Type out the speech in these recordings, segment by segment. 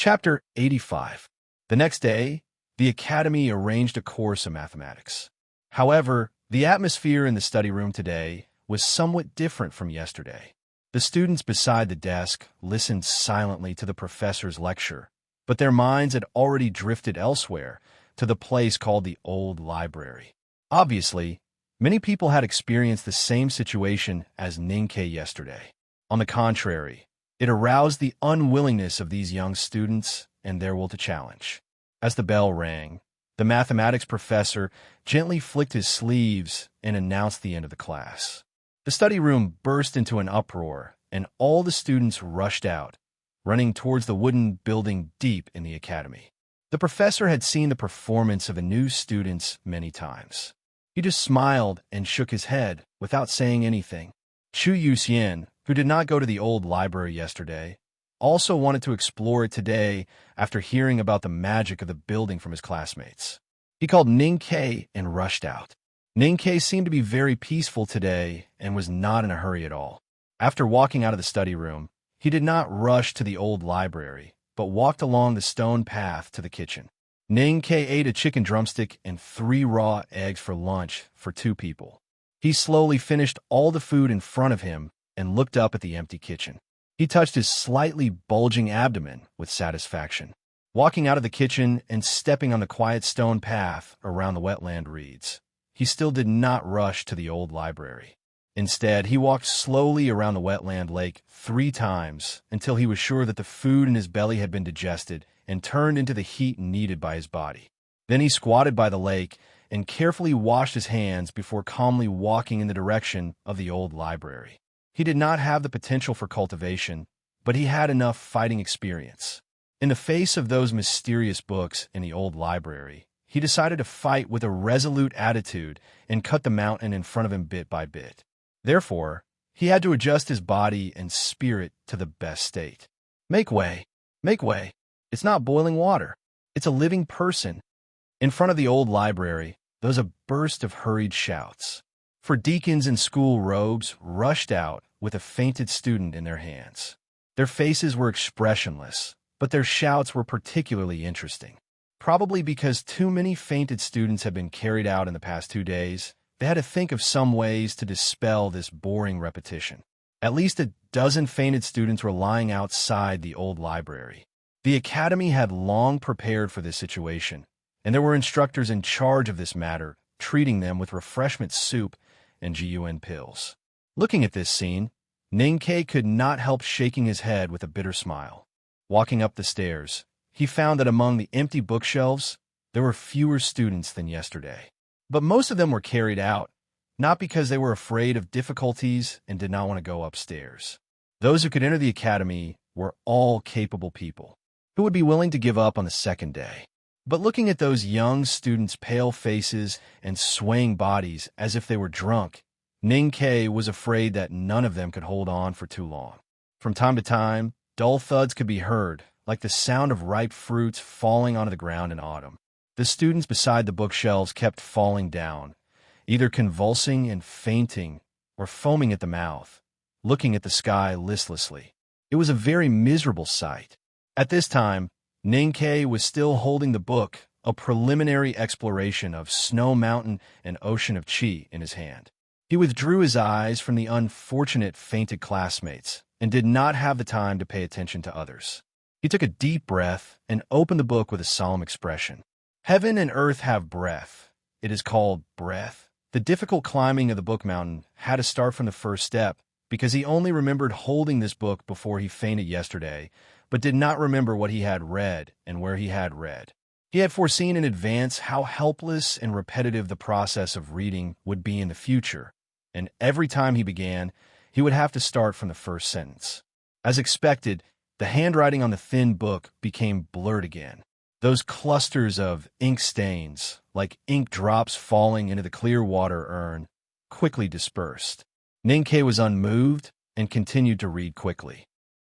Chapter 85. The next day, the Academy arranged a course of mathematics. However, the atmosphere in the study room today was somewhat different from yesterday. The students beside the desk listened silently to the professor's lecture, but their minds had already drifted elsewhere, to the place called the old library. Obviously, many people had experienced the same situation as Ninkei yesterday. On the contrary, it aroused the unwillingness of these young students and their will to challenge. As the bell rang, the mathematics professor gently flicked his sleeves and announced the end of the class. The study room burst into an uproar, and all the students rushed out, running towards the wooden building deep in the academy. The professor had seen the performance of the new students many times. He just smiled and shook his head without saying anything. Chu Yuxian, who did not go to the old library yesterday, also wanted to explore it today after hearing about the magic of the building from his classmates. He called Ninkei and rushed out. Ninkei seemed to be very peaceful today and was not in a hurry at all. After walking out of the study room, he did not rush to the old library, but walked along the stone path to the kitchen. Ninkei ate a chicken drumstick and 3 raw eggs for lunch for 2 people. He slowly finished all the food in front of him and looked up at the empty kitchen. He touched his slightly bulging abdomen with satisfaction. Walking out of the kitchen and stepping on the quiet stone path around the wetland reeds, he still did not rush to the old library. Instead, he walked slowly around the wetland lake 3 times until he was sure that the food in his belly had been digested and turned into the heat needed by his body. Then he squatted by the lake and carefully washed his hands before calmly walking in the direction of the old library. He did not have the potential for cultivation, but he had enough fighting experience. In the face of those mysterious books in the old library, he decided to fight with a resolute attitude and cut the mountain in front of him bit by bit. Therefore, he had to adjust his body and spirit to the best state. Make way! Make way! It's not boiling water. It's a living person. In front of the old library, there was a burst of hurried shouts. For deacons in school robes rushed out with a fainted student in their hands. Their faces were expressionless, but their shouts were particularly interesting. Probably because too many fainted students had been carried out in the past 2 days, they had to think of some ways to dispel this boring repetition. At least a dozen fainted students were lying outside the old library. The academy had long prepared for this situation, and there were instructors in charge of this matter, treating them with refreshment soup and GUN pills. Looking at this scene, Ninkei could not help shaking his head with a bitter smile. Walking up the stairs, he found that among the empty bookshelves, there were fewer students than yesterday. But most of them were carried out, not because they were afraid of difficulties and did not want to go upstairs. Those who could enter the academy were all capable people, who would be willing to give up on the second day. But looking at those young students' pale faces and swaying bodies as if they were drunk, Ninkei was afraid that none of them could hold on for too long. From time to time, dull thuds could be heard, like the sound of ripe fruits falling onto the ground in autumn. The students beside the bookshelves kept falling down, either convulsing and fainting or foaming at the mouth, looking at the sky listlessly. It was a very miserable sight. At this time, Ninkei was still holding the book, a preliminary exploration of Snow Mountain and Ocean of Qi, in his hand. He withdrew his eyes from the unfortunate fainted classmates and did not have the time to pay attention to others. He took a deep breath and opened the book with a solemn expression. Heaven and earth have breath. It is called breath. The difficult climbing of the book mountain had to start from the first step because he only remembered holding this book before he fainted yesterday, but did not remember what he had read and where he had read. He had foreseen in advance how helpless and repetitive the process of reading would be in the future, and every time he began, he would have to start from the first sentence. As expected, the handwriting on the thin book became blurred again. Those clusters of ink stains, like ink drops falling into the clear water urn, quickly dispersed. Ninkei was unmoved and continued to read quickly.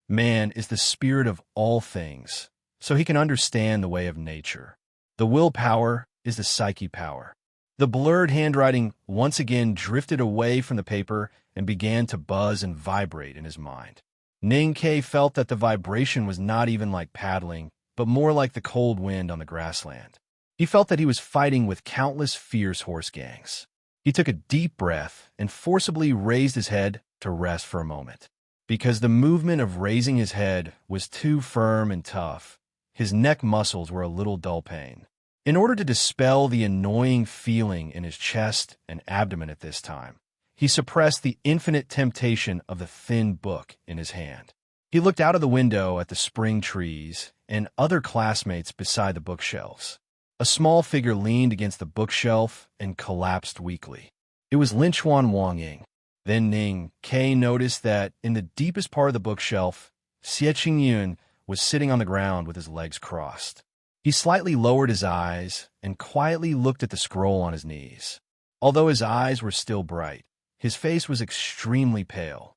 Man is the spirit of all things, so he can understand the way of nature. The willpower is the psyche power. The blurred handwriting once again drifted away from the paper and began to buzz and vibrate in his mind. Ninkei felt that the vibration was not even like paddling, but more like the cold wind on the grassland. He felt that he was fighting with countless fierce horse gangs. He took a deep breath and forcibly raised his head to rest for a moment. Because the movement of raising his head was too firm and tough, his neck muscles were a little dull pain. In order to dispel the annoying feeling in his chest and abdomen at this time, he suppressed the infinite temptation of the thin book in his hand. He looked out of the window at the spring trees and other classmates beside the bookshelves. A small figure leaned against the bookshelf and collapsed weakly. It was Linchuan Wang Ying. Then Ning K noticed that in the deepest part of the bookshelf, Xie Qingyun was sitting on the ground with his legs crossed. He slightly lowered his eyes and quietly looked at the scroll on his knees. Although his eyes were still bright, his face was extremely pale.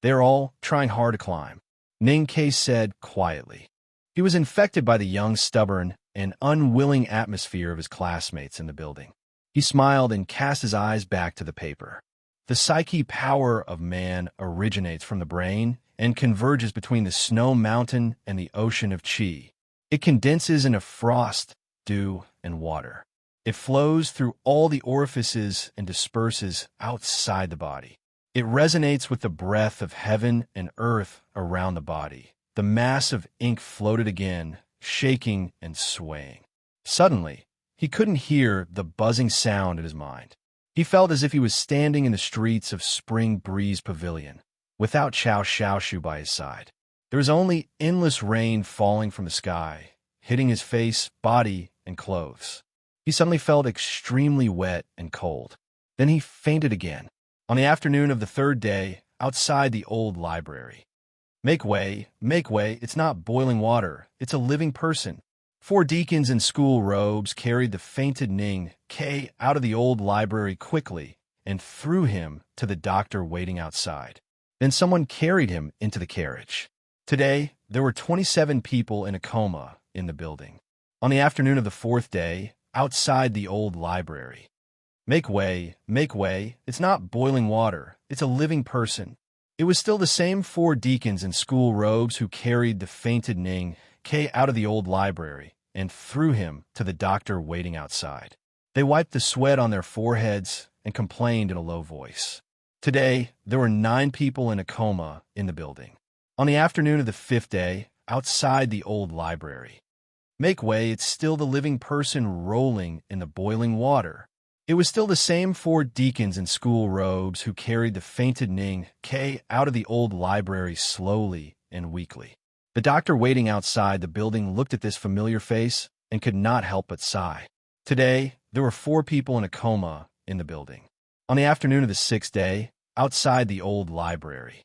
"They're all trying hard to climb," Ning K said quietly. He was infected by the young, stubborn, and unwilling atmosphere of his classmates in the building. He smiled and cast his eyes back to the paper. The psyche power of man originates from the brain and converges between the snow mountain and the ocean of qi. It condenses into frost, dew, and water. It flows through all the orifices and disperses outside the body. It resonates with the breath of heaven and earth around the body. The mass of ink floated again, shaking and swaying. Suddenly, he couldn't hear the buzzing sound in his mind. He felt as if he was standing in the streets of Spring Breeze Pavilion, without Chao Xiaoshu by his side. There was only endless rain falling from the sky, hitting his face, body, and clothes. He suddenly felt extremely wet and cold. Then he fainted again. On the afternoon of the third day, outside the old library. Make way, it's not boiling water, it's a living person." 4 deacons in school robes carried the fainted Ning K out of the old library quickly and threw him to the doctor waiting outside. Then someone carried him into the carriage. Today, there were 27 people in a coma in the building. On the afternoon of the 4th day, outside the old library. Make way, it's not boiling water, it's a living person." It was still the same 4 deacons in school robes who carried the fainted Ning K out of the old library and threw him to the doctor waiting outside. They wiped the sweat on their foreheads and complained in a low voice. Today, there were 9 people in a coma in the building. On the afternoon of the 5th day, outside the old library. Make way, it's still the living person rolling in the boiling water. It was still the same 4 deacons in school robes who carried the fainted Ning K out of the old library slowly and weakly. The doctor waiting outside the building looked at this familiar face and could not help but sigh. Today, there were 4 people in a coma in the building. On the afternoon of the 6th day, outside the old library.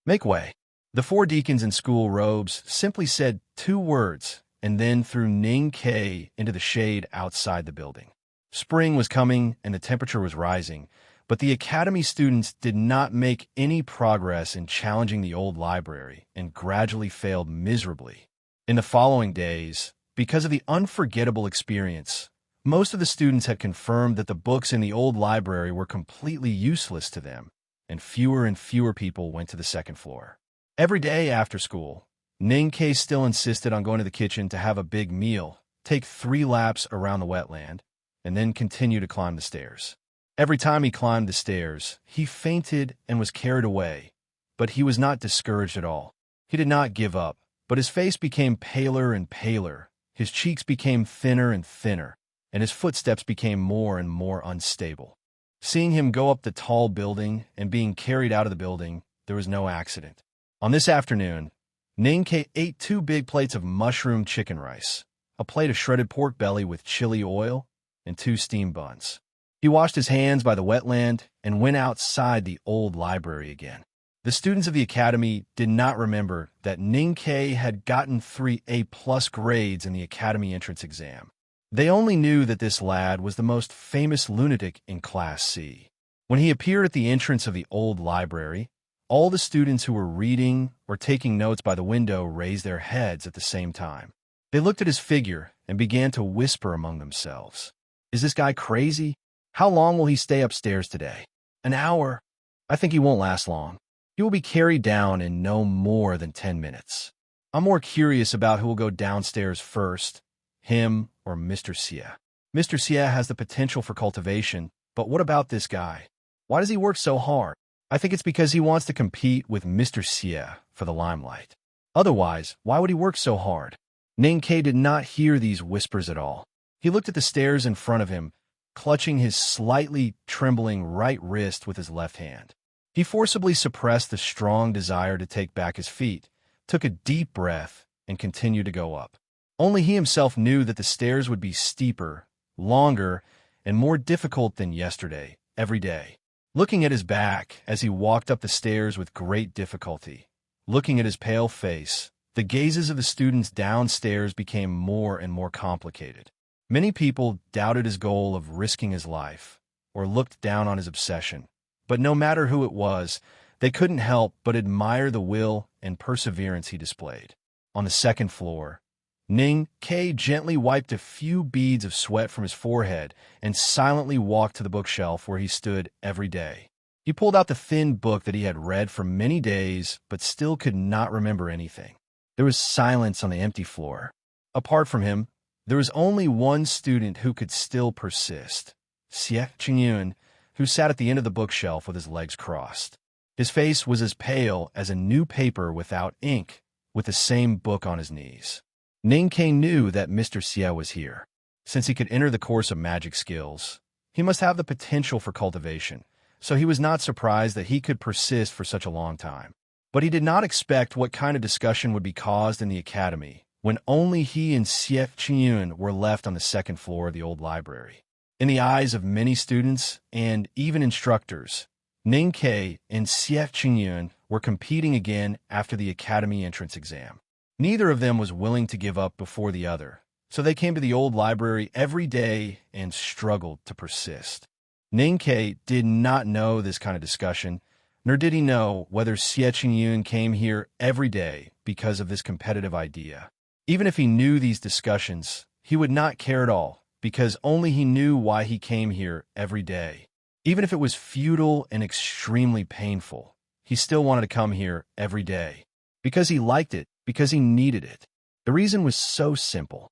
Make way. The 4 deacons in school robes simply said 2 words and then threw Ning K into the shade outside the building. Spring was coming and the temperature was rising, but the academy students did not make any progress in challenging the old library and gradually failed miserably. In the following days, because of the unforgettable experience, most of the students had confirmed that the books in the old library were completely useless to them, and fewer people went to the 2nd floor. Every day after school, Ning K still insisted on going to the kitchen to have a big meal, take 3 laps around the wetland, and then continue to climb the stairs. Every time he climbed the stairs, he fainted and was carried away, but he was not discouraged at all. He did not give up, but his face became paler and paler, his cheeks became thinner and thinner, and his footsteps became more and more unstable. Seeing him go up the tall building and being carried out of the building, there was no accident. On this afternoon, Ning K ate 2 big plates of mushroom chicken rice, a plate of shredded pork belly with chili oil, and 2 steamed buns. He washed his hands by the wetland and went outside the old library again. The students of the academy did not remember that Ning K had gotten 3 A+ grades in the academy entrance exam. They only knew that this lad was the most famous lunatic in Class C. When he appeared at the entrance of the old library, all the students who were reading or taking notes by the window raised their heads at the same time. They looked at his figure and began to whisper among themselves. Is this guy crazy? How long will he stay upstairs today? An hour? I think he won't last long. He will be carried down in no more than 10 minutes. I'm more curious about who will go downstairs first, him or Mr. Xie. Mr. Xie has the potential for cultivation, but what about this guy? Why does he work so hard? I think it's because he wants to compete with Mr. Xie for the limelight. Otherwise, why would he work so hard? Ning Ke did not hear these whispers at all. He looked at the stairs in front of him, clutching his slightly trembling right wrist with his left hand. He forcibly suppressed the strong desire to take back his feet, took a deep breath, and continued to go up. Only he himself knew that the stairs would be steeper, longer, and more difficult than yesterday, every day. Looking at his back as he walked up the stairs with great difficulty, looking at his pale face, the gazes of the students downstairs became more and more complicated. Many people doubted his goal of risking his life, or looked down on his obsession. But no matter who it was, they couldn't help but admire the will and perseverance he displayed. On the second floor, Ning Ke gently wiped a few beads of sweat from his forehead and silently walked to the bookshelf where he stood every day. He pulled out the thin book that he had read for many days but still could not remember anything. There was silence on the empty floor. Apart from him, there was only one student who could still persist, Xie Qingyun, who sat at the end of the bookshelf with his legs crossed. His face was as pale as a new paper without ink, with the same book on his knees. Ning Ke knew that Mr. Xie was here. Since he could enter the course of magic skills, he must have the potential for cultivation, so he was not surprised that he could persist for such a long time. But he did not expect what kind of discussion would be caused in the academy when only he and Xie Qingyun were left on the second floor of the old library. In the eyes of many students and even instructors, Ning Ke and Xie Qingyun were competing again after the academy entrance exam. Neither of them was willing to give up before the other, so they came to the old library every day and struggled to persist. Ning Ke did not know this kind of discussion, nor did he know whether Xie Qingyun came here every day because of this competitive idea. Even if he knew these discussions, he would not care at all, because only he knew why he came here every day. Even if it was futile and extremely painful, he still wanted to come here every day. Because he liked it, because he needed it. The reason was so simple.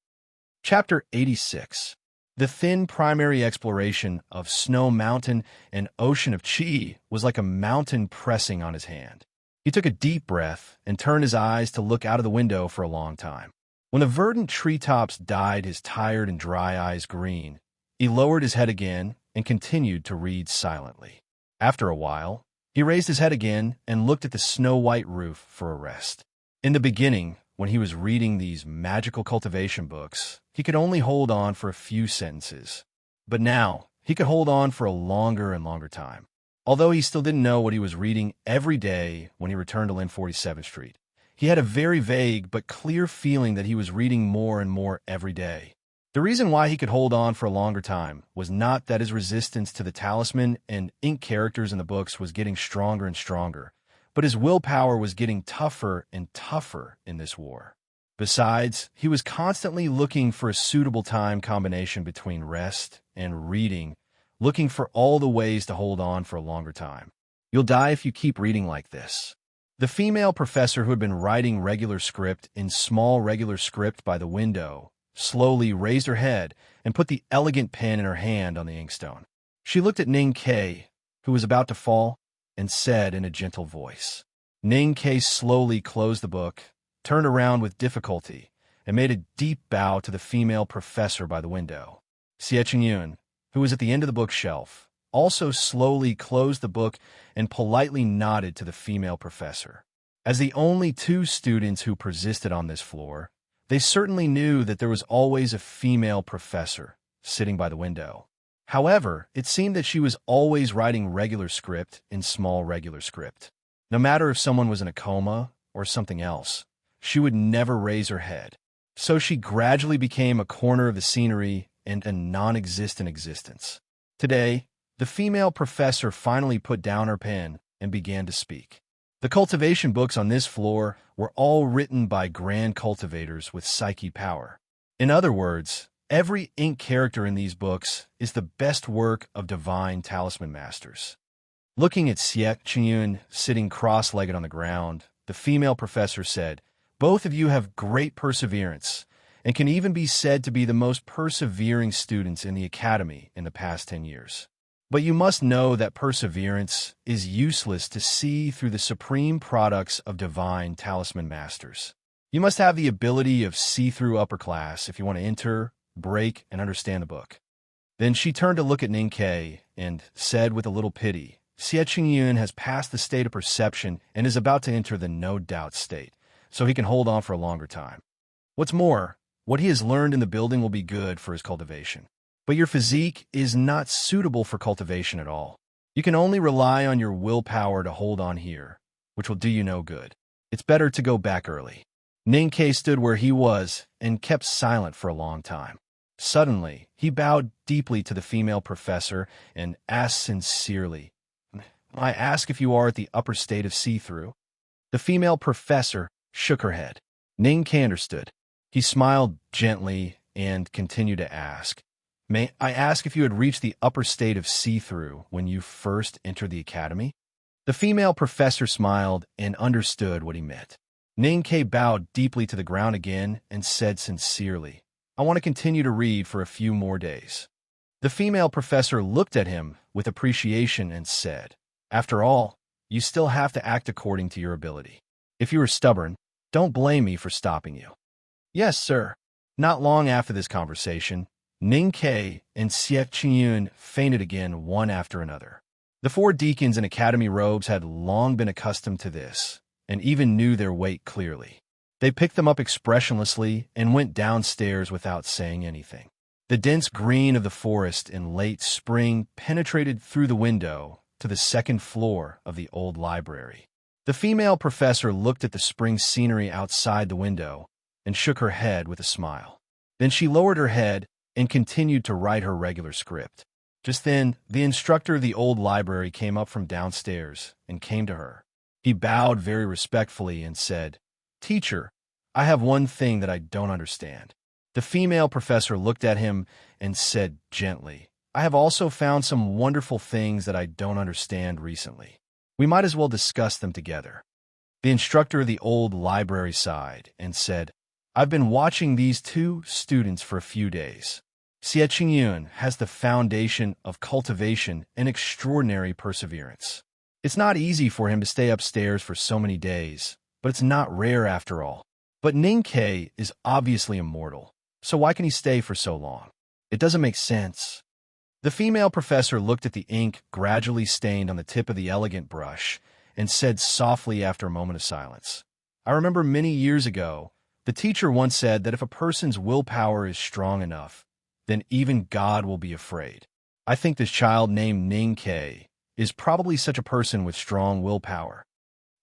Chapter 86. The thin primary exploration of Snow Mountain and Ocean of Qi was like a mountain pressing on his hand. He took a deep breath and turned his eyes to look out of the window for a long time. When the verdant treetops dyed his tired and dry eyes green, he lowered his head again and continued to read silently. After a while, he raised his head again and looked at the snow-white roof for a rest. In the beginning, when he was reading these magical cultivation books, he could only hold on for a few sentences. But now, he could hold on for a longer and longer time. Although he still didn't know what he was reading every day when he returned to Lin 47th Street, he had a very vague but clear feeling that he was reading more and more every day. The reason why he could hold on for a longer time was not that his resistance to the talisman and ink characters in the books was getting stronger and stronger, but his willpower was getting tougher and tougher in this war. Besides, he was constantly looking for a suitable time combination between rest and reading, looking for all the ways to hold on for a longer time. You'll die if you keep reading like this. The female professor who had been writing regular script in small regular script by the window slowly raised her head and put the elegant pen in her hand on the inkstone. She looked at Ning Ke, who was about to fall, and said in a gentle voice. Ning Ke slowly closed the book, turned around with difficulty, and made a deep bow to the female professor by the window. Xie Qingyun, who was at the end of the bookshelf, also slowly closed the book and politely nodded to the female professor. As the only two students who persisted on this floor, they certainly knew that there was always a female professor sitting by the window. However, it seemed that she was always writing regular script in small regular script. No matter if someone was in a coma or something else, she would never raise her head. So she gradually became a corner of the scenery and a non-existent existence. Today, the female professor finally put down her pen and began to speak. The cultivation books on this floor were all written by grand cultivators with psyche power. In other words, every ink character in these books is the best work of divine talisman masters. Looking at Xie Qingyun sitting cross-legged on the ground, the female professor said, Both of you have great perseverance and can even be said to be the most persevering students in the academy in the past 10 years. But you must know that perseverance is useless to see through the supreme products of divine talisman masters. You must have the ability of see-through upper class if you want to enter, break, and understand the book. Then she turned to look at Ninkei and said with a little pity, Xie Qingyun has passed the state of perception and is about to enter the no-doubt state, so he can hold on for a longer time. What's more, what he has learned in the building will be good for his cultivation. But your physique is not suitable for cultivation at all. You can only rely on your willpower to hold on here, which will do you no good. It's better to go back early. Ninkei stood where he was and kept silent for a long time. Suddenly, he bowed deeply to the female professor and asked sincerely, I ask if you are at the upper state of see-through? The female professor shook her head. Ninkei understood. He smiled gently and continued to ask, May I ask if you had reached the upper state of see-through when you first entered the academy? The female professor smiled and understood what he meant. Ninkei bowed deeply to the ground again and said sincerely, I want to continue to read for a few more days. The female professor looked at him with appreciation and said, After all, you still have to act according to your ability. If you are stubborn, don't blame me for stopping you. Yes, sir. Not long after this conversation, Ninkei and Xie Qingyun fainted again one after another. The 4 deacons in academy robes had long been accustomed to this, and even knew their weight clearly. They picked them up expressionlessly and went downstairs without saying anything. The dense green of the forest in late spring penetrated through the window to the 2nd floor of the old library. The female professor looked at the spring scenery outside the window and shook her head with a smile. Then she lowered her head and continued to write her regular script. Just then, the instructor of the old library came up from downstairs and came to her. He bowed very respectfully and said, Teacher, I have one thing that I don't understand. The female professor looked at him and said gently, I have also found some wonderful things that I don't understand recently. We might as well discuss them together. The instructor of the old library sighed and said, I've been watching these 2 students for a few days. Xie Qingyun has the foundation of cultivation and extraordinary perseverance. It's not easy for him to stay upstairs for so many days, but it's not rare after all. But Ninkei is obviously immortal, so why can he stay for so long? It doesn't make sense. The female professor looked at the ink gradually stained on the tip of the elegant brush and said softly after a moment of silence, I remember many years ago, the teacher once said that if a person's willpower is strong enough, then even God will be afraid. I think this child named Ninkei is probably such a person with strong willpower.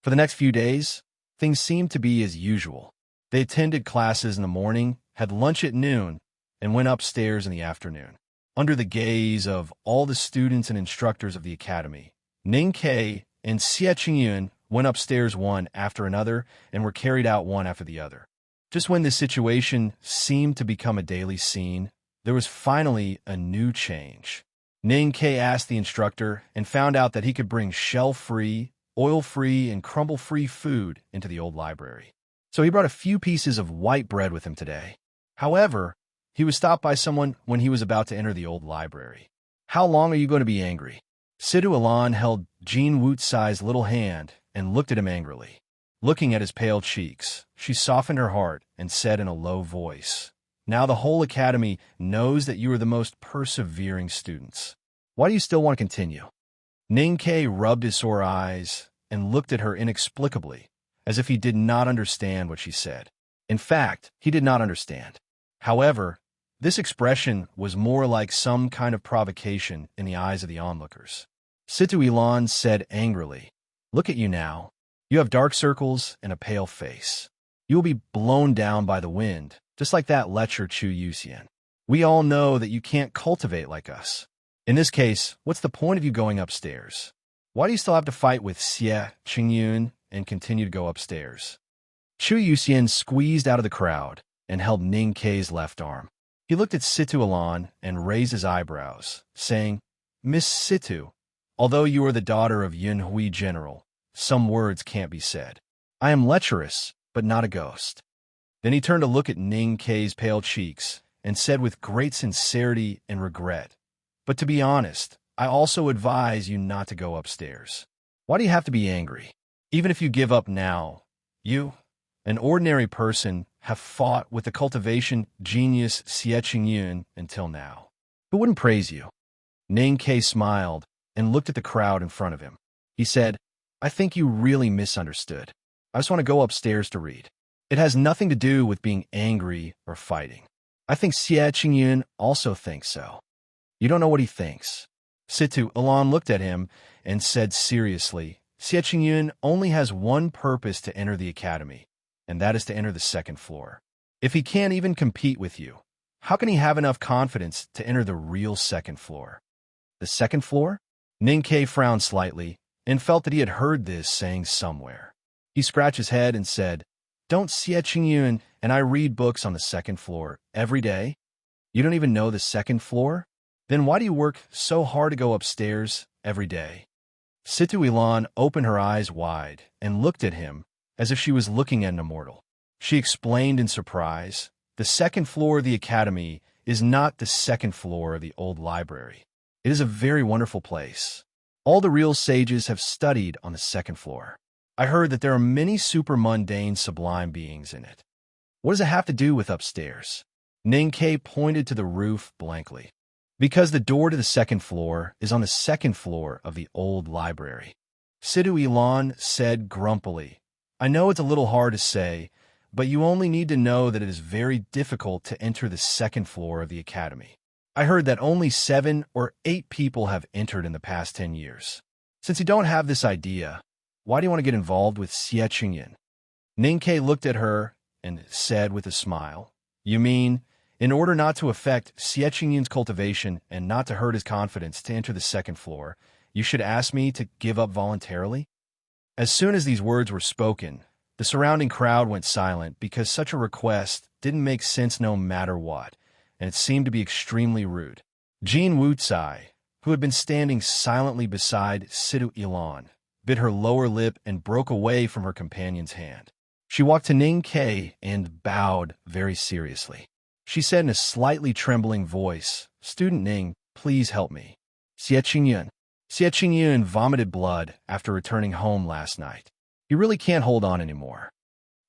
For the next few days, things seemed to be as usual. They attended classes in the morning, had lunch at noon, and went upstairs in the afternoon. Under the gaze of all the students and instructors of the academy, Ninkei and Xie Qingyun went upstairs one after another and were carried out one after the other. Just when this situation seemed to become a daily scene, there was finally a new change. Ninkei asked the instructor and found out that he could bring shell-free, oil-free, and crumble-free food into the old library. So he brought a few pieces of white bread with him today. However, he was stopped by someone when he was about to enter the old library. How long are you going to be angry? Situ Alan held Jean Wutsai's little hand and looked at him angrily. Looking at his pale cheeks, she softened her heart and said in a low voice, Now the whole academy knows that you are the most persevering students. Why do you still want to continue? Ninkei rubbed his sore eyes and looked at her inexplicably, as if he did not understand what she said. In fact, he did not understand. However, this expression was more like some kind of provocation in the eyes of the onlookers. Situ Ilan said angrily, Look at you now. You have dark circles and a pale face. You will be blown down by the wind, just like that lecher Chu Yuxian. We all know that you can't cultivate like us. In this case, what's the point of you going upstairs? Why do you still have to fight with Xie Qingyun and continue to go upstairs? Chu Yuxian squeezed out of the crowd and held Ninkei's left arm. He looked at Situ Alan and raised his eyebrows, saying, Miss Situ, although you are the daughter of Yun Hui General, some words can't be said. I am lecherous, but not a ghost. Then he turned to look at Ning Kei's pale cheeks and said with great sincerity and regret, "But to be honest, I also advise you not to go upstairs. Why do you have to be angry? Even if you give up now, you, an ordinary person, have fought with the cultivation genius Xie Yun until now. Who wouldn't praise you?" Ning Kei smiled and looked at the crowd in front of him. He said, "I think you really misunderstood. I just want to go upstairs to read. It has nothing to do with being angry or fighting. I think Xie Yun also thinks so. You don't know what he thinks." Situ Ilan looked at him and said seriously, "Xie Yun only has one purpose to enter the academy, and that is to enter the second floor. If he can't even compete with you, how can he have enough confidence to enter the real second floor?" The second floor? Ning Kei frowned slightly and felt that he had heard this saying somewhere. He scratched his head and said, "Don't Xie Yun and I read books on the second floor every day? You don't even know the second floor? Then why do you work so hard to go upstairs every day?" Situ Ilan opened her eyes wide and looked at him as if she was looking at an immortal. She explained in surprise, "The second floor of the academy is not the second floor of the old library. It is a very wonderful place. All the real sages have studied on the second floor. I heard that there are many super-mundane sublime beings in it. What does it have to do with upstairs?" Ning Kei pointed to the roof blankly. "Because the door to the second floor is on the second floor of the old library." Situ Ilan said grumpily, "I know it's a little hard to say, but you only need to know that it is very difficult to enter the second floor of the academy. I heard that only 7 or 8 people have entered in the past 10 years. Since you don't have this idea, why do you want to get involved with Xie Yun?" Ning Kei looked at her and said with a smile, "You mean, in order not to affect Xie Yun's cultivation and not to hurt his confidence to enter the second floor, you should ask me to give up voluntarily?" As soon as these words were spoken, the surrounding crowd went silent because such a request didn't make sense no matter what, and it seemed to be extremely rude. Jean Wucai, who had been standing silently beside Situ Ilan, bit her lower lip and broke away from her companion's hand. She walked to Ning Kei and bowed very seriously. She said in a slightly trembling voice, "Student Ning, please help me. Xie Yun." Xie Yun vomited blood after returning home last night. He really can't hold on anymore.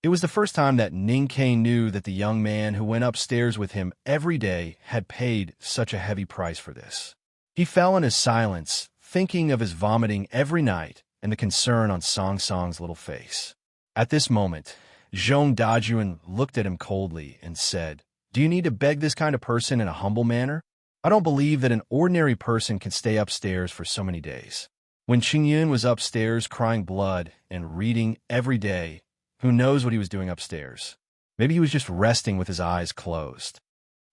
It was the first time that Ning Kei knew that the young man who went upstairs with him every day had paid such a heavy price for this. He fell in his silence, thinking of his vomiting every night and the concern on Song Song's little face. At this moment, Zhong Dajuan looked at him coldly and said, "Do you need to beg this kind of person in a humble manner? I don't believe that an ordinary person can stay upstairs for so many days." When Qingyun was upstairs crying blood and reading every day, who knows what he was doing upstairs? Maybe he was just resting with his eyes closed.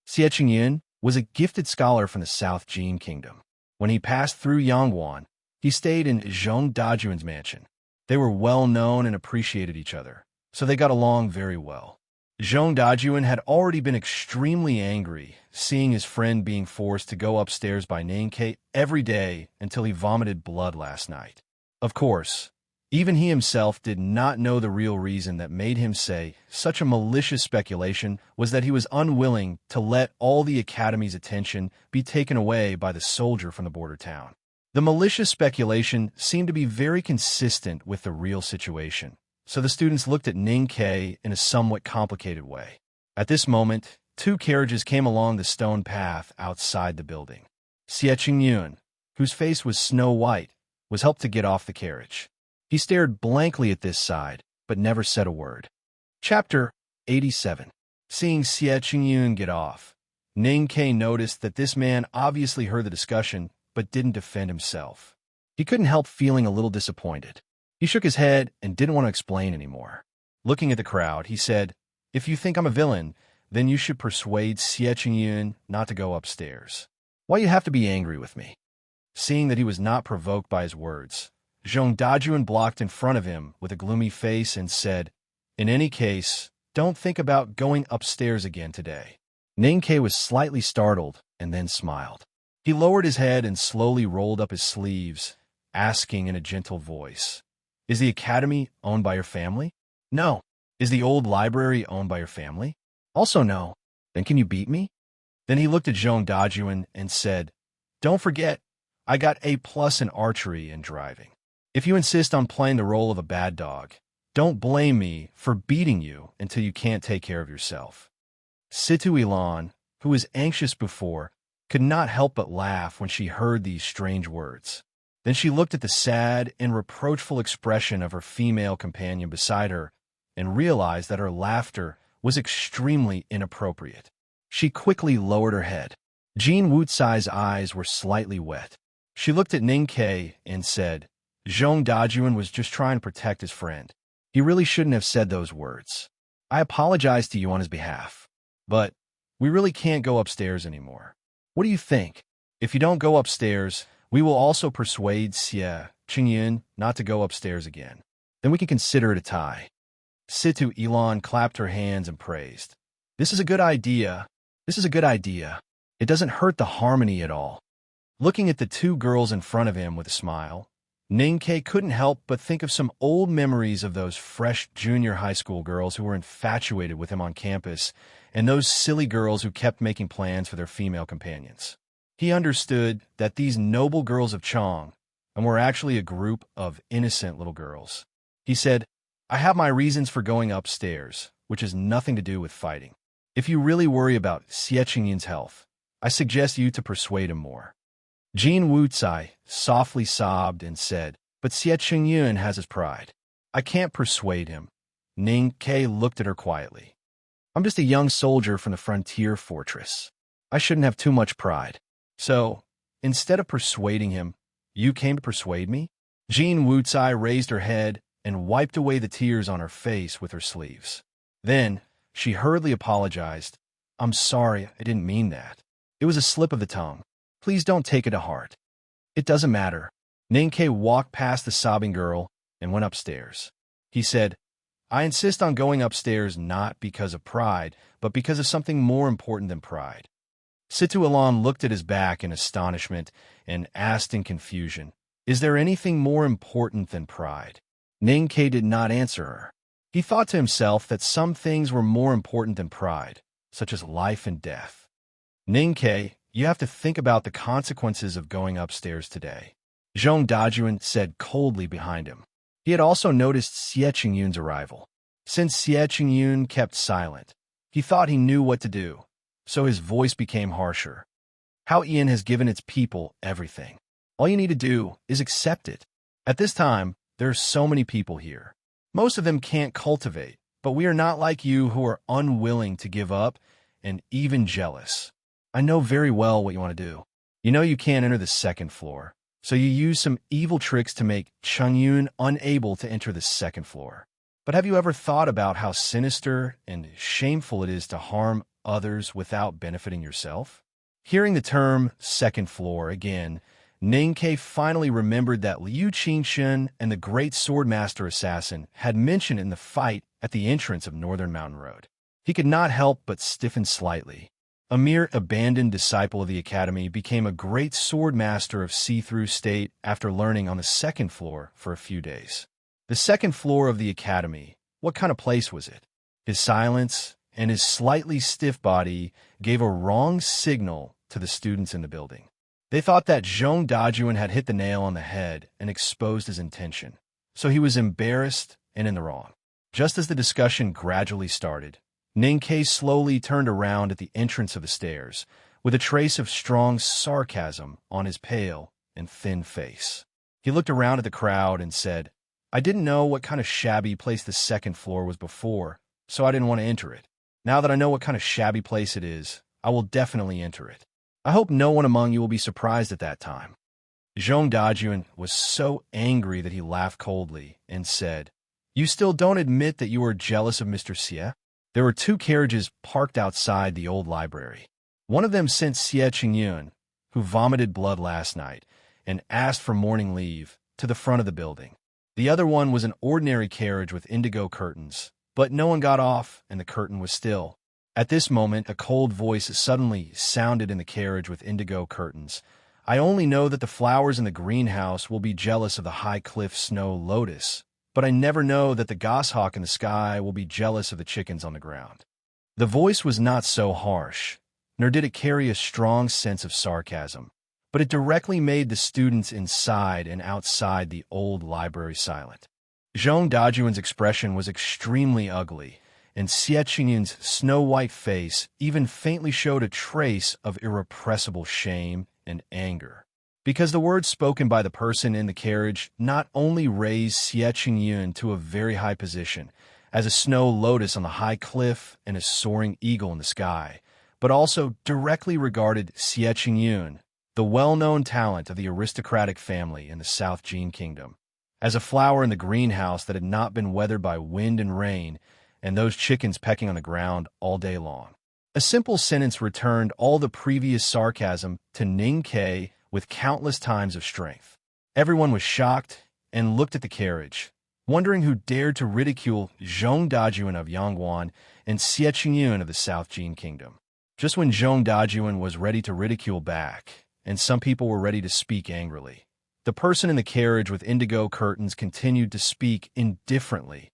Xie Qingyun was a gifted scholar from the South Jin Kingdom. When he passed through Yangguan, he stayed in Zhong Dajuan's mansion. They were well known and appreciated each other, so they got along very well. Zhong Dajuan had already been extremely angry, seeing his friend being forced to go upstairs by Ning Kei every day until he vomited blood last night. Of course, even he himself did not know the real reason that made him say such a malicious speculation was that he was unwilling to let all the Academy's attention be taken away by the soldier from the border town. The malicious speculation seemed to be very consistent with the real situation, so the students looked at Ning Kei in a somewhat complicated way. At this moment, 2 carriages came along the stone path outside the building. Xie Qingyun, whose face was snow white, was helped to get off the carriage. He stared blankly at this side, but never said a word. Chapter 87. Seeing Xie Qingyun get off, Ning Kei noticed that this man obviously heard the discussion, but didn't defend himself. He couldn't help feeling a little disappointed. He shook his head and didn't want to explain anymore. Looking at the crowd, he said, "If you think I'm a villain, then you should persuade Xie Qingyun not to go upstairs. Why you have to be angry with me?" Seeing that he was not provoked by his words, Zhong Dajuan blocked in front of him with a gloomy face and said, "In any case, don't think about going upstairs again today." Ning Kei was slightly startled and then smiled. He lowered his head and slowly rolled up his sleeves, asking in a gentle voice, "Is the Academy owned by your family?" "No." Is the old library owned by your family? Also no. Then can you beat me? Then he looked at Zhong Dajuan and said, Don't forget, I got A+ in archery and driving. If you insist on playing the role of a bad dog, don't blame me for beating you until you can't take care of yourself. Situ Ilan, who was anxious before, could not help but laugh when she heard these strange words. Then she looked at the sad and reproachful expression of her female companion beside her and realized that her laughter was extremely inappropriate. She quickly lowered her head. Jean Wutsai's eyes were slightly wet. She looked at Ning Ke and said, Zhong Dajuan was just trying to protect his friend. He really shouldn't have said those words. I apologize to you on his behalf. But we really can't go upstairs anymore. What do you think? If you don't go upstairs, we will also persuade Xie Qingyun not to go upstairs again. Then we can consider it a tie. Situ Ilan clapped her hands and praised. This is a good idea. This is a good idea. It doesn't hurt the harmony at all. Looking at the two girls in front of him with a smile, Ning Ke couldn't help but think of some old memories of those fresh junior high school girls who were infatuated with him on campus and those silly girls who kept making plans for their female companions. He understood that these noble girls of Chong were actually a group of innocent little girls. He said, I have my reasons for going upstairs, which has nothing to do with fighting. If you really worry about Xie Qingyun's health, I suggest you to persuade him more. Jean Wutsai softly sobbed and said, But Xie Qingyun has his pride. I can't persuade him. Ning Ke looked at her quietly. I'm just a young soldier from the frontier fortress. I shouldn't have too much pride. So, instead of persuading him, you came to persuade me? Jean Wutsai raised her head and wiped away the tears on her face with her sleeves. Then, she hurriedly apologized. I'm sorry, I didn't mean that. It was a slip of the tongue. Please don't take it to heart. It doesn't matter. Ning Ke walked past the sobbing girl and went upstairs. He said, I insist on going upstairs not because of pride, but because of something more important than pride. Situ Ilan looked at his back in astonishment and asked in confusion, Is there anything more important than pride? Ning Ke did not answer her. He thought to himself that some things were more important than pride, such as life and death. Ning Ke, you have to think about the consequences of going upstairs today. Zhong Dajuan said coldly behind him. He had also noticed Xie Qingyun's arrival. Since Xie Qingyun kept silent, he thought he knew what to do, so his voice became harsher. Hao Ian has given its people everything. All you need to do is accept it. At this time, there are so many people here. Most of them can't cultivate, but we are not like you who are unwilling to give up and even jealous. I know very well what you want to do. You know you can't enter the second floor, so you use some evil tricks to make Qingyun unable to enter the second floor. But have you ever thought about how sinister and shameful it is to harm others without benefiting yourself? Hearing the term second floor again, Ning Ke finally remembered that Liu Qingxun and the great swordmaster assassin had mentioned in the fight at the entrance of Northern Mountain Road. He could not help but stiffen slightly. A mere abandoned disciple of the academy became a great swordmaster of see-through state after learning on the second floor for a few days. The second floor of the academy, what kind of place was it? His silence and his slightly stiff body gave a wrong signal to the students in the building. They thought that Zhong Dajuan had hit the nail on the head and exposed his intention, so he was embarrassed and in the wrong. Just as the discussion gradually started, Ning Ke slowly turned around at the entrance of the stairs, with a trace of strong sarcasm on his pale and thin face. He looked around at the crowd and said, I didn't know what kind of shabby place the second floor was before, so I didn't want to enter it. Now that I know what kind of shabby place it is, I will definitely enter it. I hope no one among you will be surprised at that time. Zhong Dajuan was so angry that he laughed coldly and said, You still don't admit that you are jealous of Mr. Xie? There were 2 carriages parked outside the old library. One of them sent Xie Qingyun, who vomited blood last night, and asked for morning leave, to the front of the building. The other one was an ordinary carriage with indigo curtains, but no one got off and the curtain was still. At this moment, a cold voice suddenly sounded in the carriage with indigo curtains. I only know that the flowers in the greenhouse will be jealous of the high cliff snow lotus, but I never know that the goshawk in the sky will be jealous of the chickens on the ground. The voice was not so harsh, nor did it carry a strong sense of sarcasm, but it directly made the students inside and outside the old library silent. Zhong Dajuan's expression was extremely ugly, and Xie Qingyun's snow-white face even faintly showed a trace of irrepressible shame and anger. Because the words spoken by the person in the carriage not only raised Xie Qingyun to a very high position, as a snow lotus on the high cliff and a soaring eagle in the sky, but also directly regarded Xie Qingyun, the well-known talent of the aristocratic family in the South Jin Kingdom, as a flower in the greenhouse that had not been weathered by wind and rain, and those chickens pecking on the ground all day long. A simple sentence returned all the previous sarcasm to Ning Ke with countless times of strength. Everyone was shocked and looked at the carriage, wondering who dared to ridicule Zhong Dajuan of Yangguan and Xie Qingyun of the South Jin Kingdom. Just when Zhong Dajuan was ready to ridicule back, and some people were ready to speak angrily, the person in the carriage with indigo curtains continued to speak indifferently,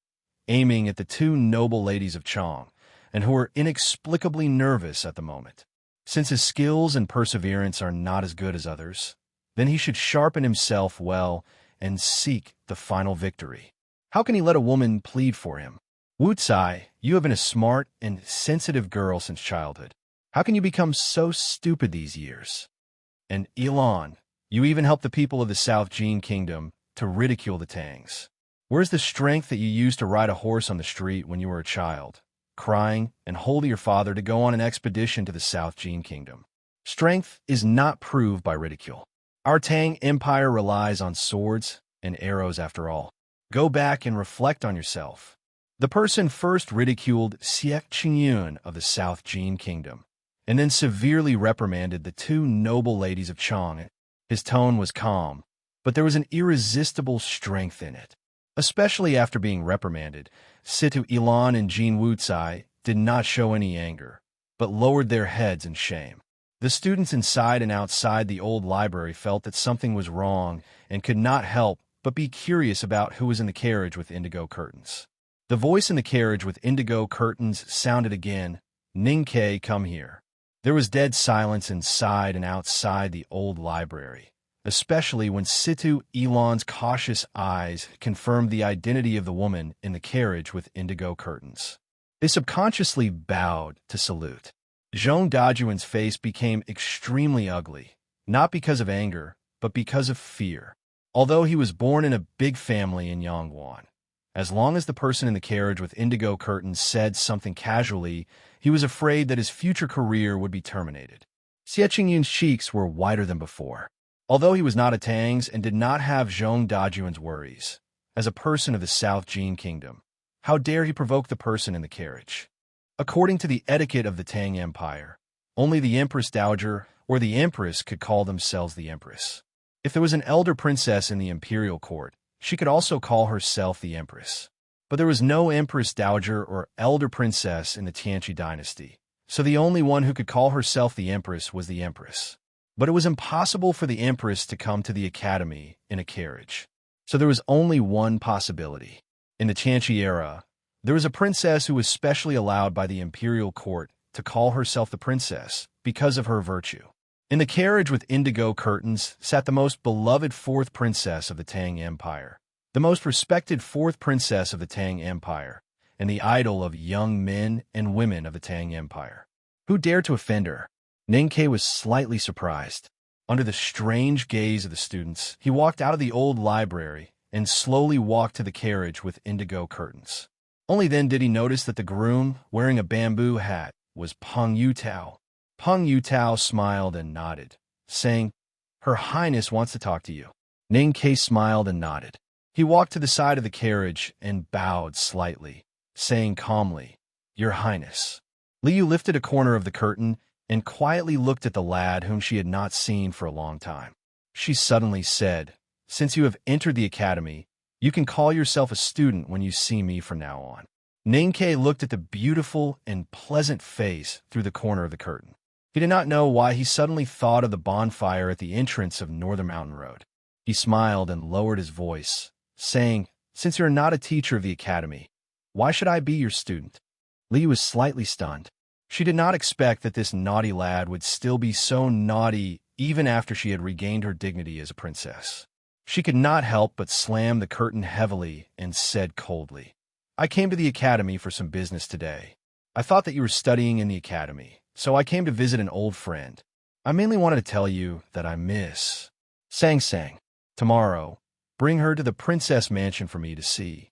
aiming at the two noble ladies of Chong, and who were inexplicably nervous at the moment. Since his skills and perseverance are not as good as others, then he should sharpen himself well and seek the final victory. How can he let a woman plead for him? Wu Tsai, you have been a smart and sensitive girl since childhood. How can you become so stupid these years? And Elon, you even helped the people of the South Jin Kingdom to ridicule the Tangs. Where's the strength that you used to ride a horse on the street when you were a child, crying and holding your father to go on an expedition to the South Jin Kingdom? Strength is not proved by ridicule. Our Tang Empire relies on swords and arrows after all. Go back and reflect on yourself. The person first ridiculed Xie Qingyun of the South Jin Kingdom, and then severely reprimanded the two noble ladies of Chong. His tone was calm, but there was an irresistible strength in it. Especially after being reprimanded, Situ Ilan and Jin Wucai did not show any anger, but lowered their heads in shame. The students inside and outside the old library felt that something was wrong and could not help but be curious about who was in the carriage with indigo curtains. The voice in the carriage with indigo curtains sounded again, "Ning Ke, come here." There was dead silence inside and outside the old library, especially when Situ Elon's cautious eyes confirmed the identity of the woman in the carriage with indigo curtains. They subconsciously bowed to salute. Zhong Dajuan's face became extremely ugly, not because of anger, but because of fear. Although he was born in a big family in Yangguan, as long as the person in the carriage with indigo curtains said something casually, he was afraid that his future career would be terminated. Xie Qingyun's cheeks were whiter than before. Although he was not a Tangs and did not have Zhong Dajuan's worries, as a person of the South Jin Kingdom, how dare he provoke the person in the carriage? According to the etiquette of the Tang Empire, only the Empress Dowager or the Empress could call themselves the Empress. If there was an elder princess in the imperial court, she could also call herself the Empress. But there was no Empress Dowager or elder princess in the Tianqi dynasty, so the only one who could call herself the Empress was the Empress. But it was impossible for the Empress to come to the academy in a carriage. So there was only one possibility. In the Tianqi era, there was a princess who was specially allowed by the imperial court to call herself the princess because of her virtue. In the carriage with indigo curtains sat the most beloved fourth princess of the Tang Empire, the most respected fourth princess of the Tang Empire, and the idol of young men and women of the Tang Empire. Who dared to offend her? Ning Ke was slightly surprised. Under the strange gaze of the students, he walked out of the old library and slowly walked to the carriage with indigo curtains. Only then did he notice that the groom, wearing a bamboo hat, was Peng Yutao. Peng Yutao smiled and nodded, saying, "Her Highness wants to talk to you." Ning Ke smiled and nodded. He walked to the side of the carriage and bowed slightly, saying calmly, "Your Highness." Liu lifted a corner of the curtain and quietly looked at the lad whom she had not seen for a long time. She suddenly said, "Since you have entered the academy, you can call yourself a student when you see me from now on." Ning Ke looked at the beautiful and pleasant face through the corner of the curtain. He did not know why he suddenly thought of the bonfire at the entrance of Northern Mountain Road. He smiled and lowered his voice, saying, Since you're not a teacher of the academy, why should I be your student? Li was slightly stunned. She did not expect that this naughty lad would still be so naughty even after she had regained her dignity as a princess. She could not help but slam the curtain heavily and said coldly, I came to the academy for some business today. I thought that you were studying in the academy, so I came to visit an old friend. I mainly wanted to tell you that I miss Sang. Tomorrow, bring her to the princess mansion for me to see.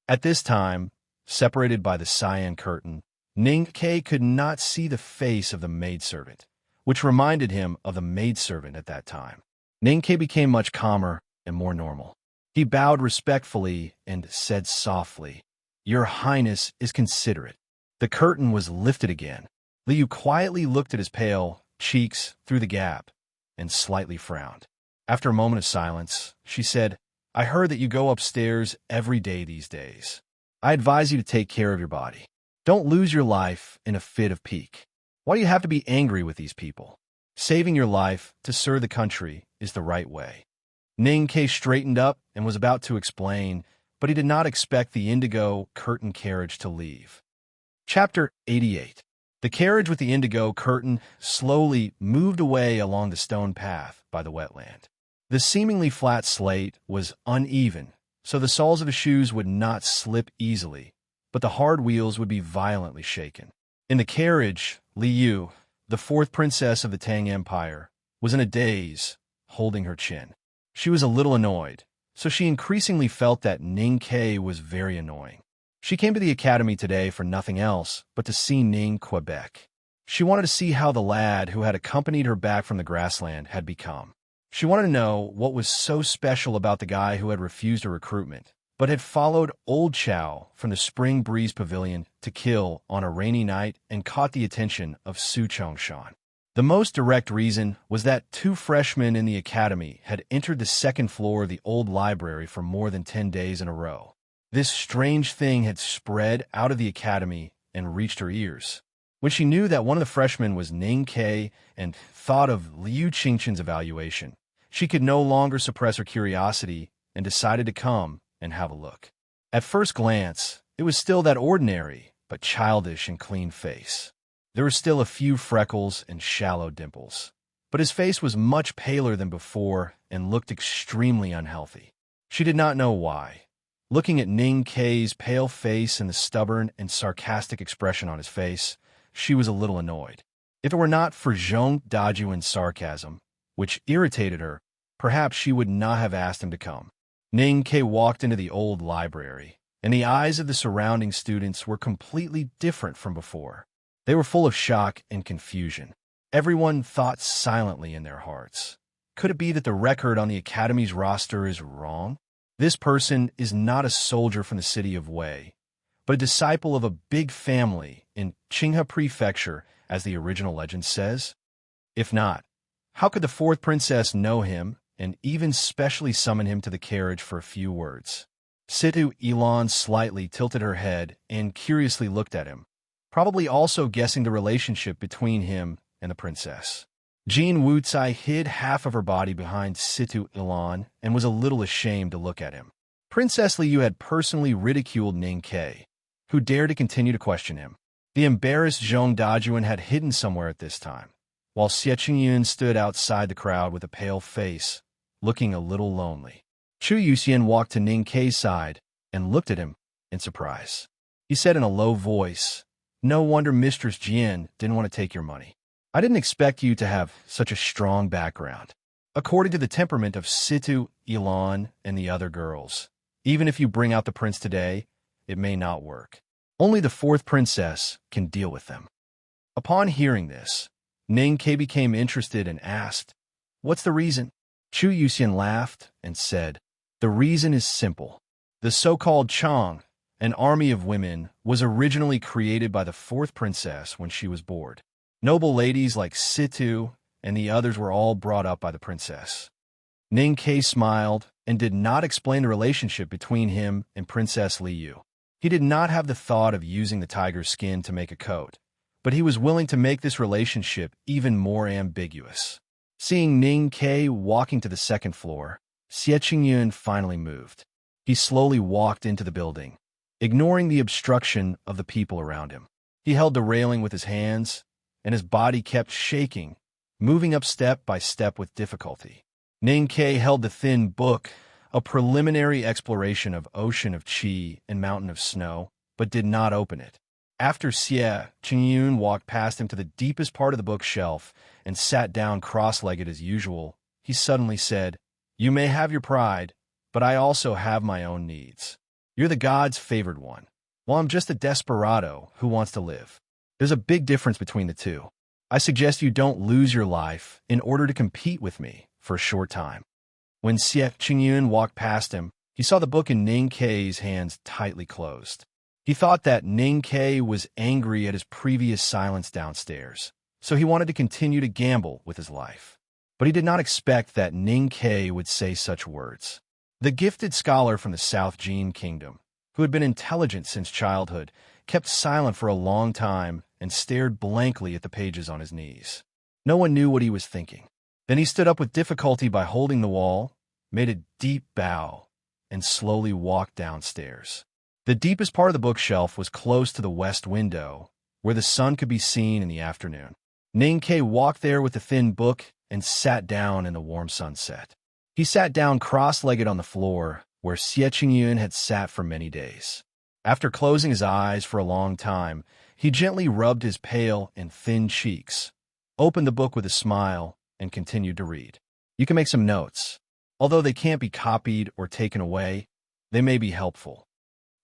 At this time, separated by the cyan curtain, Ning Ke could not see the face of the maidservant, which reminded him of the maidservant at that time. Ning Ke became much calmer and more normal. He bowed respectfully and said softly, Your Highness is considerate. The curtain was lifted again. Liu quietly looked at his pale cheeks through the gap and slightly frowned. After a moment of silence, she said, I heard that you go upstairs every day these days. I advise you to take care of your body. Don't lose your life in a fit of pique. Why do you have to be angry with these people? Saving your life to serve the country is the right way. Ning Ke straightened up and was about to explain, but he did not expect the indigo curtain carriage to leave. Chapter 88. The carriage with the indigo curtain slowly moved away along the stone path by the wetland. The seemingly flat slate was uneven, so the soles of the shoes would not slip easily, but the hard wheels would be violently shaken. In the carriage, Liu, the fourth princess of the Tang Empire, was in a daze, holding her chin. She was a little annoyed, so she increasingly felt that Ning Ke was very annoying. She came to the academy today for nothing else but to see Ning Quebec. She wanted to see how the lad who had accompanied her back from the grassland had become. She wanted to know what was so special about the guy who had refused her recruitment, but had followed Old Chow from the Spring Breeze Pavilion to kill on a rainy night and caught the attention of Su Chongshan. The most direct reason was that 2 freshmen in the academy had entered the second floor of the old library for more than 10 days in a row. This strange thing had spread out of the academy and reached her ears. When she knew that one of the freshmen was Ning Ke and thought of Liu Qingchen's evaluation, she could no longer suppress her curiosity and decided to come and have a look. At first glance, it was still that ordinary but childish and clean face. There were still a few freckles and shallow dimples, but his face was much paler than before and looked extremely unhealthy. She did not know why. Looking at Ning Ke's pale face and the stubborn and sarcastic expression on his face, she was a little annoyed. If it were not for Zhong Dajuan's sarcasm, which irritated her, perhaps she would not have asked him to come. Ning Ke walked into the old library, and the eyes of the surrounding students were completely different from before. They were full of shock and confusion. Everyone thought silently in their hearts. Could it be that the record on the academy's roster is wrong? This person is not a soldier from the city of Wei, but a disciple of a big family in Qinghe Prefecture, as the original legend says. If not, how could the fourth princess know him and even specially summon him to the carriage for a few words? Situ Ilan slightly tilted her head and curiously looked at him, probably also guessing the relationship between him and the princess. Jean Wucai hid half of her body behind Situ Ilan and was a little ashamed to look at him. Princess Liu had personally ridiculed Ning Ke, who dared to continue to question him. The embarrassed Zhong Dajuan had hidden somewhere at this time, while Xie Qingyun stood outside the crowd with a pale face, looking a little lonely. Chu Yuxian walked to Ning Ke's side and looked at him in surprise. He said in a low voice, "No wonder Mistress Jian didn't want to take your money. I didn't expect you to have such a strong background. According to the temperament of Situ Ilan and the other girls, even if you bring out the prince today, it may not work. Only the fourth princess can deal with them." Upon hearing this, Ning Ke became interested and asked, "What's the reason?" Chu Yuxian laughed and said, "The reason is simple. The so-called Chang, an army of women, was originally created by the fourth princess when she was bored. Noble ladies like Situ and the others were all brought up by the princess." Ning Ke smiled and did not explain the relationship between him and Princess Liu. He did not have the thought of using the tiger's skin to make a coat, but he was willing to make this relationship even more ambiguous. Seeing Ning Ke walking to the second floor, Xie Qingyun finally moved. He slowly walked into the building, ignoring the obstruction of the people around him. He held the railing with his hands, and his body kept shaking, moving up step by step with difficulty. Ninkei held the thin book, a preliminary exploration of Ocean of Qi and Mountain of Snow, but did not open it. After Xie Qingyun walked past him to the deepest part of the bookshelf and sat down cross-legged as usual, he suddenly said, "You may have your pride, but I also have my own needs. You're the god's favored one, while I'm just a desperado who wants to live. There's a big difference between the two. I suggest you don't lose your life in order to compete with me for a short time." When Xie Qingyun walked past him, he saw the book in Ninkei's hands tightly closed. He thought that Ninkei was angry at his previous silence downstairs, so he wanted to continue to gamble with his life. But he did not expect that Ninkei would say such words. The gifted scholar from the South Jin Kingdom, who had been intelligent since childhood, kept silent for a long time and stared blankly at the pages on his knees. No one knew what he was thinking. Then he stood up with difficulty by holding the wall, made a deep bow, and slowly walked downstairs. The deepest part of the bookshelf was close to the west window, where the sun could be seen in the afternoon. Ninkei walked there with the thin book and sat down in the warm sunset. He sat down cross-legged on the floor, where Xie Qingyun had sat for many days. After closing his eyes for a long time, he gently rubbed his pale and thin cheeks, opened the book with a smile, and continued to read. You can make some notes. Although they can't be copied or taken away, they may be helpful.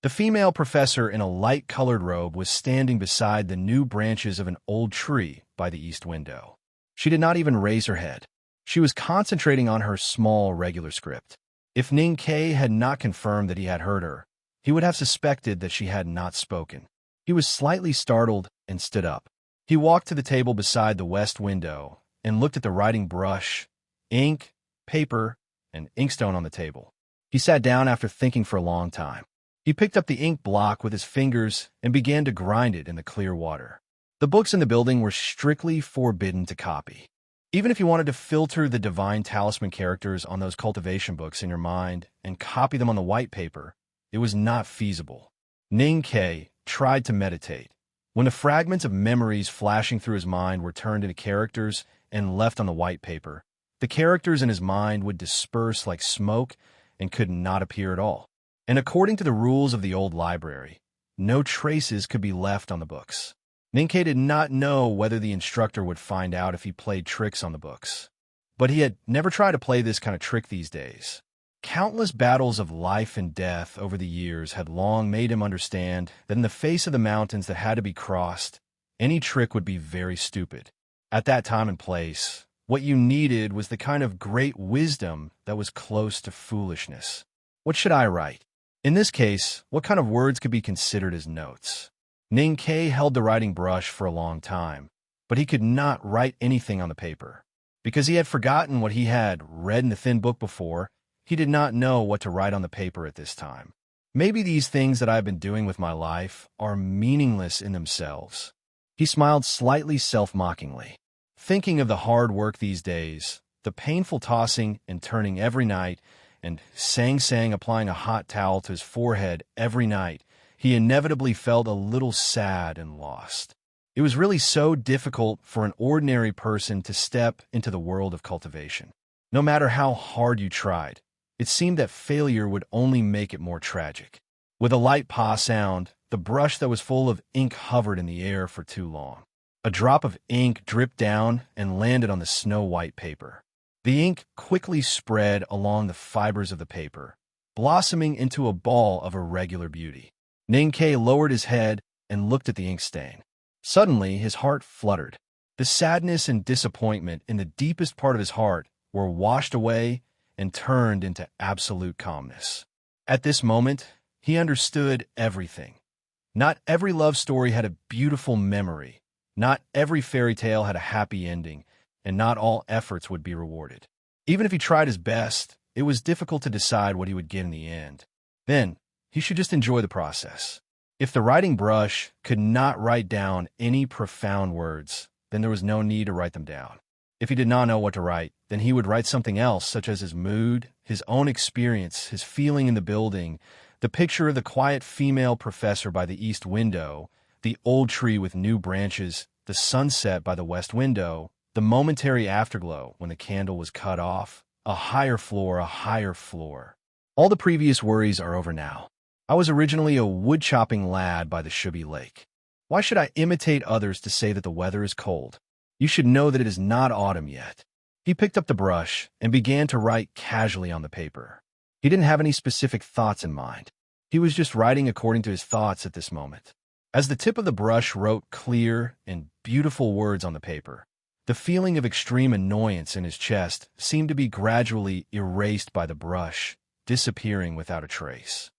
The female professor in a light-colored robe was standing beside the new branches of an old tree by the east window. She did not even raise her head. She was concentrating on her small, regular script. If Ninkei had not confirmed that he had heard her, he would have suspected that she had not spoken. He was slightly startled and stood up. He walked to the table beside the west window and looked at the writing brush, ink, paper, and inkstone on the table. He sat down after thinking for a long time. He picked up the ink block with his fingers and began to grind it in the clear water. The books in the building were strictly forbidden to copy. Even if you wanted to filter the divine talisman characters on those cultivation books in your mind and copy them on the white paper, it was not feasible. Ninkei tried to meditate. When the fragments of memories flashing through his mind were turned into characters and left on the white paper, the characters in his mind would disperse like smoke and could not appear at all. And according to the rules of the old library, no traces could be left on the books. Ninkei did not know whether the instructor would find out if he played tricks on the books. But he had never tried to play this kind of trick these days. Countless battles of life and death over the years had long made him understand that in the face of the mountains that had to be crossed, any trick would be very stupid. At that time and place, what you needed was the kind of great wisdom that was close to foolishness. What should I write? In this case, what kind of words could be considered as notes? Ninkei held the writing brush for a long time, but he could not write anything on the paper. Because he had forgotten what he had read in the thin book before, he did not know what to write on the paper at this time. Maybe these things that I've been doing with my life are meaningless in themselves. He smiled slightly self-mockingly. Thinking of the hard work these days, the painful tossing and turning every night, and sang applying a hot towel to his forehead every night, he inevitably felt a little sad and lost. It was really so difficult for an ordinary person to step into the world of cultivation. No matter how hard you tried, it seemed that failure would only make it more tragic. With a light paw sound, the brush that was full of ink hovered in the air for too long. A drop of ink dripped down and landed on the snow-white paper. The ink quickly spread along the fibers of the paper, blossoming into a ball of irregular beauty. Ninkei lowered his head and looked at the ink stain. Suddenly, his heart fluttered. The sadness and disappointment in the deepest part of his heart were washed away and turned into absolute calmness. At this moment, he understood everything. Not every love story had a beautiful memory. Not every fairy tale had a happy ending, and not all efforts would be rewarded. Even if he tried his best, it was difficult to decide what he would get in the end. Then, he should just enjoy the process. If the writing brush could not write down any profound words, then there was no need to write them down. If he did not know what to write, then he would write something else, such as his mood, his own experience, his feeling in the building, the picture of the quiet female professor by the east window, the old tree with new branches, the sunset by the west window, the momentary afterglow when the candle was cut off, a higher floor, a higher floor. All the previous worries are over now. I was originally a wood-chopping lad by the Shubby Lake. Why should I imitate others to say that the weather is cold? You should know that it is not autumn yet. He picked up the brush and began to write casually on the paper. He didn't have any specific thoughts in mind. He was just writing according to his thoughts at this moment. As the tip of the brush wrote clear and beautiful words on the paper, the feeling of extreme annoyance in his chest seemed to be gradually erased by the brush, disappearing without a trace.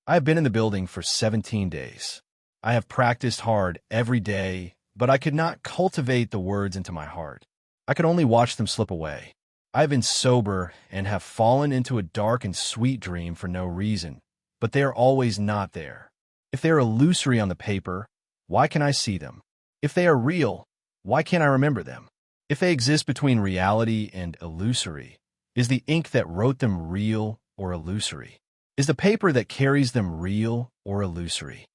I have been in the building for 17 days. I have practiced hard every day, but I could not cultivate the words into my heart. I could only watch them slip away. I have been sober and have fallen into a dark and sweet dream for no reason, but they are always not there. If they are illusory on the paper, why can I see them? If they are real, why can't I remember them? If they exist between reality and illusory, is the ink that wrote them real or illusory? Is the paper that carries them real or illusory?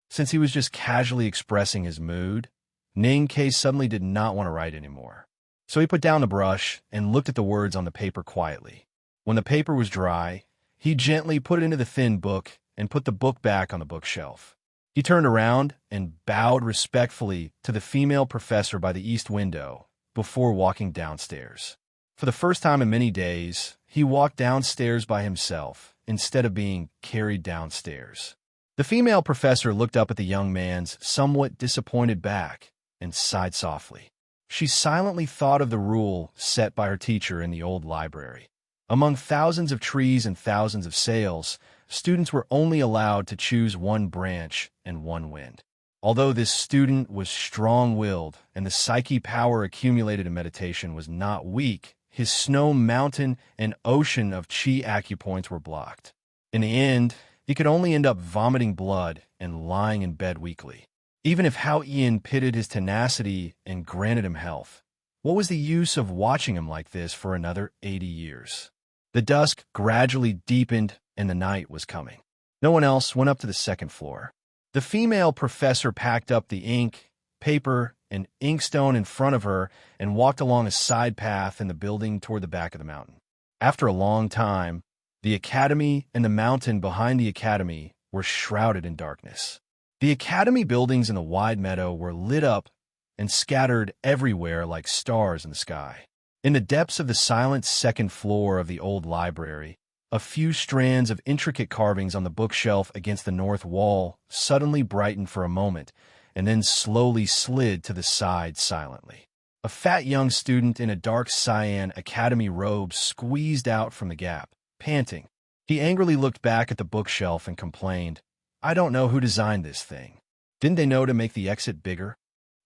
Since he was just casually expressing his mood, Ning K suddenly did not want to write anymore. So he put down the brush and looked at the words on the paper quietly. When the paper was dry, he gently put it into the thin book and put the book back on the bookshelf. He turned around and bowed respectfully to the female professor by the east window before walking downstairs. For the first time in many days, he walked downstairs by himself instead of being carried downstairs. The female professor looked up at the young man's somewhat disappointed back and sighed softly. She silently thought of the rule set by her teacher in the old library. Among thousands of trees and thousands of sails, students were only allowed to choose one branch and one wind. Although this student was strong-willed and the psyche power accumulated in meditation was not weak, his snow mountain and ocean of chi acupoints were blocked. In the end, he could only end up vomiting blood and lying in bed weakly. Even if Hao Ian pitted his tenacity and granted him health, what was the use of watching him like this for another 80 years? The dusk gradually deepened and the night was coming. No one else went up to the second floor. The female professor packed up the ink, paper, and inkstone in front of her and walked along a side path in the building toward the back of the mountain. After a long time, the academy and the mountain behind the academy were shrouded in darkness. The academy buildings in the wide meadow were lit up and scattered everywhere like stars in the sky. In the depths of the silent second floor of the old library, a few strands of intricate carvings on the bookshelf against the north wall suddenly brightened for a moment and then slowly slid to the side silently. A fat young student in a dark cyan academy robe squeezed out from the gap, panting. He angrily looked back at the bookshelf and complained, "I don't know who designed this thing. Didn't they know to make the exit bigger?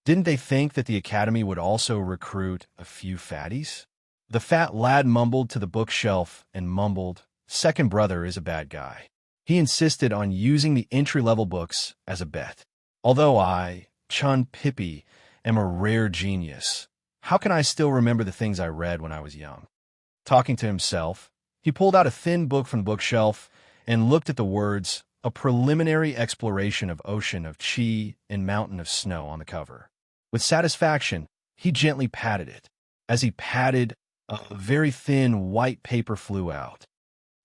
Didn't they think that the academy would also recruit a few fatties?" The fat lad mumbled to the bookshelf and mumbled, "Second brother is a bad guy." He insisted on using the entry-level books as a bet. Although I, Chun Pippi, am a rare genius, how can I still remember the things I read when I was young? Talking to himself, he pulled out a thin book from the bookshelf and looked at the words, "A Preliminary Exploration of Ocean of Chi and Mountain of Snow" on the cover. With satisfaction, he gently patted it. As he patted, a very thin white paper flew out.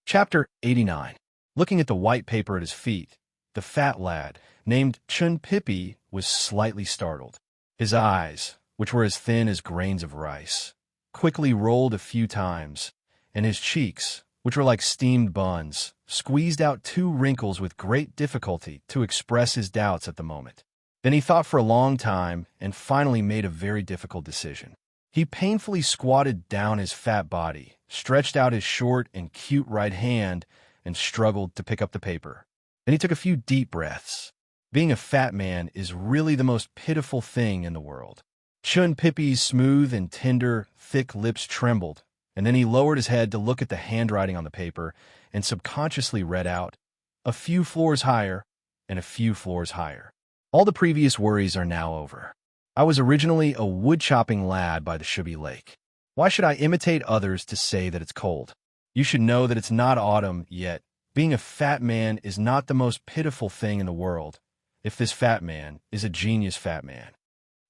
Chapter 89. Looking at the white paper at his feet, the fat lad, named Chun Pippi, was slightly startled. His eyes, which were as thin as grains of rice, quickly rolled a few times, and his cheeks, which were like steamed buns, squeezed out 2 wrinkles with great difficulty to express his doubts at the moment. Then he thought for a long time and finally made a very difficult decision. He painfully squatted down his fat body, stretched out his short and cute right hand, and struggled to pick up the paper. Then he took a few deep breaths. Being a fat man is really the most pitiful thing in the world. Chun Pippi's smooth and tender, thick lips trembled, and then he lowered his head to look at the handwriting on the paper and subconsciously read out, "A few floors higher and a few floors higher." All the previous worries are now over. I was originally a wood-chopping lad by the Shubby Lake. Why should I imitate others to say that it's cold? You should know that it's not autumn yet. Being a fat man is not the most pitiful thing in the world, if this fat man is a genius fat man.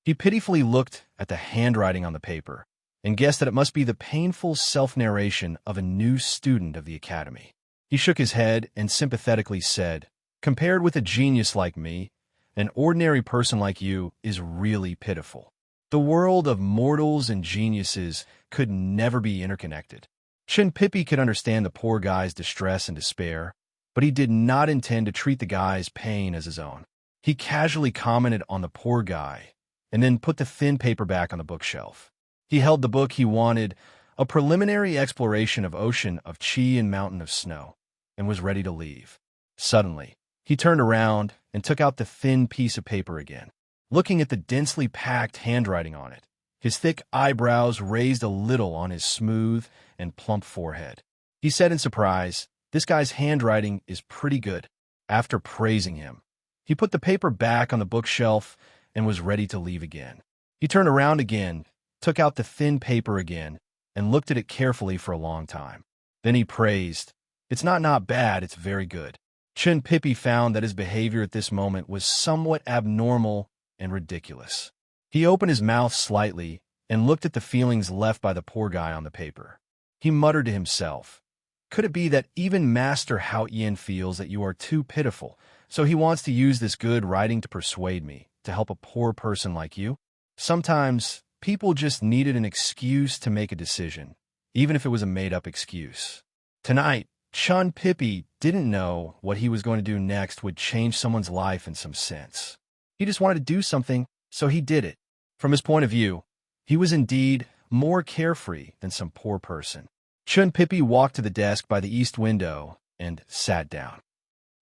He pitifully looked at the handwriting on the paper and guessed that it must be the painful self-narration of a new student of the academy. He shook his head and sympathetically said, "Compared with a genius like me, an ordinary person like you is really pitiful. The world of mortals and geniuses could never be interconnected." Chin Pippi could understand the poor guy's distress and despair, but he did not intend to treat the guy's pain as his own. He casually commented on the poor guy and then put the thin paper back on the bookshelf. He held the book he wanted, a preliminary exploration of ocean of chi and mountain of snow, and was ready to leave. Suddenly, he turned around and took out the thin piece of paper again. Looking at the densely packed handwriting on it, his thick eyebrows raised a little on his smooth and plump forehead. He said in surprise, "This guy's handwriting is pretty good." After praising him, he put the paper back on the bookshelf and was ready to leave again. He turned around again, took out the thin paper again, and looked at it carefully for a long time. Then he praised, "It's not bad, it's very good." Chin Pippi found that his behavior at this moment was somewhat abnormal and ridiculous. He opened his mouth slightly and looked at the feelings left by the poor guy on the paper. He muttered to himself, "Could it be that even Master Hao Yin feels that you are too pitiful, so he wants to use this good writing to persuade me to help a poor person like you? Sometimes people just needed an excuse to make a decision, even if it was a made-up excuse." Tonight, Chin Pippi didn't know what he was going to do next would change someone's life in some sense. He just wanted to do something, so he did it. From his point of view, he was indeed more carefree than some poor person. Chin Pippi walked to the desk by the east window and sat down.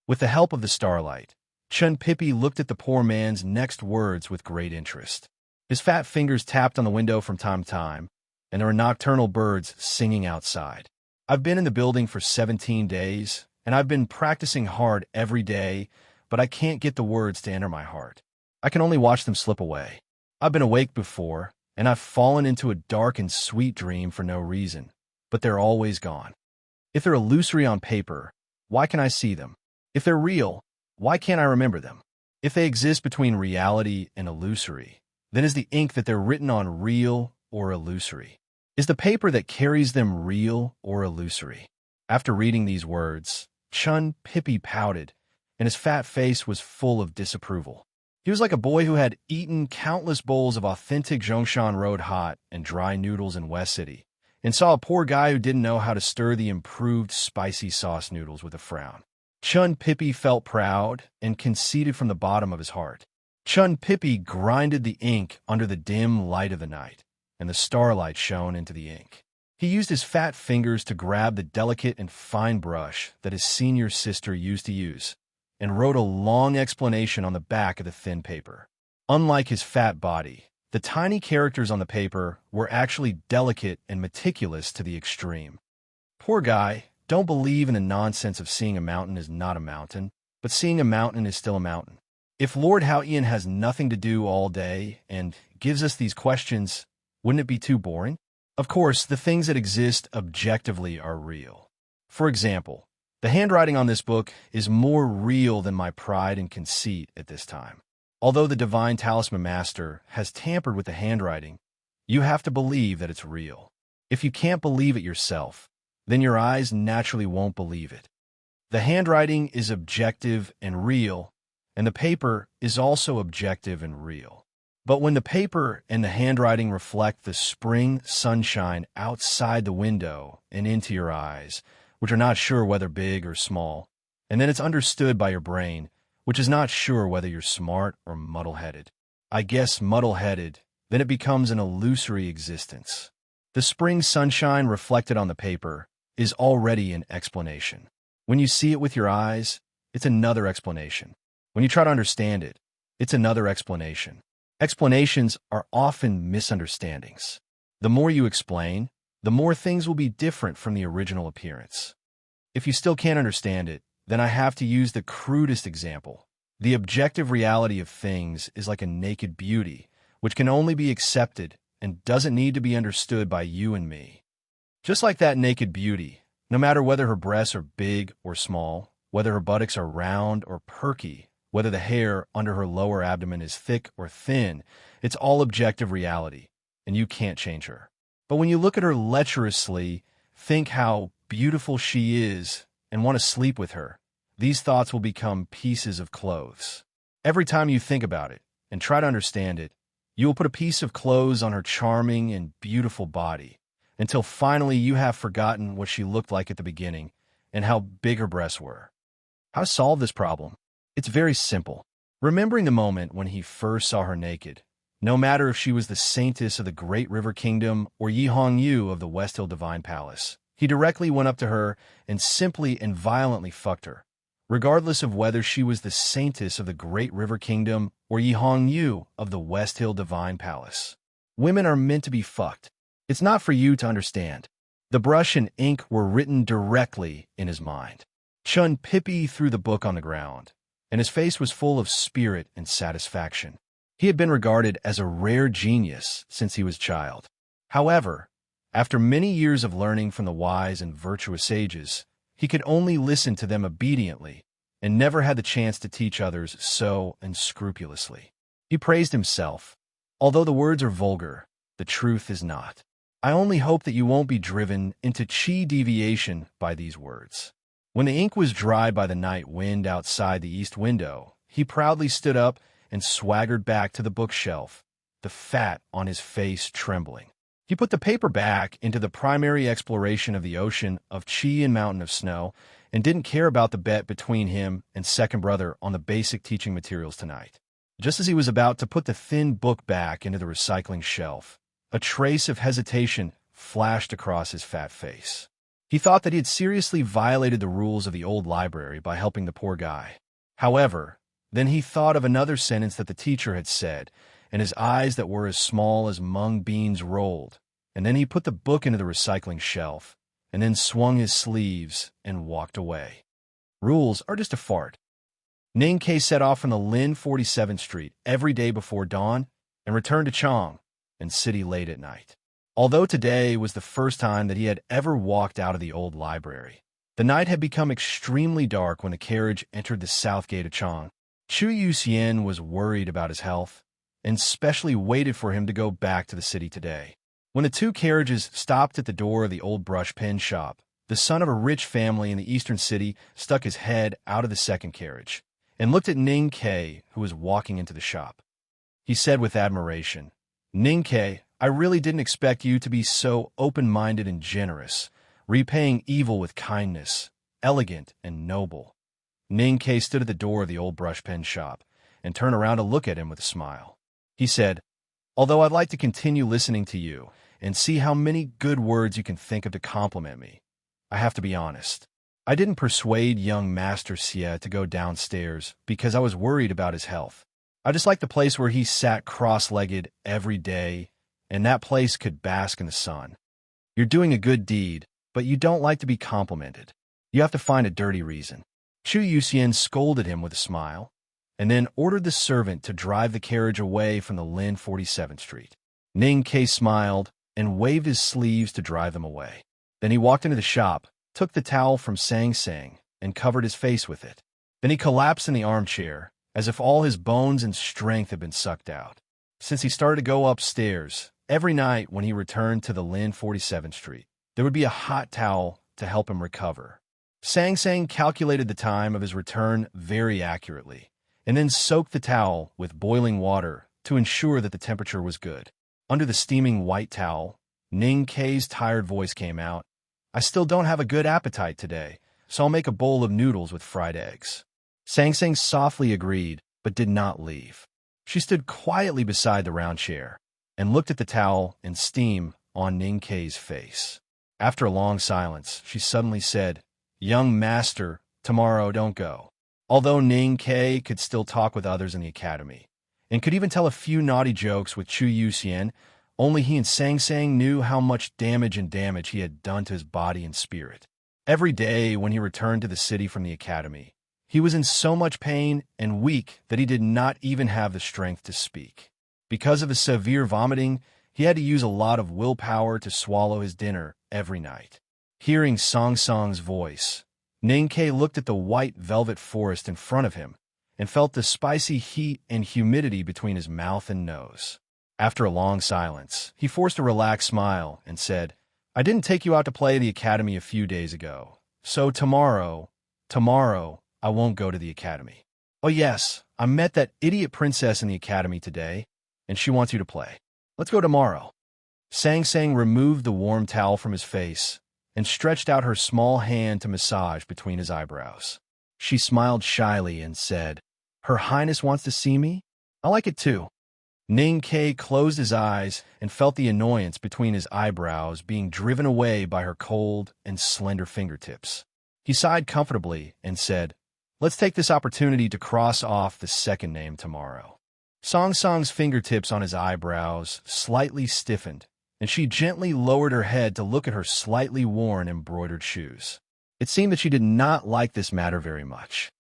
With the help of the starlight, Chin Pippi looked at the poor man's next words with great interest. His fat fingers tapped on the window from time to time, and there were nocturnal birds singing outside. "I've been in the building for 17 days, and I've been practicing hard every day, but I can't get the words to enter my heart. I can only watch them slip away. I've been awake before, and I've fallen into a dark and sweet dream for no reason, but they're always gone. If they're illusory on paper, why can I see them? If they're real, why can't I remember them? If they exist between reality and illusory, then is the ink that they're written on real or illusory? Is the paper that carries them real or illusory?" After reading these words, Chin Pippi pouted, and his fat face was full of disapproval. He was like a boy who had eaten countless bowls of authentic Zhongshan Road hot and dry noodles in West City, and saw a poor guy who didn't know how to stir the improved spicy sauce noodles with a frown. Chin Pippi felt proud and conceited from the bottom of his heart. Chin Pippi grinded the ink under the dim light of the night, and the starlight shone into the ink. He used his fat fingers to grab the delicate and fine brush that his senior sister used to use, and wrote a long explanation on the back of the thin paper. Unlike his fat body, the tiny characters on the paper were actually delicate and meticulous to the extreme. "Poor guy, don't believe in the nonsense of seeing a mountain is not a mountain, but seeing a mountain is still a mountain. If Lord Haoyan has nothing to do all day and gives us these questions, wouldn't it be too boring? Of course, the things that exist objectively are real. For example, the handwriting on this book is more real than my pride and conceit at this time. Although the Divine Talisman Master has tampered with the handwriting, you have to believe that it's real. If you can't believe it yourself, then your eyes naturally won't believe it. The handwriting is objective and real, and the paper is also objective and real. But when the paper and the handwriting reflect the spring sunshine outside the window and into your eyes, which are not sure whether big or small, and then it's understood by your brain, which is not sure whether you're smart or muddle-headed. I guess muddle-headed, then it becomes an illusory existence. The spring sunshine reflected on the paper is already an explanation. When you see it with your eyes, it's another explanation. When you try to understand it, it's another explanation. Explanations are often misunderstandings. The more you explain, the more things will be different from the original appearance. If you still can't understand it, then I have to use the crudest example. The objective reality of things is like a naked beauty, which can only be accepted and doesn't need to be understood by you and me. Just like that naked beauty, no matter whether her breasts are big or small, whether her buttocks are round or perky, whether the hair under her lower abdomen is thick or thin, it's all objective reality, and you can't change her. But when you look at her lecherously, think how beautiful she is, and want to sleep with her, these thoughts will become pieces of clothes. Every time you think about it and try to understand it, you will put a piece of clothes on her charming and beautiful body, until finally you have forgotten what she looked like at the beginning and how big her breasts were. How to solve this problem? It's very simple. Remembering the moment when he first saw her naked, no matter if she was the saintess of the Great River Kingdom or Yi Hong Yu of the West Hill Divine Palace, he directly went up to her and simply and violently fucked her, regardless of whether she was the saintess of the Great River Kingdom or Yi Hong Yu of the West Hill Divine Palace. Women are meant to be fucked. It's not for you to understand. The brush and ink were written directly in his mind. Chun Pippi threw the book on the ground, and his face was full of spirit and satisfaction. He had been regarded as a rare genius since he was a child. However, after many years of learning from the wise and virtuous sages, he could only listen to them obediently and never had the chance to teach others so unscrupulously. He praised himself. Although the words are vulgar, the truth is not. I only hope that you won't be driven into chi deviation by these words. When the ink was dried by the night wind outside the east window, he proudly stood up and swaggered back to the bookshelf, the fat on his face trembling. He put the paper back into the primary exploration of the ocean of chi and mountain of snow, and didn't care about the bet between him and second brother on the basic teaching materials tonight. Just as he was about to put the thin book back into the recycling shelf, a trace of hesitation flashed across his fat face. He thought that he had seriously violated the rules of the old library by helping the poor guy. However, then he thought of another sentence that the teacher had said, and his eyes that were as small as mung beans rolled, and then he put the book into the recycling shelf, and then swung his sleeves and walked away. Rules are just a fart. Ning K set off from the Lin 47th Street every day before dawn and returned to Chong and City late at night. Although today was the first time that he had ever walked out of the old library, the night had become extremely dark when the carriage entered the south gate of Chong. Chu Yuxian was worried about his health, and specially waited for him to go back to the city today. When the two carriages stopped at the door of the old brush pen shop, the son of a rich family in the eastern city stuck his head out of the second carriage and looked at Ning K, who was walking into the shop. He said with admiration, "Ning K, I really didn't expect you to be so open-minded and generous, repaying evil with kindness, elegant and noble." Ning K stood at the door of the old brush pen shop and turned around to look at him with a smile. He said, "Although I'd like to continue listening to you and see how many good words you can think of to compliment me, I have to be honest. I didn't persuade young Master Xie to go downstairs because I was worried about his health. I just liked the place where he sat cross-legged every day, and that place could bask in the sun. You're doing a good deed, but you don't like to be complimented. You have to find a dirty reason." Chu Yuxian scolded him with a smile, and then ordered the servant to drive the carriage away from the Lin 47th Street. Ning K smiled and waved his sleeves to drive them away. Then he walked into the shop, took the towel from Sang Sang, and covered his face with it. Then he collapsed in the armchair, as if all his bones and strength had been sucked out. Since he started to go upstairs, every night when he returned to the Lin 47th Street, there would be a hot towel to help him recover. Sang Sang calculated the time of his return very accurately, and then soaked the towel with boiling water to ensure that the temperature was good. Under the steaming white towel, Ning K's tired voice came out, "I still don't have a good appetite today, so I'll make a bowl of noodles with fried eggs." Sang Sang softly agreed, but did not leave. She stood quietly beside the round chair and looked at the towel and steam on Ning K's face. After a long silence, she suddenly said, "Young master, tomorrow don't go." Although Ning K could still talk with others in the academy, and could even tell a few naughty jokes with Chu Yuxian, only he and Sang Sang knew how much damage he had done to his body and spirit. Every day when he returned to the city from the academy, he was in so much pain and weak that he did not even have the strength to speak. Because of his severe vomiting, He had to use a lot of willpower to swallow his dinner every night. Hearing Song Song's voice, Ning-Ke looked at the white velvet forest in front of him and felt the spicy heat and humidity between his mouth and nose. After a long silence, he forced a relaxed smile and said, "I didn't take you out to play the academy a few days ago, so tomorrow, I won't go to the academy." "Oh yes, I met that idiot princess in the academy today, and she wants you to play. Let's go tomorrow." Sang Sang removed the warm towel from his face and stretched out her small hand to massage between his eyebrows. She smiled shyly and said, "Her Highness wants to see me? I like it too." Ning-Ke closed his eyes and felt the annoyance between his eyebrows being driven away by her cold and slender fingertips. He sighed comfortably and said, "Let's take this opportunity to cross off the second name tomorrow." Song Song's fingertips on his eyebrows slightly stiffened, and she gently lowered her head to look at her slightly worn embroidered shoes. It seemed that she did not like this matter very much.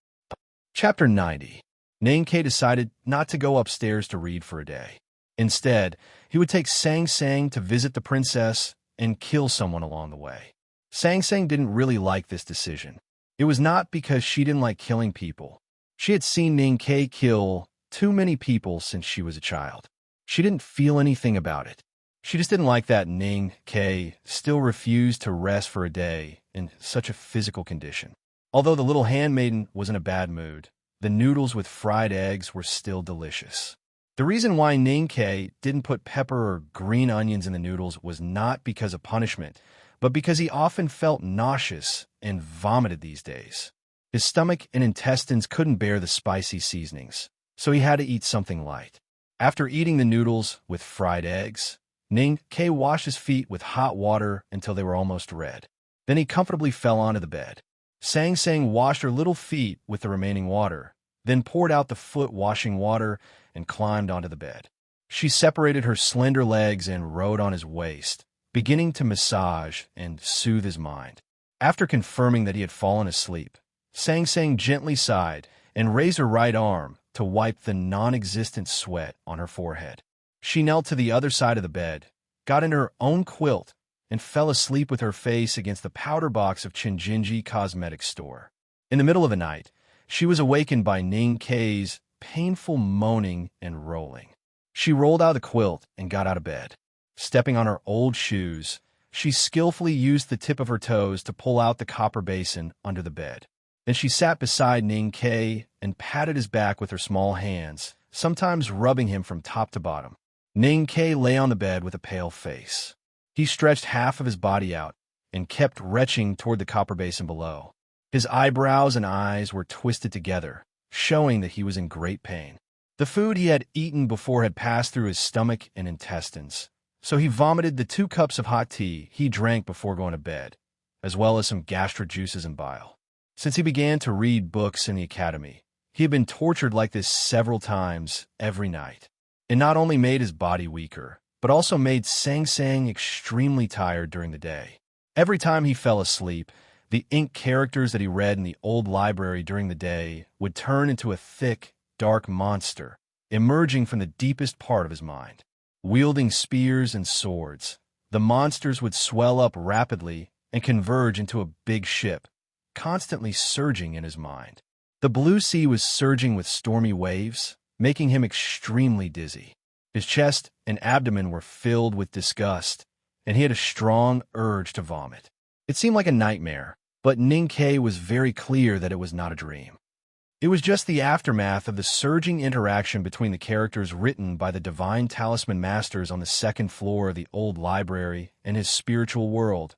Chapter 90. Ning-Ke decided not to go upstairs to read for a day. Instead, he would take Sang Sang to visit the princess and kill someone along the way. Sang Sang didn't really like this decision. It was not because she didn't like killing people. She had seen Ning-Ke kill too many people since she was a child. She didn't feel anything about it. She just didn't like that Ning-Ke still refused to rest for a day in such a physical condition. Although the little handmaiden was in a bad mood, the noodles with fried eggs were still delicious. The reason why Ning-Ke didn't put pepper or green onions in the noodles was not because of punishment, but because he often felt nauseous and vomited these days. His stomach and intestines couldn't bear the spicy seasonings, so he had to eat something light. After eating the noodles with fried eggs, Ning-Ke washed his feet with hot water until they were almost red. Then he comfortably fell onto the bed. Sang Sang washed her little feet with the remaining water, then poured out the foot-washing water and climbed onto the bed. She separated her slender legs and rode on his waist, beginning to massage and soothe his mind. After confirming that he had fallen asleep, Sang Sang gently sighed and raised her right arm to wipe the non-existent sweat on her forehead. She knelt to the other side of the bed, got into her own quilt, and fell asleep with her face against the powder box of Chinjinji Cosmetics store. In the middle of the night, she was awakened by Ning-Ke's painful moaning and rolling. She rolled out of the quilt and got out of bed. Stepping on her old shoes, she skillfully used the tip of her toes to pull out the copper basin under the bed. Then she sat beside Ning-Ke and patted his back with her small hands, sometimes rubbing him from top to bottom. Ning-Ke lay on the bed with a pale face. He stretched half of his body out and kept retching toward the copper basin below. His eyebrows and eyes were twisted together, showing that he was in great pain. The food he had eaten before had passed through his stomach and intestines, so he vomited the 2 cups of hot tea he drank before going to bed, as well as some gastric juices and bile. Since he began to read books in the academy, he had been tortured like this several times every night. It not only made his body weaker, but also made Sang Sang extremely tired during the day. Every time he fell asleep, the ink characters that he read in the old library during the day would turn into a thick, dark monster, emerging from the deepest part of his mind. Wielding spears and swords, the monsters would swell up rapidly and converge into a big ship, constantly surging in his mind. The blue sea was surging with stormy waves, making him extremely dizzy. His chest and abdomen were filled with disgust, and he had a strong urge to vomit. It seemed like a nightmare, but Ning-Ke was very clear that it was not a dream. It was just the aftermath of the surging interaction between the characters written by the divine talisman masters on the 2nd floor of the old library and his spiritual world,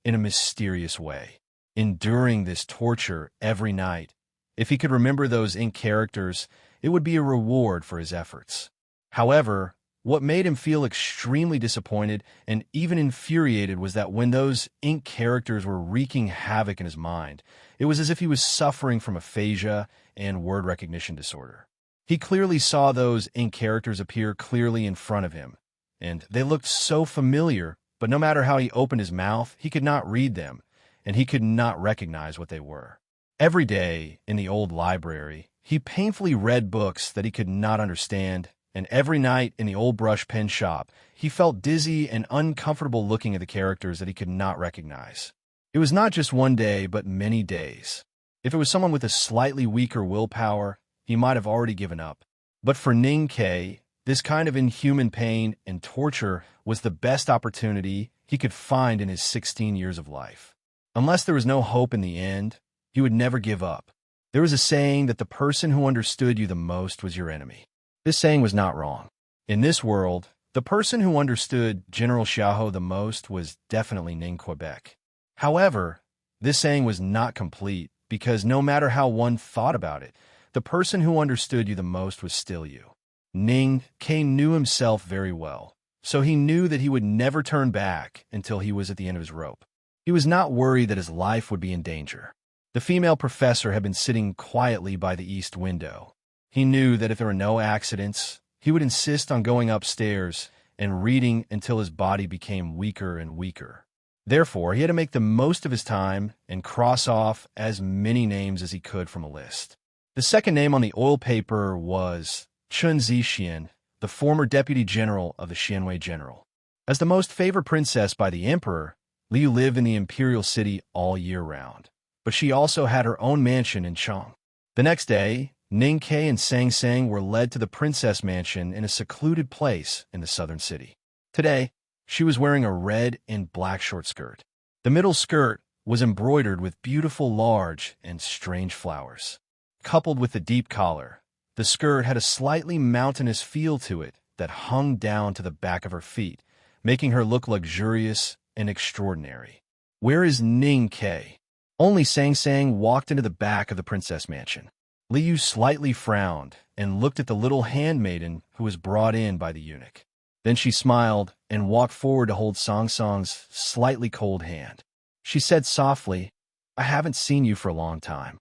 in a mysterious way. Enduring this torture every night, if he could remember those ink characters, it would be a reward for his efforts. However, what made him feel extremely disappointed and even infuriated was that when those ink characters were wreaking havoc in his mind, it was as if he was suffering from aphasia and word recognition disorder. He clearly saw those ink characters appear clearly in front of him, and they looked so familiar, but no matter how he opened his mouth, he could not read them, and he could not recognize what they were. Every day in the old library, he painfully read books that he could not understand and every night in the old brush pen shop, he felt dizzy and uncomfortable looking at the characters that he could not recognize. It was not just one day, but many days. If it was someone with a slightly weaker willpower, he might have already given up. But for Ning Ke, this kind of inhuman pain and torture was the best opportunity he could find in his 16 years of life. Unless there was no hope in the end, he would never give up. There was a saying that the person who understood you the most was your enemy. This saying was not wrong. In this world, the person who understood General Xiaohou the most was definitely Ning Quebec. However, this saying was not complete because no matter how one thought about it, the person who understood you the most was still you. Ning Ke knew himself very well, so he knew that he would never turn back until he was at the end of his rope. He was not worried that his life would be in danger. The female professor had been sitting quietly by the east window. He knew that if there were no accidents, he would insist on going upstairs and reading until his body became weaker and weaker. Therefore, he had to make the most of his time and cross off as many names as he could from a list. The second name on the oil paper was Chun Zixian, the former deputy general of the Xianwei General. As the most favored princess by the emperor, Liu lived in the imperial city all year round, but she also had her own mansion in Chang. The next day, Ning Ke and Sang Sang were led to the princess mansion in a secluded place in the southern city. Today, she was wearing a red and black short skirt. The middle skirt was embroidered with beautiful large and strange flowers. Coupled with the deep collar, the skirt had a slightly mountainous feel to it that hung down to the back of her feet, making her look luxurious and extraordinary. Where is Ning Ke? Only Sang Sang walked into the back of the princess mansion. Liu slightly frowned and looked at the little handmaiden who was brought in by the eunuch. Then she smiled and walked forward to hold Sang Sang's slightly cold hand. She said softly, "I haven't seen you for a long time.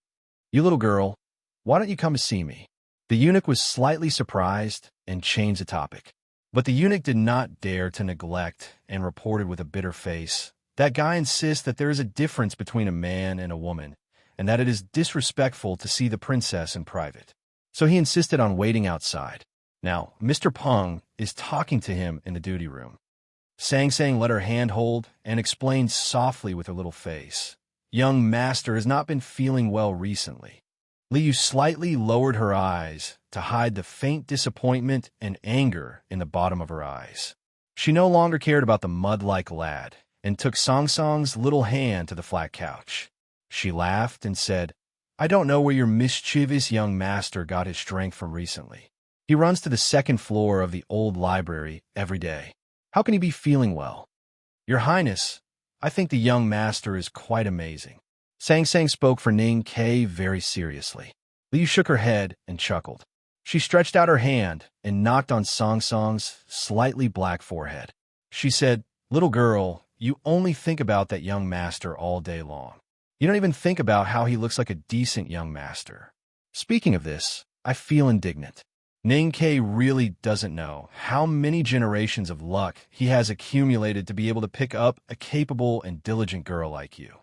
You little girl, why don't you come to see me?" The eunuch was slightly surprised and changed the topic. But the eunuch did not dare to neglect and reported with a bitter face, "That guy insists that there is a difference between a man and a woman, and that it is disrespectful to see the princess in private. So he insisted on waiting outside. Now, Mr. Peng is talking to him in the duty room." Sang Sang let her hand hold and explained softly with her little face, "Young master has not been feeling well recently." Liu slightly lowered her eyes to hide the faint disappointment and anger in the bottom of her eyes. She no longer cared about the mud-like lad and took Sang Sang's little hand to the flat couch. She laughed and said, "I don't know where your mischievous young master got his strength from recently. He runs to the second floor of the old library every day. How can he be feeling well? Your Highness, I think the young master is quite amazing." Sang Sang spoke for Ning Ke very seriously. Liu shook her head and chuckled. She stretched out her hand and knocked on Sang Sang's slightly black forehead. She said, "Little girl, you only think about that young master all day long. You don't even think about how he looks like a decent young master. Speaking of this, I feel indignant. Ning Ke really doesn't know how many generations of luck he has accumulated to be able to pick up a capable and diligent girl like you."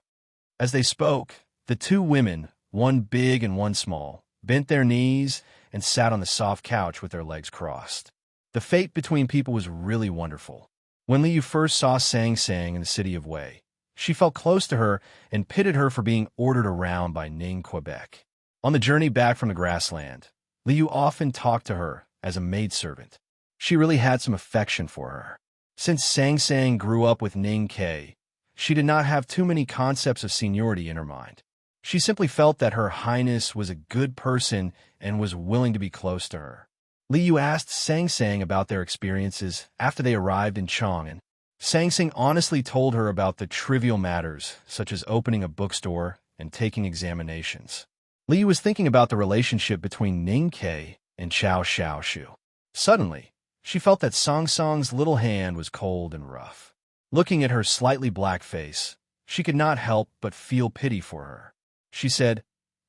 As they spoke, the two women, one big and one small, bent their knees and sat on the soft couch with their legs crossed. The fate between people was really wonderful. When Liu first saw Sang Sang in the city of Wei, she felt close to her and pitied her for being ordered around by Ning Quebec. On the journey back from the grassland, Liu often talked to her as a maidservant. She really had some affection for her. Since Sang Sang grew up with Ning Ke, she did not have too many concepts of seniority in her mind. She simply felt that her highness was a good person and was willing to be close to her. Liu asked Sang Sang about their experiences after they arrived in Chang, and Sang Sang honestly told her about the trivial matters, such as opening a bookstore and taking examinations. Liu was thinking about the relationship between Ning Ke and Chao Xiaoshu. Suddenly, she felt that Sang Sang's little hand was cold and rough. Looking at her slightly black face, she could not help but feel pity for her. She said,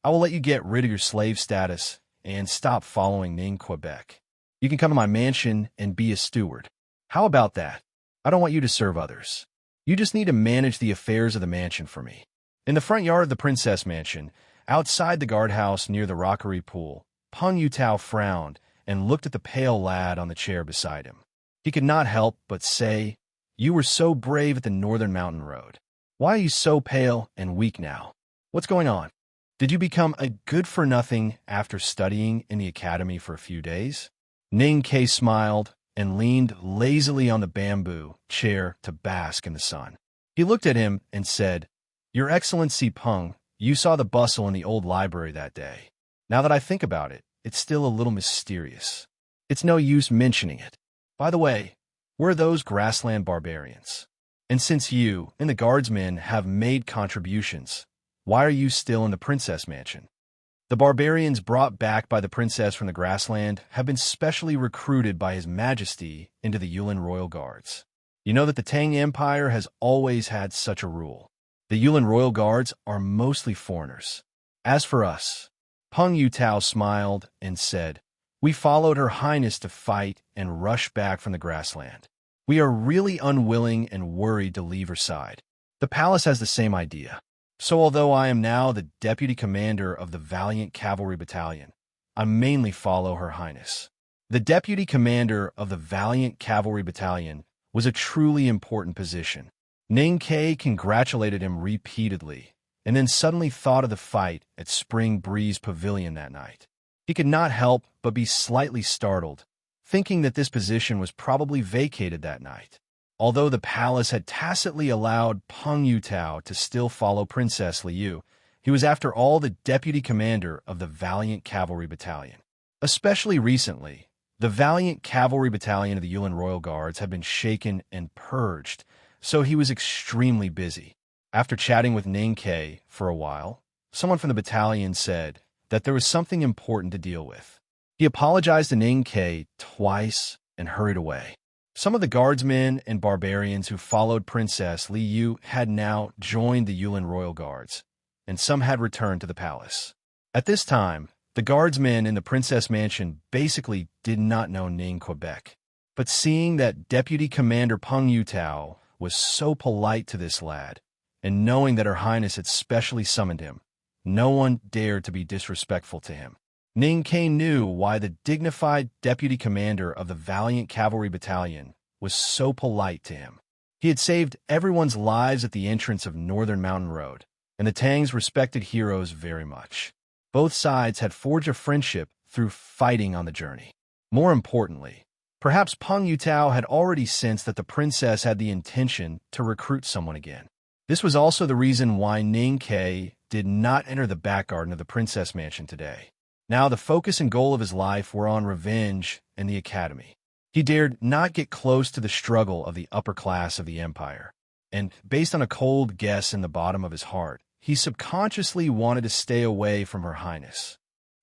"I will let you get rid of your slave status and stop following Ning Quebec. You can come to my mansion and be a steward. How about that? I don't want you to serve others. You just need to manage the affairs of the mansion for me." In the front yard of the princess mansion, outside the guardhouse near the rockery pool, Peng Yutao frowned and looked at the pale lad on the chair beside him. He could not help but say, "You were so brave at the northern mountain road. Why are you so pale and weak now? What's going on? Did you become a good-for-nothing after studying in the academy for a few days?" Ning-Ke smiled and leaned lazily on the bamboo chair to bask in the sun. He looked at him and said, "Your Excellency Peng, you saw the bustle in the old library that day. Now that I think about it, it's still a little mysterious. It's no use mentioning it. By the way, where are those grassland barbarians? And since you and the guardsmen have made contributions, why are you still in the princess mansion? The barbarians brought back by the princess from the grassland have been specially recruited by His Majesty into the Yulin Royal Guards. You know that the Tang Empire has always had such a rule. The Yulin Royal Guards are mostly foreigners. As for us," Peng Yutao smiled and said, "We followed Her Highness to fight and rush back from the grassland. We are really unwilling and worried to leave her side. The palace has the same idea. So although I am now the deputy commander of the Valiant Cavalry Battalion, I mainly follow Her Highness." The deputy commander of the Valiant Cavalry Battalion was a truly important position. Ning-Ke congratulated him repeatedly, and then suddenly thought of the fight at Spring Breeze Pavilion that night. He could not help but be slightly startled, thinking that this position was probably vacated that night. Although the palace had tacitly allowed Peng Yutao to still follow Princess Liu, he was after all the deputy commander of the Valiant Cavalry Battalion. Especially recently, the Valiant Cavalry Battalion of the Yulin Royal Guards had been shaken and purged, so he was extremely busy. After chatting with Ning-Ke for a while, someone from the battalion said that there was something important to deal with. He apologized to Ning-Ke twice and hurried away. Some of the guardsmen and barbarians who followed Princess Liu had now joined the Yulin Royal Guards, and some had returned to the palace. At this time, the guardsmen in the Princess Mansion basically did not know Ning Quebec. But seeing that Deputy Commander Peng Yutao was so polite to this lad, and knowing that Her Highness had specially summoned him, no one dared to be disrespectful to him. Ning-Ke knew why the dignified deputy commander of the Valiant Cavalry Battalion was so polite to him. He had saved everyone's lives at the entrance of Northern Mountain Road, and the Tangs respected heroes very much. Both sides had forged a friendship through fighting on the journey. More importantly, perhaps Peng Yutao had already sensed that the princess had the intention to recruit someone again. This was also the reason why Ning-Ke did not enter the back garden of the Princess Mansion today. Now the focus and goal of his life were on revenge and the academy. He dared not get close to the struggle of the upper class of the empire, and based on a cold guess in the bottom of his heart, he subconsciously wanted to stay away from Her Highness.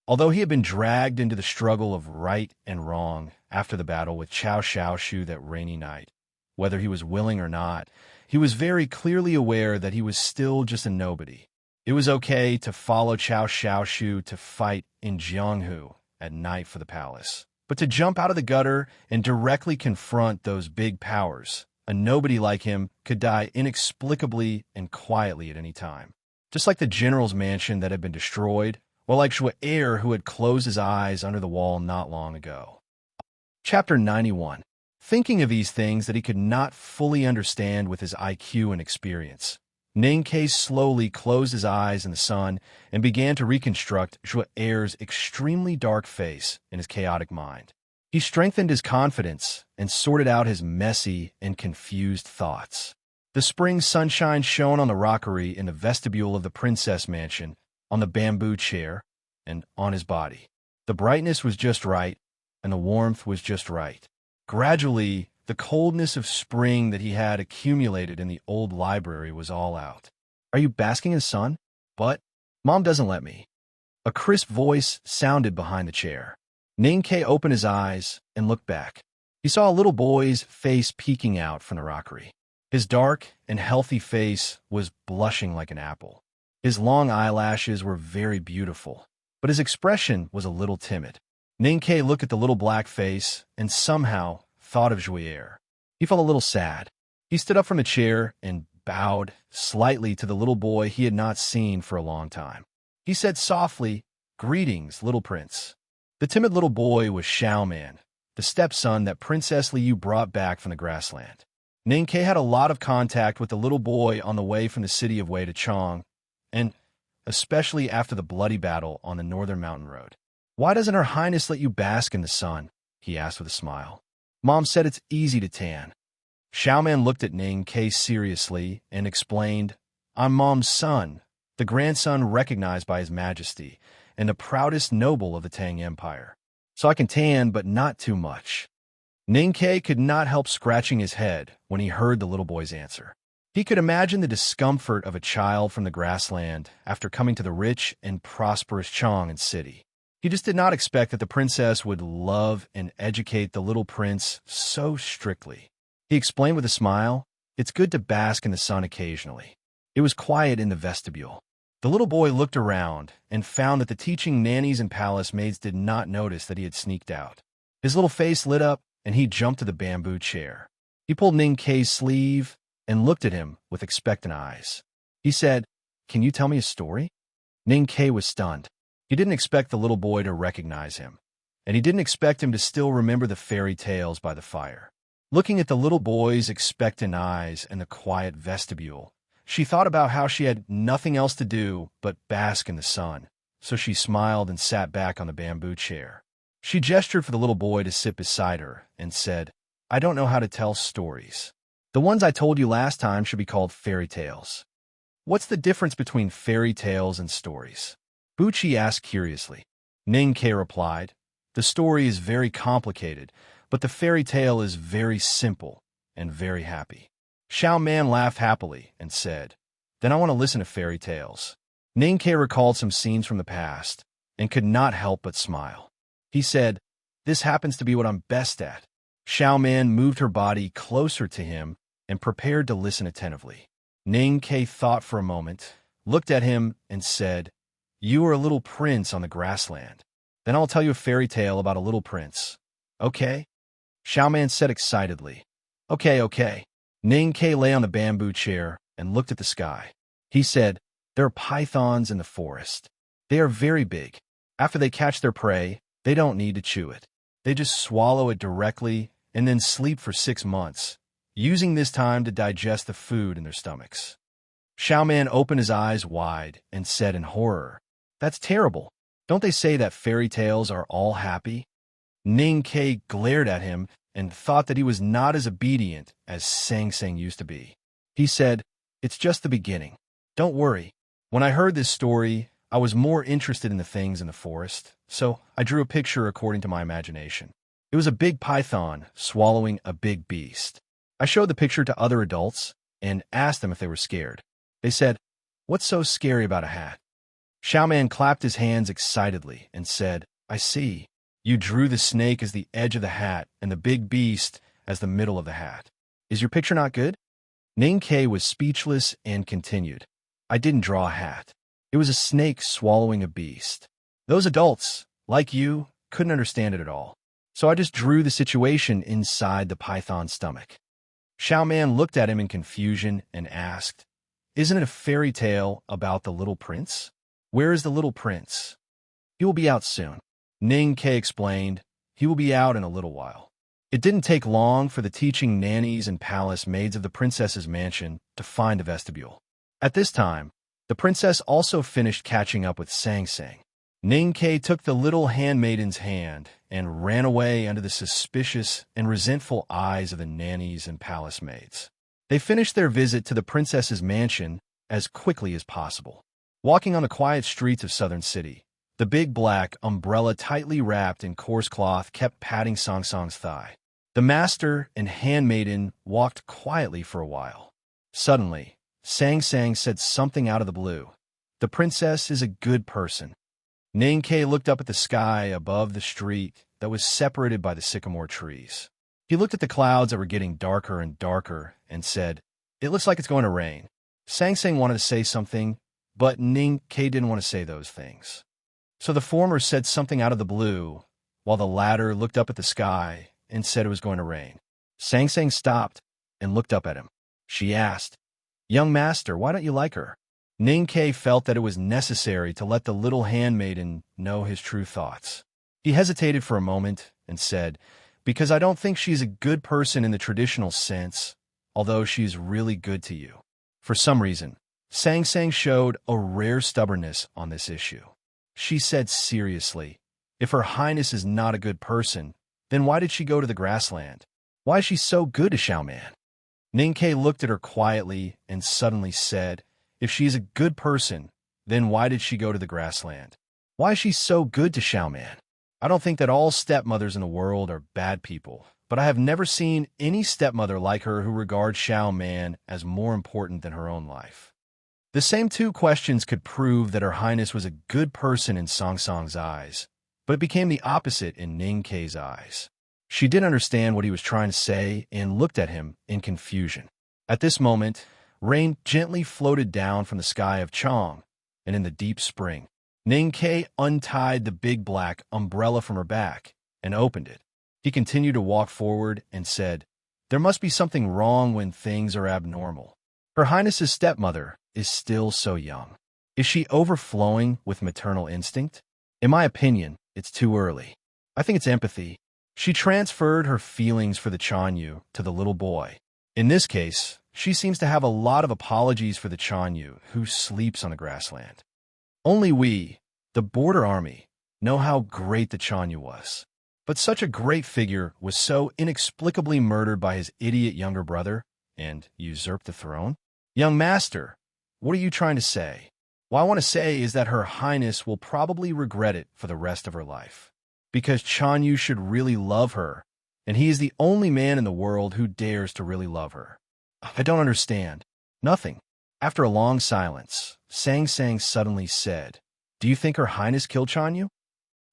Although he had been dragged into the struggle of right and wrong after the battle with Cao Xiaoshu that rainy night, whether he was willing or not, he was very clearly aware that he was still just a nobody. It was okay to follow Cao Xiaoshu to fight in Jianghu at night for the palace, but to jump out of the gutter and directly confront those big powers, a nobody like him could die inexplicably and quietly at any time. Just like the general's mansion that had been destroyed, or like Shu'er who had closed his eyes under the wall not long ago. Chapter 91. Thinking of these things that he could not fully understand with his IQ and experience, Ning-Ke slowly closed his eyes in the sun and began to reconstruct Shu'er's extremely dark face in his chaotic mind. He strengthened his confidence and sorted out his messy and confused thoughts. The spring sunshine shone on the rockery in the vestibule of the Princess Mansion, on the bamboo chair, and on his body. The brightness was just right, and the warmth was just right. Gradually, the coldness of spring that he had accumulated in the old library was all out. "Are you basking in the sun?" "But Mom doesn't let me." A crisp voice sounded behind the chair. Ning-Ke opened his eyes and looked back. He saw a little boy's face peeking out from the rockery. His dark and healthy face was blushing like an apple. His long eyelashes were very beautiful, but his expression was a little timid. Ning-Ke looked at the little black face and somehow thought of Shu'er. He felt a little sad. He stood up from the chair and bowed slightly to the little boy he had not seen for a long time. He said softly, "Greetings, little prince." The timid little boy was Xiaoman, the stepson that Princess Liu brought back from the grassland. Ningke had a lot of contact with the little boy on the way from the city of Wei to Chong, and especially after the bloody battle on the northern mountain road. "Why doesn't Her Highness let you bask in the sun?" he asked with a smile. "Mom said it's easy to tan." Xiaoman looked at Ningke seriously and explained, "I'm Mom's son, the grandson recognized by His Majesty, and the proudest noble of the Tang Empire. So I can tan, but not too much." Ningke could not help scratching his head when he heard the little boy's answer. He could imagine the discomfort of a child from the grassland after coming to the rich and prosperous Chang'an city. He just did not expect that the princess would love and educate the little prince so strictly. He explained with a smile, "It's good to bask in the sun occasionally." It was quiet in the vestibule. The little boy looked around and found that the teaching nannies and palace maids did not notice that he had sneaked out. His little face lit up, and he jumped to the bamboo chair. He pulled Ningke's sleeve and looked at him with expectant eyes. He said, "Can you tell me a story?" Ningke was stunned. He didn't expect the little boy to recognize him, and he didn't expect him to still remember the fairy tales by the fire. Looking at the little boy's expectant eyes and the quiet vestibule, she thought about how she had nothing else to do but bask in the sun, so she smiled and sat back on the bamboo chair. She gestured for the little boy to sit beside her and said, "I don't know how to tell stories. The ones I told you last time should be called fairy tales." "What's the difference between fairy tales and stories?" Buchi asked curiously. Ningke replied, "The story is very complicated, but the fairy tale is very simple and very happy." Xiaoman laughed happily and said, "Then I want to listen to fairy tales." Ningke recalled some scenes from the past and could not help but smile. He said, "This happens to be what I'm best at." Xiaoman moved her body closer to him and prepared to listen attentively. Ningke thought for a moment, looked at him, and said, "You are a little prince on the grassland. Then I'll tell you a fairy tale about a little prince. Okay?" Xiaoman said excitedly, Okay. Ningke lay on the bamboo chair and looked at the sky. He said, "There are pythons in the forest. They are very big. After they catch their prey, they don't need to chew it. They just swallow it directly and then sleep for 6 months, using this time to digest the food in their stomachs." Xiaoman opened his eyes wide and said in horror, "That's terrible. Don't they say that fairy tales are all happy?" Ningke glared at him and thought that he was not as obedient as Sang used to be. He said, "It's just the beginning. Don't worry. When I heard this story, I was more interested in the things in the forest, so I drew a picture according to my imagination. It was a big python swallowing a big beast. I showed the picture to other adults and asked them if they were scared. They said, 'What's so scary about a hat?'" Xiaoman clapped his hands excitedly and said, "I see. You drew the snake as the edge of the hat and the big beast as the middle of the hat. Is your picture not good?" Ningke was speechless and continued, "I didn't draw a hat. It was a snake swallowing a beast. Those adults, like you, couldn't understand it at all. So I just drew the situation inside the python's stomach." Xiaoman looked at him in confusion and asked, "Isn't it a fairy tale about the little prince? Where is the little prince?" "He will be out soon." Ningke explained, "He will be out in a little while." It didn't take long for the teaching nannies and palace maids of the princess's mansion to find the vestibule. At this time, the princess also finished catching up with Sang. Ningke took the little handmaiden's hand and ran away under the suspicious and resentful eyes of the nannies and palace maids. They finished their visit to the princess's mansion as quickly as possible. Walking on the quiet streets of Southern City, the big black umbrella tightly wrapped in coarse cloth kept patting Song's thigh. The master and handmaiden walked quietly for a while. Suddenly, Sang said something out of the blue. "The princess is a good person." Ningke looked up at the sky above the street that was separated by the sycamore trees. He looked at the clouds that were getting darker and darker and said, "It looks like it's going to rain." Sang wanted to say something, but Ningke didn't want to say those things. So the former said something out of the blue, while the latter looked up at the sky and said it was going to rain. Sang stopped and looked up at him. She asked, "Young master, why don't you like her?" Ningke felt that it was necessary to let the little handmaiden know his true thoughts. He hesitated for a moment and said, "Because I don't think she's a good person in the traditional sense, although she's really good to you." For some reason, Sang Sang showed a rare stubbornness on this issue. She said seriously, "If Her Highness is not a good person, then why did she go to the grassland? Why is she so good to Xiaoman?" Ninkei looked at her quietly and suddenly said, "If she is a good person, then why did she go to the grassland? Why is she so good to Xiaoman? I don't think that all stepmothers in the world are bad people, but I have never seen any stepmother like her who regards Xiaoman as more important than her own life." The same two questions could prove that Her Highness was a good person in Song Song's eyes, but it became the opposite in Ninkei's eyes. She didn't understand what he was trying to say and looked at him in confusion. At this moment, rain gently floated down from the sky of Chong, and in the deep spring, Ninkei untied the big black umbrella from her back and opened it. He continued to walk forward and said, "There must be something wrong when things are abnormal. Her Highness's stepmother is still so young. Is she overflowing with maternal instinct? In my opinion, it's too early. I think it's empathy." She transferred her feelings for the Chanyu to the little boy. In this case, she seems to have a lot of apologies for the Chanyu who sleeps on the grassland. Only we, the border army, know how great the Chanyu was. But such a great figure was so inexplicably murdered by his idiot younger brother and usurped the throne? Young master, what are you trying to say? What I want to say is that Her Highness will probably regret it for the rest of her life. Because Chanyu should really love her, and he is the only man in the world who dares to really love her. I don't understand. Nothing. After a long silence, Sang Sang suddenly said, "Do you think Her Highness killed Chanyu?"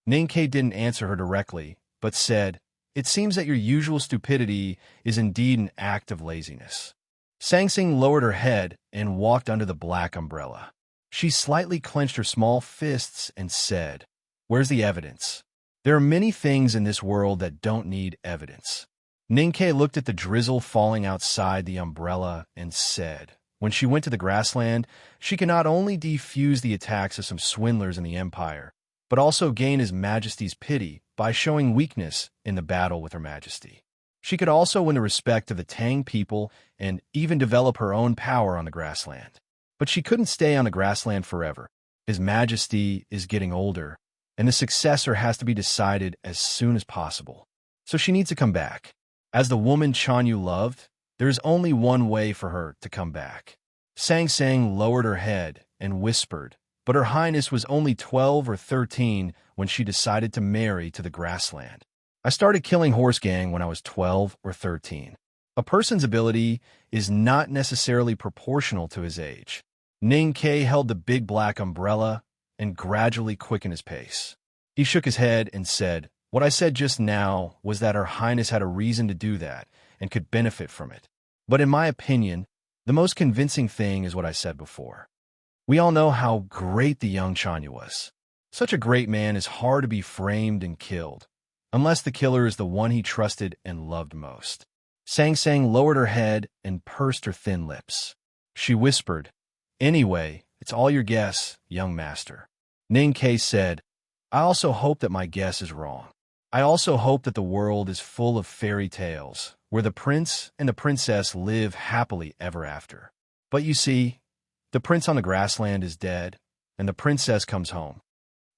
Ninkei didn't answer her directly, but said, "It seems that your usual stupidity is indeed an act of laziness." Sang Sang lowered her head and walked under the black umbrella. She slightly clenched her small fists and said, "Where's the evidence? There are many things in this world that don't need evidence." Ninkei looked at the drizzle falling outside the umbrella and said, when she went to the grassland, she could not only defuse the attacks of some swindlers in the Empire, but also gain His Majesty's pity by showing weakness in the battle with Her Majesty. She could also win the respect of the Tang people and even develop her own power on the grassland. But she couldn't stay on the grassland forever. His Majesty is getting older, and the successor has to be decided as soon as possible. So she needs to come back. As the woman Chanyu loved, there is only one way for her to come back. Sang Sang lowered her head and whispered, but Her Highness was only 12 or 13 when she decided to marry to the grassland. I started killing horse gang when I was 12 or 13. A person's ability is not necessarily proportional to his age. Ninkei held the big black umbrella and gradually quickened his pace. He shook his head and said, "What I said just now was that Her Highness had a reason to do that and could benefit from it. But in my opinion, the most convincing thing is what I said before. We all know how great the young Chanyu was. Such a great man is hard to be framed and killed, unless the killer is the one he trusted and loved most." Sang Sang lowered her head and pursed her thin lips. She whispered, "Anyway, it's all your guess, young master." Ninkei said, "I also hope that my guess is wrong. I also hope that the world is full of fairy tales, where the prince and the princess live happily ever after. But you see, the prince on the grassland is dead, and the princess comes home."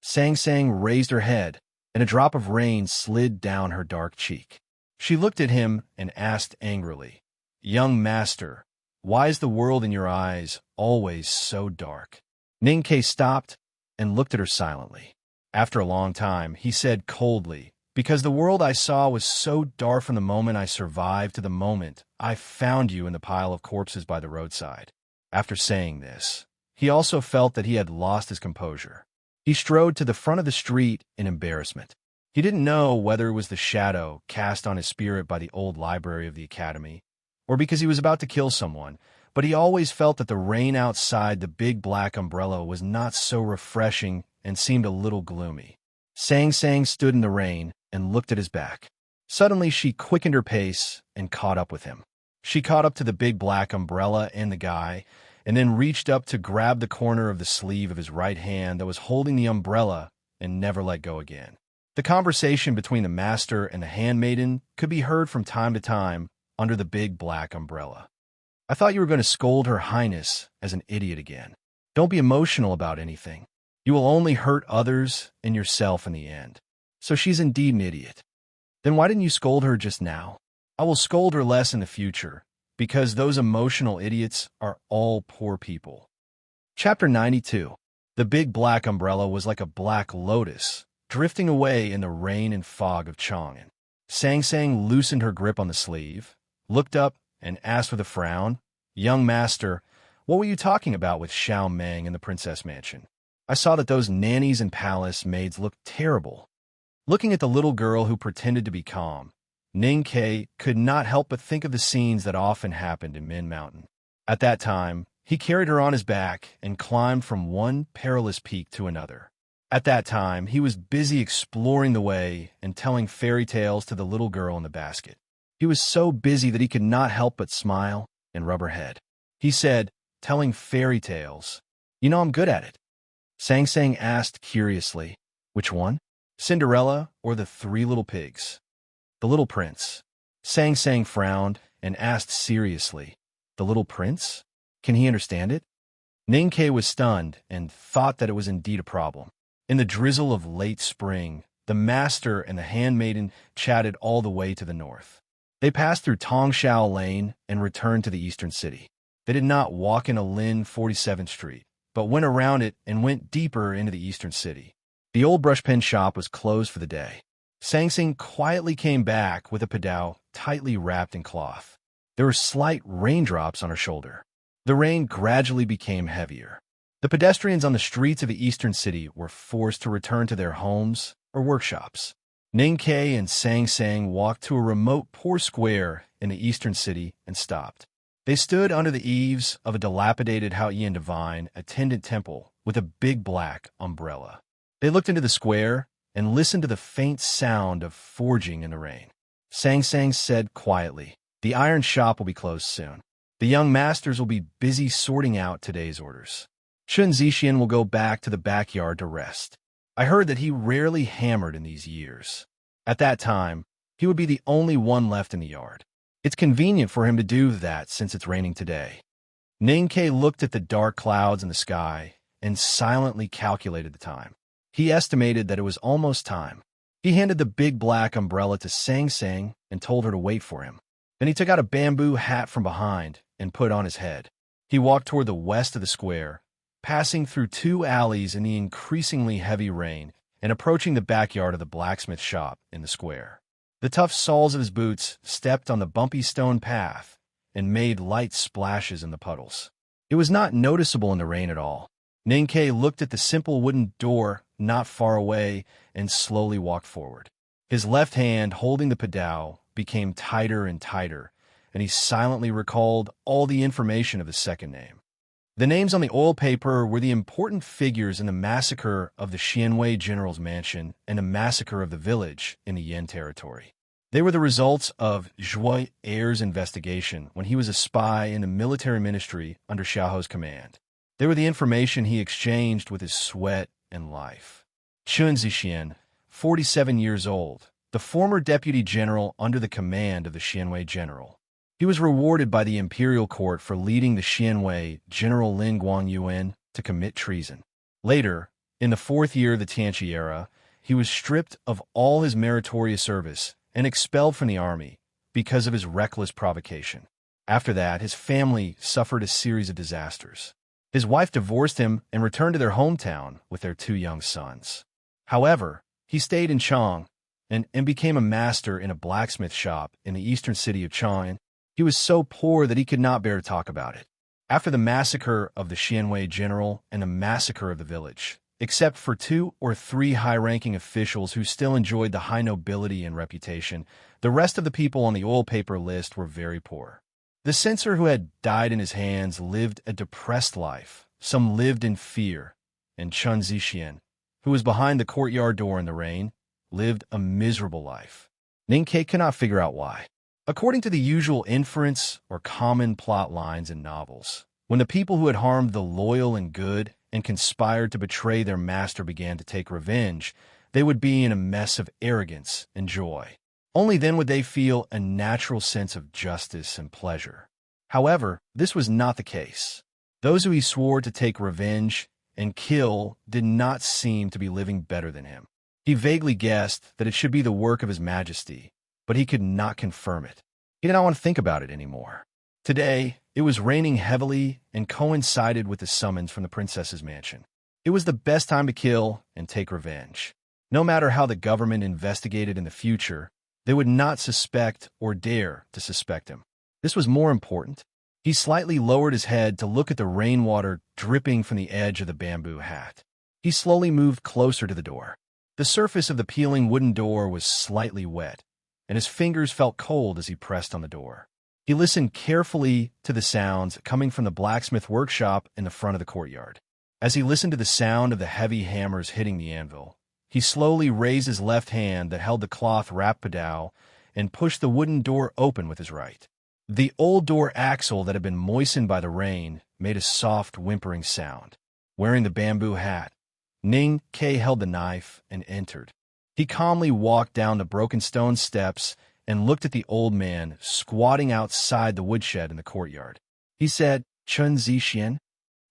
Sang Sang raised her head, and a drop of rain slid down her dark cheek. She looked at him and asked angrily, "Young master, why is the world in your eyes always so dark?" Ninkei stopped and looked at her silently. After a long time, he said coldly, "Because the world I saw was so dark from the moment I survived to the moment I found you in the pile of corpses by the roadside." After saying this, he also felt that he had lost his composure. He strode to the front of the street in embarrassment. He didn't know whether it was the shadow cast on his spirit by the old library of the academy, or because he was about to kill someone, but he always felt that the rain outside the big black umbrella was not so refreshing and seemed a little gloomy. Sang Sang stood in the rain and looked at his back. Suddenly she quickened her pace and caught up with him. She caught up to the big black umbrella and the guy, and then reached up to grab the corner of the sleeve of his right hand that was holding the umbrella and never let go again. The conversation between the master and the handmaiden could be heard from time to time under the big black umbrella. I thought you were going to scold Her Highness as an idiot again. Don't be emotional about anything. You will only hurt others and yourself in the end. So she's indeed an idiot. Then why didn't you scold her just now? I will scold her less in the future, because those emotional idiots are all poor people. Chapter 92. The big black umbrella was like a black lotus, drifting away in the rain and fog of Chang'an. Sang Sang loosened her grip on the sleeve, looked up, and asked with a frown, "Young master, what were you talking about with Xiao Meng in the princess mansion? I saw that those nannies and palace maids looked terrible." Looking at the little girl who pretended to be calm, Ning Ke could not help but think of the scenes that often happened in Min Mountain. At that time, he carried her on his back and climbed from one perilous peak to another. At that time, he was busy exploring the way and telling fairy tales to the little girl in the basket. He was so busy that he could not help but smile and rub her head. He said, "Telling fairy tales. You know I'm good at it." Sang Sang asked curiously, "Which one? Cinderella or the Three Little Pigs?" "The Little Prince." Sang Sang frowned and asked seriously, "The Little Prince? Can he understand it?" Ning Ke was stunned and thought that it was indeed a problem. In the drizzle of late spring, the master and the handmaiden chatted all the way to the north. They passed through Tongshao Lane and returned to the eastern city. They did not walk in a Lin 47th Street, but went around it and went deeper into the eastern city. The old brushpen shop was closed for the day. Sang Sang quietly came back with a padao tightly wrapped in cloth. There were slight raindrops on her shoulder. The rain gradually became heavier. The pedestrians on the streets of the eastern city were forced to return to their homes or workshops. Ning Ke and Sang Sang walked to a remote poor square in the eastern city and stopped. They stood under the eaves of a dilapidated Haoyan Divine attendant temple with a big black umbrella. They looked into the square and listened to the faint sound of forging in the rain. Sang Sang said quietly, "The iron shop will be closed soon. The young masters will be busy sorting out today's orders. Chun Zixian will go back to the backyard to rest. I heard that he rarely hammered in these years. At that time, he would be the only one left in the yard. It's convenient for him to do that since it's raining today." Ning Ke looked at the dark clouds in the sky and silently calculated the time. He estimated that it was almost time. He handed the big black umbrella to Sang Sang and told her to wait for him. Then he took out a bamboo hat from behind and put on his head. He walked toward the west of the square, passing through two alleys in the increasingly heavy rain and approaching the backyard of the blacksmith shop in the square. The tough soles of his boots stepped on the bumpy stone path and made light splashes in the puddles. It was not noticeable in the rain at all. Ning Ke looked at the simple wooden door not far away and slowly walked forward. His left hand, holding the padao, became tighter and tighter, and he silently recalled all the information of the second name. The names on the oil paper were the important figures in the massacre of the Xianwei general's mansion and the massacre of the village in the Yan territory. They were the results of Zhuo Er's investigation when he was a spy in the military ministry under Xiaoho's command. They were the information he exchanged with his sweat and life. Chun Zixian, 47 years old, the former deputy general under the command of the Xianwei general. He was rewarded by the imperial court for leading the Xianwei General Lin Guangyuan to commit treason. Later, in the fourth year of the Tianqi era, he was stripped of all his meritorious service and expelled from the army because of his reckless provocation. After that, his family suffered a series of disasters. His wife divorced him and returned to their hometown with their two young sons. However, he stayed in Chang and became a master in a blacksmith shop in the eastern city of Chang'an. He was so poor that he could not bear to talk about it. After the massacre of the Xianwei general and the massacre of the village, except for 2 or 3 high-ranking officials who still enjoyed the high nobility and reputation, the rest of the people on the oil paper list were very poor. The censor who had died in his hands lived a depressed life. Some lived in fear, and Chun Zixian, who was behind the courtyard door in the rain, lived a miserable life. Ning Ke could not figure out why. According to the usual inference or common plot lines in novels, when the people who had harmed the loyal and good and conspired to betray their master began to take revenge, they would be in a mess of arrogance and joy. Only then would they feel a natural sense of justice and pleasure. However, this was not the case. Those who he swore to take revenge and kill did not seem to be living better than him. He vaguely guessed that it should be the work of His Majesty, but he could not confirm it. He did not want to think about it anymore. Today, it was raining heavily and coincided with the summons from the princess's mansion. It was the best time to kill and take revenge. No matter how the government investigated in the future, they would not suspect or dare to suspect him. This was more important. He slightly lowered his head to look at the rainwater dripping from the edge of the bamboo hat. He slowly moved closer to the door. The surface of the peeling wooden door was slightly wet, and his fingers felt cold as he pressed on the door. He listened carefully to the sounds coming from the blacksmith workshop in the front of the courtyard. As he listened to the sound of the heavy hammers hitting the anvil, he slowly raised his left hand that held the cloth-wrapped padao and pushed the wooden door open with his right. The old door axle that had been moistened by the rain made a soft, whimpering sound. Wearing the bamboo hat, Ning Ke held the knife and entered. He calmly walked down the broken stone steps and looked at the old man squatting outside the woodshed in the courtyard. He said, "Chun Zixian?"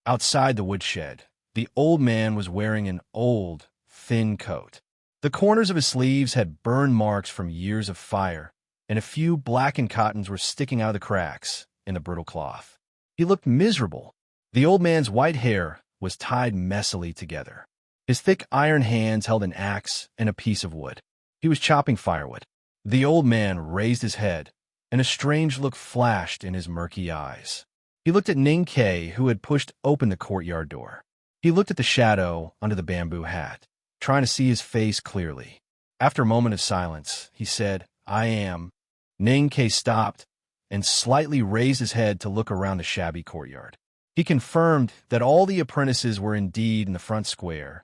Outside the woodshed, the old man was wearing an old, thin coat. The corners of his sleeves had burn marks from years of fire, and a few blackened cottons were sticking out of the cracks in the brittle cloth. He looked miserable. The old man's white hair was tied messily together. His thick iron hands held an axe and a piece of wood. He was chopping firewood. The old man raised his head, and a strange look flashed in his murky eyes. He looked at Ning Ke, who had pushed open the courtyard door. He looked at the shadow under the bamboo hat, trying to see his face clearly. After a moment of silence, he said, "I am." Ning Ke stopped and slightly raised his head to look around the shabby courtyard. He confirmed that all the apprentices were indeed in the front square.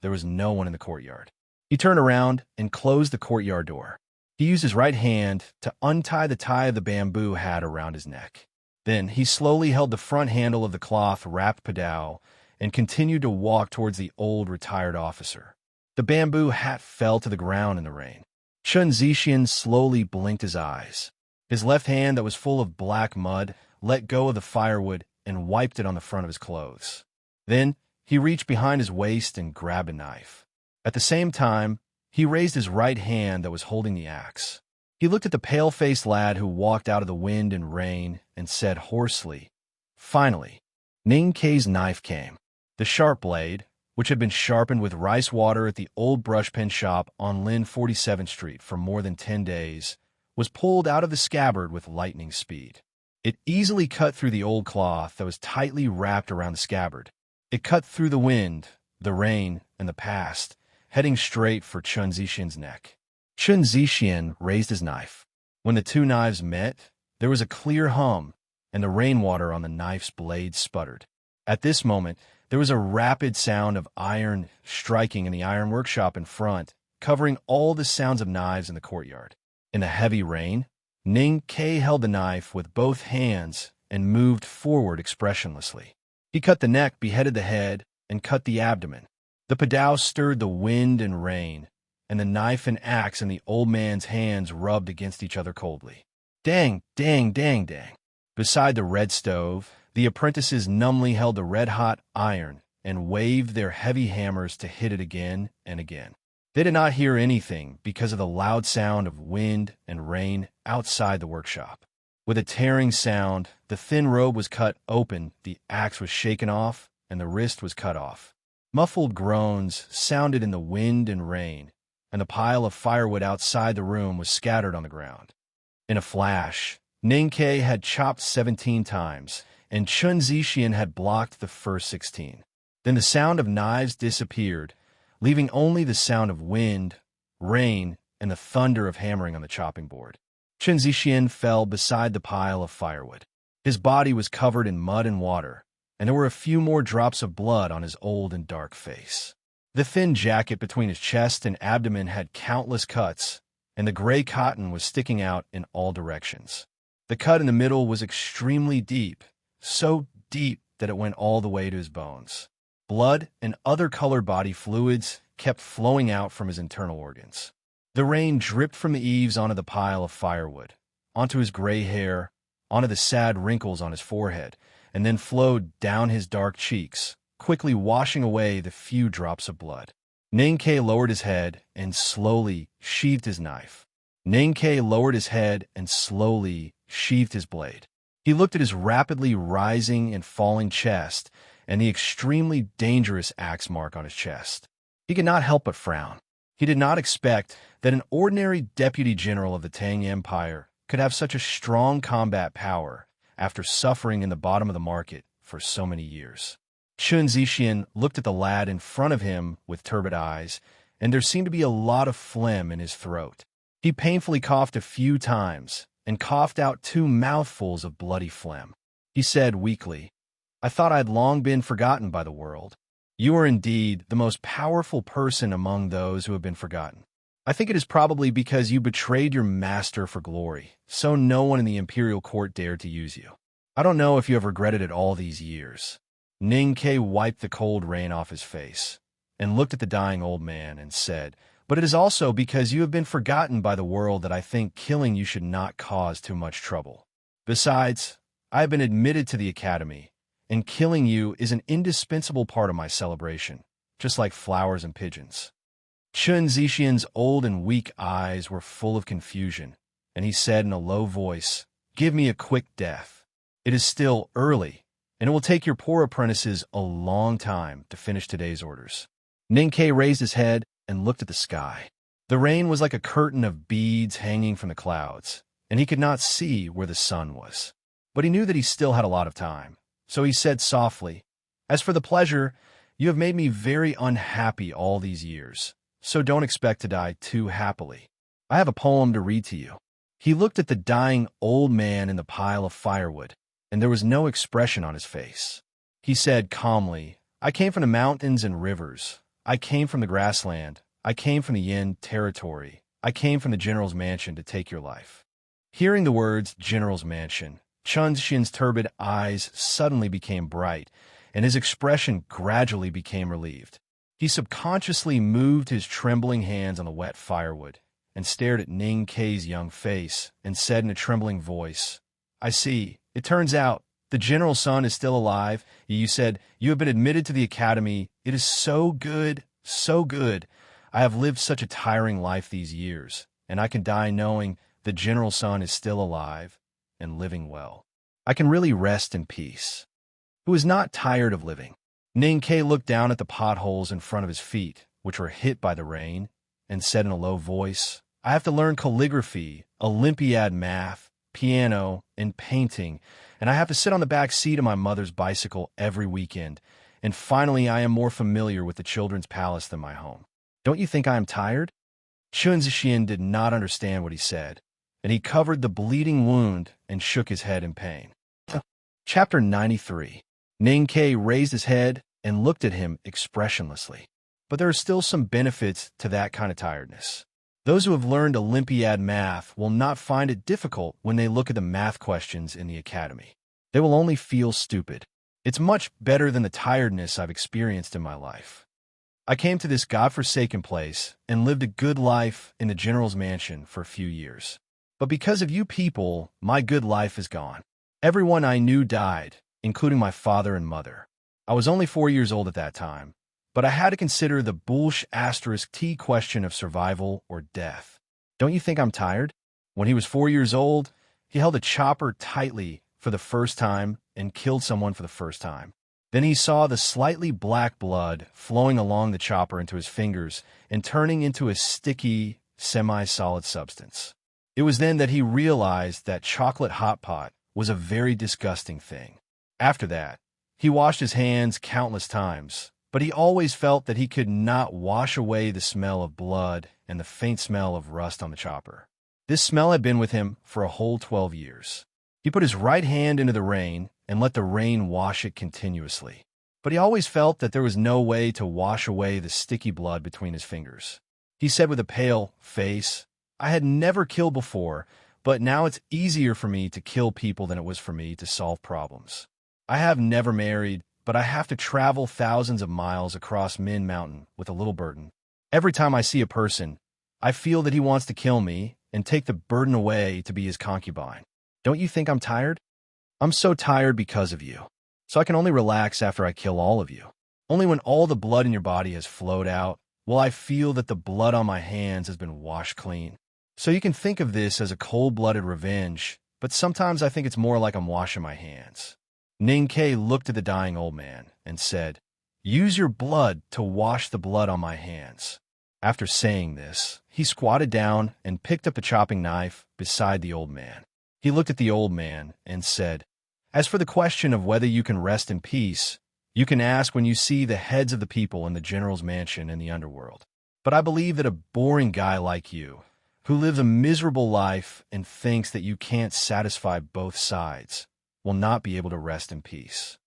There was no one in the courtyard. He turned around and closed the courtyard door. He used his right hand to untie the tie of the bamboo hat around his neck. Then he slowly held the front handle of the cloth-wrapped padao and continued to walk towards the old retired officer. The bamboo hat fell to the ground in the rain. Chun Zixian slowly blinked his eyes. His left hand that was full of black mud let go of the firewood and wiped it on the front of his clothes. Then he reached behind his waist and grabbed a knife. At the same time, he raised his right hand that was holding the axe. He looked at the pale-faced lad who walked out of the wind and rain and said hoarsely, "Finally." Ning Ke's knife came. The sharp blade, which had been sharpened with rice water at the old brushpen shop on Lin 47th Street for more than 10 days, was pulled out of the scabbard with lightning speed. It easily cut through the old cloth that was tightly wrapped around the scabbard. It cut through the wind, the rain, and the past, heading straight for Chun Zixian's neck. Chun Zixian raised his knife. When the two knives met, there was a clear hum, and the rainwater on the knife's blade sputtered. At this moment, there was a rapid sound of iron striking in the iron workshop in front, covering all the sounds of knives in the courtyard. In the heavy rain, Ning Ke held the knife with both hands and moved forward expressionlessly. He cut the neck, beheaded the head, and cut the abdomen. The padao stirred the wind and rain, and the knife and axe in the old man's hands rubbed against each other coldly. Dang, dang, dang, dang. Beside the red stove, the apprentices numbly held the red-hot iron and waved their heavy hammers to hit it again and again. They did not hear anything because of the loud sound of wind and rain outside the workshop. With a tearing sound, the thin robe was cut open, the axe was shaken off, and the wrist was cut off. Muffled groans sounded in the wind and rain, and the pile of firewood outside the room was scattered on the ground. In a flash, Ning Ke had chopped 17 times, and Chun Zixian had blocked the first 16. Then the sound of knives disappeared, leaving only the sound of wind, rain, and the thunder of hammering on the chopping board. Chun Zixian fell beside the pile of firewood. His body was covered in mud and water, and there were a few more drops of blood on his old and dark face. The thin jacket between his chest and abdomen had countless cuts, and the gray cotton was sticking out in all directions. The cut in the middle was extremely deep, so deep that it went all the way to his bones. Blood and other colored body fluids kept flowing out from his internal organs. The rain dripped from the eaves onto the pile of firewood, onto his gray hair, onto the sad wrinkles on his forehead, and then flowed down his dark cheeks, quickly washing away the few drops of blood. Ninkei lowered his head and slowly sheathed his knife. Ninkei lowered his head and slowly sheathed his blade. He looked at his rapidly rising and falling chest and the extremely dangerous axe mark on his chest. He could not help but frown. He did not expect that an ordinary deputy general of the Tang Empire could have such a strong combat power after suffering in the bottom of the market for so many years. Chun Zixian looked at the lad in front of him with turbid eyes, and there seemed to be a lot of phlegm in his throat. He painfully coughed a few times and coughed out 2 mouthfuls of bloody phlegm. He said weakly, "I thought I had long been forgotten by the world. You are indeed the most powerful person among those who have been forgotten. I think it is probably because you betrayed your master for glory, so no one in the imperial court dared to use you. I don't know if you have regretted it all these years." Ninkei wiped the cold rain off his face and looked at the dying old man and said, "But it is also because you have been forgotten by the world that I think killing you should not cause too much trouble. Besides, I have been admitted to the academy, and killing you is an indispensable part of my celebration, just like flowers and pigeons." Chun Zixian's old and weak eyes were full of confusion, and he said in a low voice, "Give me a quick death. It is still early, and it will take your poor apprentices a long time to finish today's orders." Ninkei raised his head and looked at the sky. The rain was like a curtain of beads hanging from the clouds, and he could not see where the sun was. But he knew that he still had a lot of time, so he said softly, "As for the pleasure, you have made me very unhappy all these years, so don't expect to die too happily. I have a poem to read to you." He looked at the dying old man in the pile of firewood, and there was no expression on his face. He said calmly, "I came from the mountains and rivers. I came from the grassland. I came from the Yin territory. I came from the general's mansion to take your life." Hearing the words general's mansion, Chun Xian's turbid eyes suddenly became bright, and his expression gradually became relieved. He subconsciously moved his trembling hands on the wet firewood and stared at Ning Kei's young face and said in a trembling voice, "I see. It turns out the general's son is still alive. You said you have been admitted to the academy. It is so good, so good. I have lived such a tiring life these years, and I can die knowing the general's son is still alive and living well. I can really rest in peace." Who is not tired of living? Ning Kei looked down at the potholes in front of his feet, which were hit by the rain, and said in a low voice, "I have to learn calligraphy, Olympiad math, piano, and painting, and I have to sit on the back seat of my mother's bicycle every weekend, and finally I am more familiar with the children's palace than my home. Don't you think I am tired?" Chun Zixian did not understand what he said, and he covered the bleeding wound and shook his head in pain. Chapter 93. Ning Kei raised his head and looked at him expressionlessly. But there are still some benefits to that kind of tiredness. Those who have learned Olympiad math will not find it difficult when they look at the math questions in the academy. They will only feel stupid. It's much better than the tiredness I've experienced in my life. I came to this godforsaken place and lived a good life in the general's mansion for a few years. But because of you people, my good life is gone. Everyone I knew died, including my father and mother. I was only 4 years old at that time, but I had to consider the **T question of survival or death. Don't you think I'm tired? When he was 4 years old, he held a chopper tightly for the first time and killed someone for the first time. Then he saw the slightly black blood flowing along the chopper into his fingers and turning into a sticky, semi-solid substance. It was then that he realized that chocolate hot pot was a very disgusting thing. After that, he washed his hands countless times, but he always felt that he could not wash away the smell of blood and the faint smell of rust on the chopper. This smell had been with him for a whole 12 years. He put his right hand into the rain and let the rain wash it continuously. But he always felt that there was no way to wash away the sticky blood between his fingers. He said with a pale face, "I had never killed before, but now it's easier for me to kill people than it was for me to solve problems. I have never married, but I have to travel thousands of miles across Min Mountain with a little burden. Every time I see a person, I feel that he wants to kill me and take the burden away to be his concubine. Don't you think I'm tired? I'm so tired because of you. So I can only relax after I kill all of you. Only when all the blood in your body has flowed out will I feel that the blood on my hands has been washed clean. So you can think of this as a cold-blooded revenge, but sometimes I think it's more like I'm washing my hands. Ning-Ke looked at the dying old man and said, "Use your blood to wash the blood on my hands." After saying this, he squatted down and picked up the chopping knife beside the old man. He looked at the old man and said, "As for the question of whether you can rest in peace, you can ask when you see the heads of the people in the general's mansion in the underworld. But I believe that a boring guy like you, who lives a miserable life and thinks that you can't satisfy both sides, will not be able to rest in peace."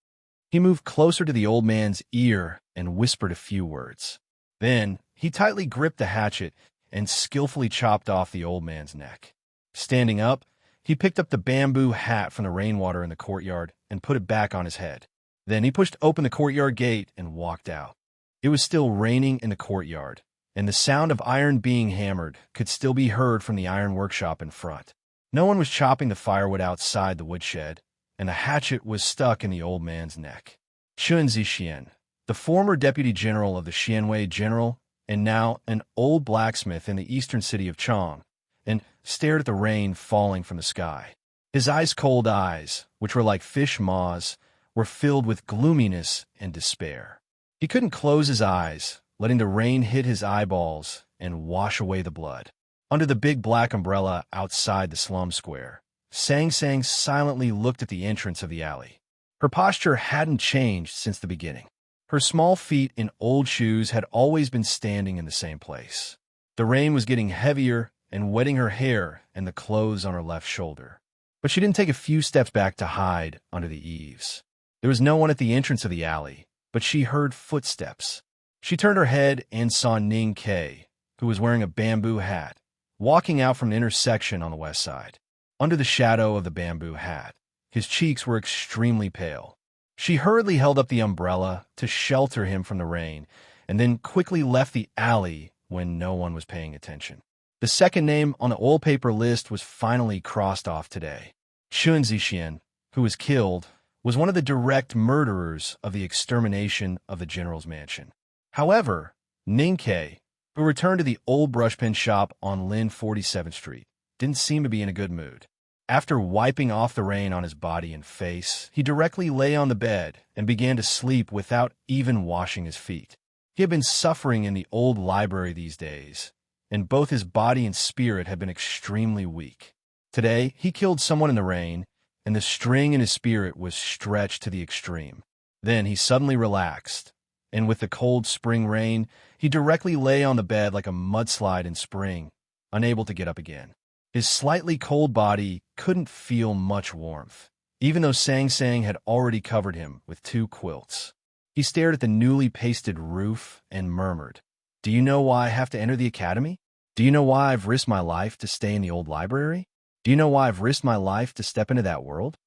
He moved closer to the old man's ear and whispered a few words. Then he tightly gripped the hatchet and skillfully chopped off the old man's neck. Standing up, he picked up the bamboo hat from the rainwater in the courtyard and put it back on his head. Then he pushed open the courtyard gate and walked out. It was still raining in the courtyard, and the sound of iron being hammered could still be heard from the iron workshop in front. No one was chopping the firewood outside the woodshed, and the hatchet was stuck in the old man's neck. Chun Zixien, the former deputy general of the Xianwei General, and now an old blacksmith in the eastern city of Chong, and stared at the rain falling from the sky. His ice-cold eyes, which were like fish maws, were filled with gloominess and despair. He couldn't close his eyes, letting the rain hit his eyeballs and wash away the blood. Under the big black umbrella outside the slum square, Sang Sang silently looked at the entrance of the alley. Her posture hadn't changed since the beginning. Her small feet in old shoes had always been standing in the same place. The rain was getting heavier and wetting her hair and the clothes on her left shoulder. But she didn't take a few steps back to hide under the eaves. There was no one at the entrance of the alley, but she heard footsteps. She turned her head and saw Ning-Ke, who was wearing a bamboo hat, walking out from an intersection on the west side. Under the shadow of the bamboo hat, his cheeks were extremely pale. She hurriedly held up the umbrella to shelter him from the rain, and then quickly left the alley when no one was paying attention. The second name on the oil paper list was finally crossed off today. Chun Zixien, who was killed, was one of the direct murderers of the extermination of the general's mansion. However, Ning-Ke, who returned to the old brushpin shop on Lin 47th Street, didn't seem to be in a good mood. After wiping off the rain on his body and face, he directly lay on the bed and began to sleep without even washing his feet. He had been suffering in the old library these days, and both his body and spirit had been extremely weak. Today, he killed someone in the rain, and the string in his spirit was stretched to the extreme. Then he suddenly relaxed, and with the cold spring rain, he directly lay on the bed like a mudslide in spring, unable to get up again. His slightly cold body couldn't feel much warmth, even though Sang Sang had already covered him with 2 quilts. He stared at the newly pasted roof and murmured, "Do you know why I have to enter the academy? Do you know why I've risked my life to stay in the old library? Do you know why I've risked my life to step into that world?"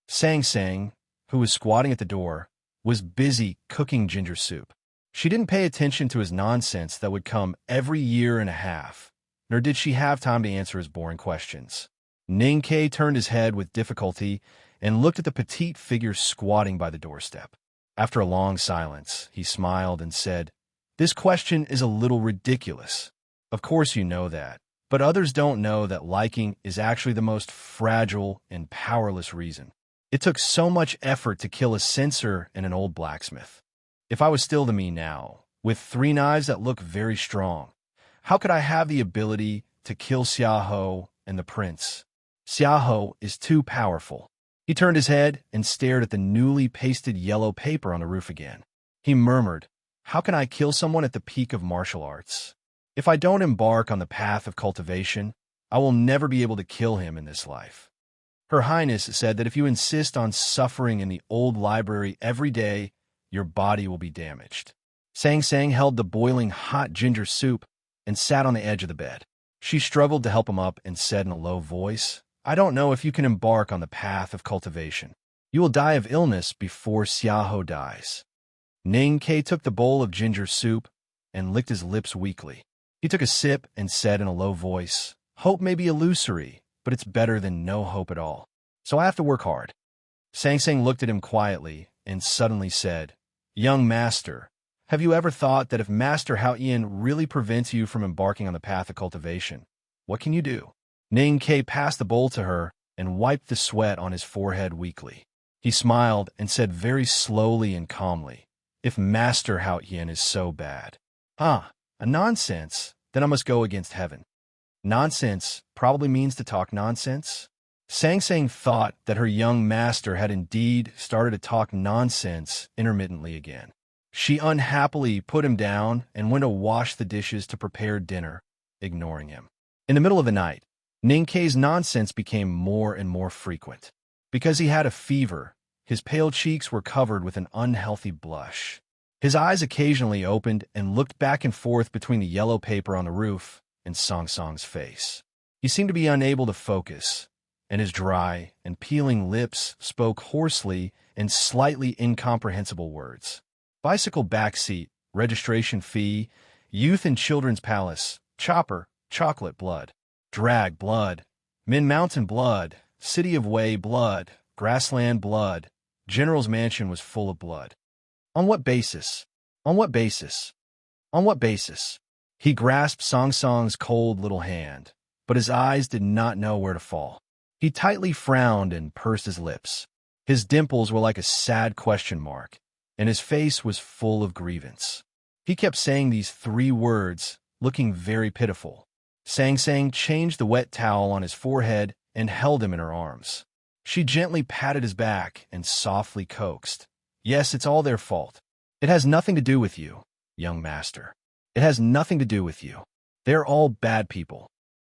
Sang Sang, who was squatting at the door, was busy cooking ginger soup. She didn't pay attention to his nonsense that would come every year and a half, nor did she have time to answer his boring questions. Ning-Ke turned his head with difficulty and looked at the petite figure squatting by the doorstep. After a long silence, he smiled and said, "This question is a little ridiculous. Of course you know that, but others don't know that liking is actually the most fragile and powerless reason. It took so much effort to kill a censor and an old blacksmith. If I was still the me now, with 3 knives that look very strong, how could I have the ability to kill Xiaohou and the prince? Xiaohou is too powerful." He turned his head and stared at the newly pasted yellow paper on the roof again. He murmured, "How can I kill someone at the peak of martial arts? If I don't embark on the path of cultivation, I will never be able to kill him in this life." Her Highness said that if you insist on suffering in the old library every day, your body will be damaged. Sang Sang held the boiling hot ginger soup and sat on the edge of the bed. She struggled to help him up and said in a low voice, "I don't know if you can embark on the path of cultivation. You will die of illness before Xiaohou dies." Ning-Ke took the bowl of ginger soup and licked his lips weakly. He took a sip and said in a low voice, "Hope may be illusory, but it's better than no hope at all. So I have to work hard." Sang Sang looked at him quietly and suddenly said, "Young master, have you ever thought that if Master Hao Yin really prevents you from embarking on the path of cultivation, what can you do?" Ning Ke passed the bowl to her and wiped the sweat on his forehead weakly. He smiled and said very slowly and calmly, "If Master Hao Yin is so bad." "Ah, a nonsense. Then I must go against heaven." Nonsense probably means to talk nonsense. Sang Sang thought that her young master had indeed started to talk nonsense intermittently again. She unhappily put him down and went to wash the dishes to prepare dinner, ignoring him. In the middle of the night, Ning Ke's nonsense became more and more frequent. Because he had a fever, his pale cheeks were covered with an unhealthy blush. His eyes occasionally opened and looked back and forth between the yellow paper on the roof and Song Song's face. He seemed to be unable to focus, and his dry and peeling lips spoke hoarsely in slightly incomprehensible words. Bicycle backseat, registration fee, youth and children's palace, chopper, chocolate blood, drag blood, Min Mountain blood, City of Wei blood, grassland blood, General's mansion was full of blood. On what basis? On what basis? On what basis? He grasped Song Song's cold little hand, but his eyes did not know where to fall. He tightly frowned and pursed his lips. His dimples were like a sad question mark, and his face was full of grievance. He kept saying these 3 words, looking very pitiful. Sang Sang changed the wet towel on his forehead and held him in her arms. She gently patted his back and softly coaxed, "Yes, it's all their fault. It has nothing to do with you, young master. It has nothing to do with you. They're all bad people."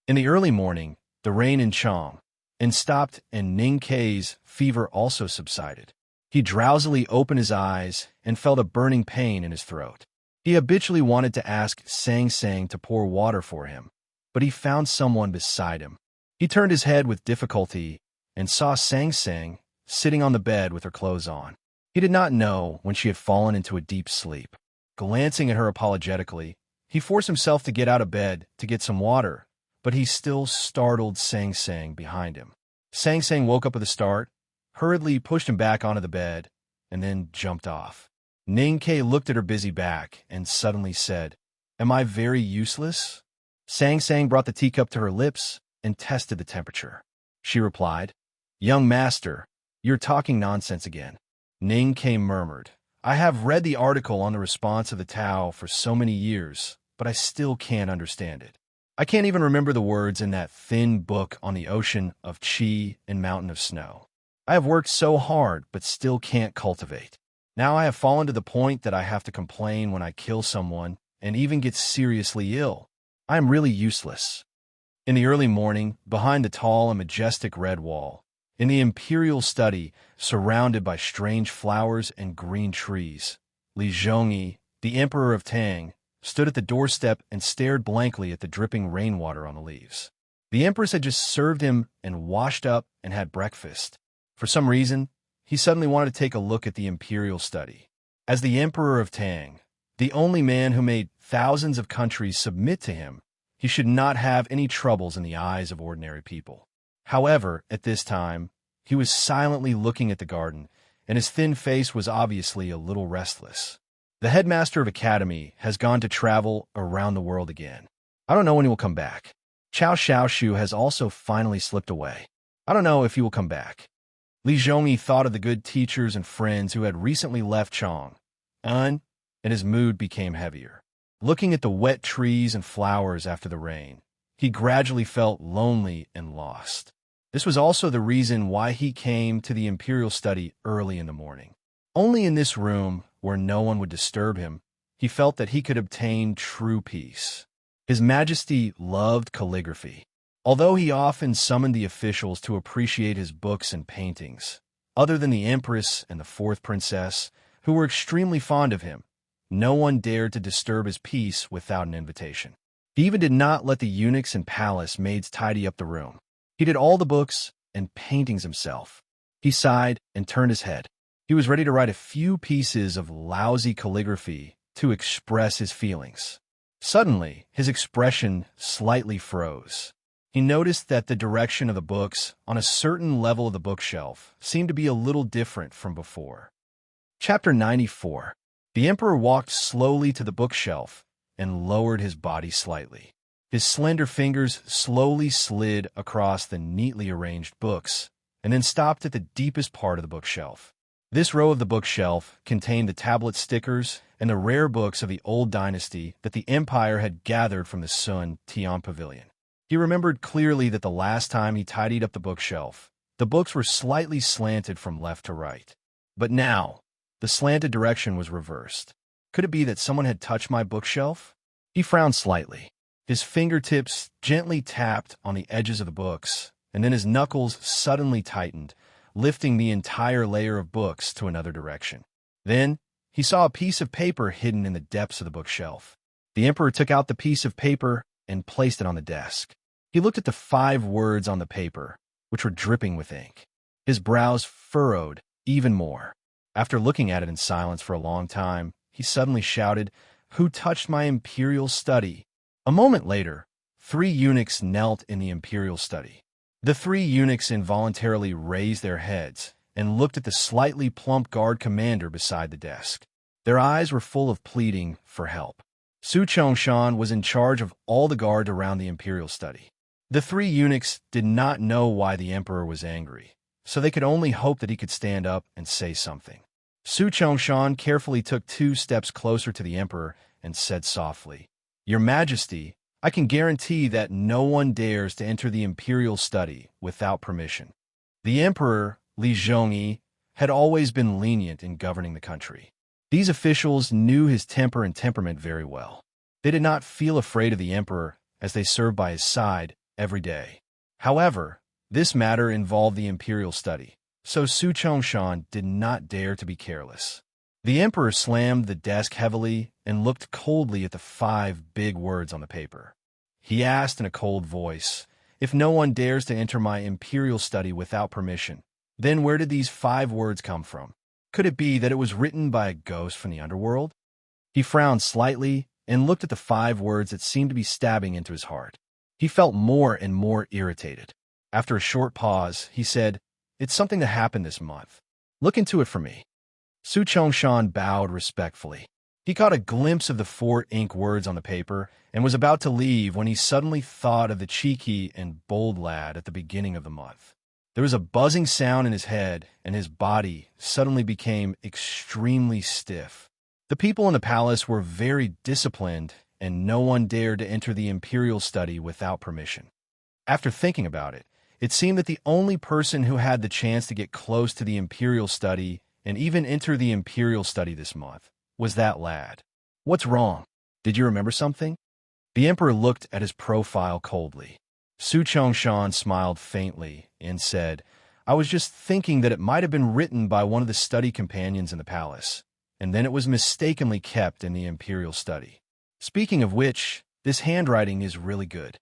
In the early morning, the rain in Chong and stopped, and Ning Ke's fever also subsided. He drowsily opened his eyes and felt a burning pain in his throat. He habitually wanted to ask Sang Sang to pour water for him, but he found someone beside him. He turned his head with difficulty and saw Sang Sang sitting on the bed with her clothes on. He did not know when she had fallen into a deep sleep. Glancing at her apologetically, he forced himself to get out of bed to get some water, but he still startled Sang Sang behind him. Sang Sang woke up with a start, hurriedly pushed him back onto the bed, and then jumped off. Ning Ke looked at her busy back and suddenly said, "Am I very useless?" Sang Sang brought the teacup to her lips and tested the temperature. She replied, "Young master, you're talking nonsense again." Ning Ke murmured, "I have read the article on the response of the Tao for so many years, but I still can't understand it. I can't even remember the words in that thin book on the ocean of Qi and mountain of snow. I have worked so hard, but still can't cultivate. Now I have fallen to the point that I have to complain when I kill someone and even get seriously ill. I am really useless." In the early morning, behind the tall and majestic red wall, in the imperial study, surrounded by strange flowers and green trees, Li Zhongyi, the emperor of Tang, stood at the doorstep and stared blankly at the dripping rainwater on the leaves. The empress had just served him and washed up and had breakfast. For some reason, he suddenly wanted to take a look at the imperial study. As the emperor of Tang, the only man who made thousands of countries submit to him, he should not have any troubles in the eyes of ordinary people. However, at this time, he was silently looking at the garden, and his thin face was obviously a little restless. The headmaster of academy has gone to travel around the world again. I don't know when he will come back. Chao Xiaoshu has also finally slipped away. I don't know if he will come back. Li Zhongyi thought of the good teachers and friends who had recently left Chong, and his mood became heavier. Looking at the wet trees and flowers after the rain, he gradually felt lonely and lost. This was also the reason why he came to the imperial study early in the morning. Only in this room, where no one would disturb him, he felt that he could obtain true peace. His Majesty loved calligraphy. Although he often summoned the officials to appreciate his books and paintings, other than the Empress and the fourth princess, who were extremely fond of him, no one dared to disturb his peace without an invitation. He even did not let the eunuchs and palace maids tidy up the room. He did all the books and paintings himself. He sighed and turned his head. He was ready to write a few pieces of lousy calligraphy to express his feelings. Suddenly, his expression slightly froze. He noticed that the direction of the books on a certain level of the bookshelf seemed to be a little different from before. Chapter 94. The Emperor walked slowly to the bookshelf and lowered his body slightly. His slender fingers slowly slid across the neatly arranged books and then stopped at the deepest part of the bookshelf. This row of the bookshelf contained the tablet stickers and the rare books of the old dynasty that the Empire had gathered from the Sun Tian Pavilion. He remembered clearly that the last time he tidied up the bookshelf, the books were slightly slanted from left to right. But now, the slanted direction was reversed. Could it be that someone had touched my bookshelf? He frowned slightly. His fingertips gently tapped on the edges of the books, and then his knuckles suddenly tightened, lifting the entire layer of books to another direction. Then, he saw a piece of paper hidden in the depths of the bookshelf. The Emperor took out the piece of paper and placed it on the desk. He looked at the 5 words on the paper, which were dripping with ink. His brows furrowed even more. After looking at it in silence for a long time, he suddenly shouted, "Who touched my imperial study?" A moment later, 3 eunuchs knelt in the imperial study. The 3 eunuchs involuntarily raised their heads and looked at the slightly plump guard commander beside the desk. Their eyes were full of pleading for help. Su Chongshan was in charge of all the guard around the imperial study. The 3 eunuchs did not know why the Emperor was angry, so they could only hope that he could stand up and say something. Su Chongshan carefully took 2 steps closer to the Emperor and said softly, "Your Majesty, I can guarantee that no one dares to enter the imperial study without permission." The Emperor, Li Zhongyi, had always been lenient in governing the country. These officials knew his temper and temperament very well. They did not feel afraid of the Emperor as they served by his side every day. However, this matter involved the imperial study, so Su Chongshan did not dare to be careless. The Emperor slammed the desk heavily and looked coldly at the 5 big words on the paper. He asked in a cold voice, "If no one dares to enter my imperial study without permission, then where did these 5 words come from? Could it be that it was written by a ghost from the underworld?" He frowned slightly and looked at the 5 words that seemed to be stabbing into his heart. He felt more and more irritated. After a short pause, he said, "It's something that happened this month. Look into it for me." Su Chongshan bowed respectfully. He caught a glimpse of the 4 ink words on the paper and was about to leave when he suddenly thought of the cheeky and bold lad at the beginning of the month. There was a buzzing sound in his head, and his body suddenly became extremely stiff. The people in the palace were very disciplined, and no one dared to enter the imperial study without permission. After thinking about it, it seemed that the only person who had the chance to get close to the imperial study and even enter the imperial study this month was that lad. "What's wrong? Did you remember something?" The Emperor looked at his profile coldly. Su Chongshan smiled faintly and said, "I was just thinking that it might have been written by one of the study companions in the palace, and then it was mistakenly kept in the imperial study. Speaking of which, this handwriting is really good."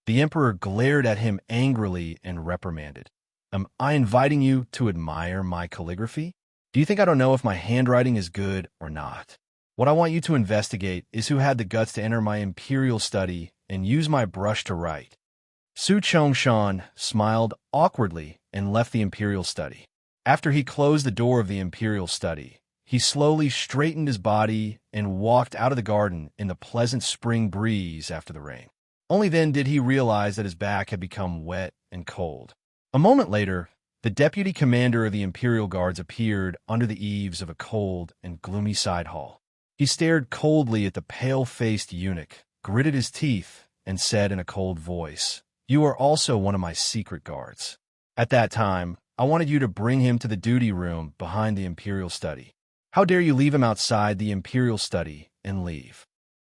The Emperor glared at him angrily and reprimanded, "Am I inviting you to admire my calligraphy? Do you think I don't know if my handwriting is good or not? What I want you to investigate is who had the guts to enter my imperial study and use my brush to write." Su Chongshan smiled awkwardly and left the imperial study. After he closed the door of the imperial study, he slowly straightened his body and walked out of the garden in the pleasant spring breeze after the rain. Only then did he realize that his back had become wet and cold. A moment later, the deputy commander of the Imperial Guards appeared under the eaves of a cold and gloomy side hall. He stared coldly at the pale-faced eunuch, gritted his teeth, and said in a cold voice, "You are also one of my secret guards. At that time, I wanted you to bring him to the duty room behind the Imperial study. How dare you leave him outside the Imperial study and leave?"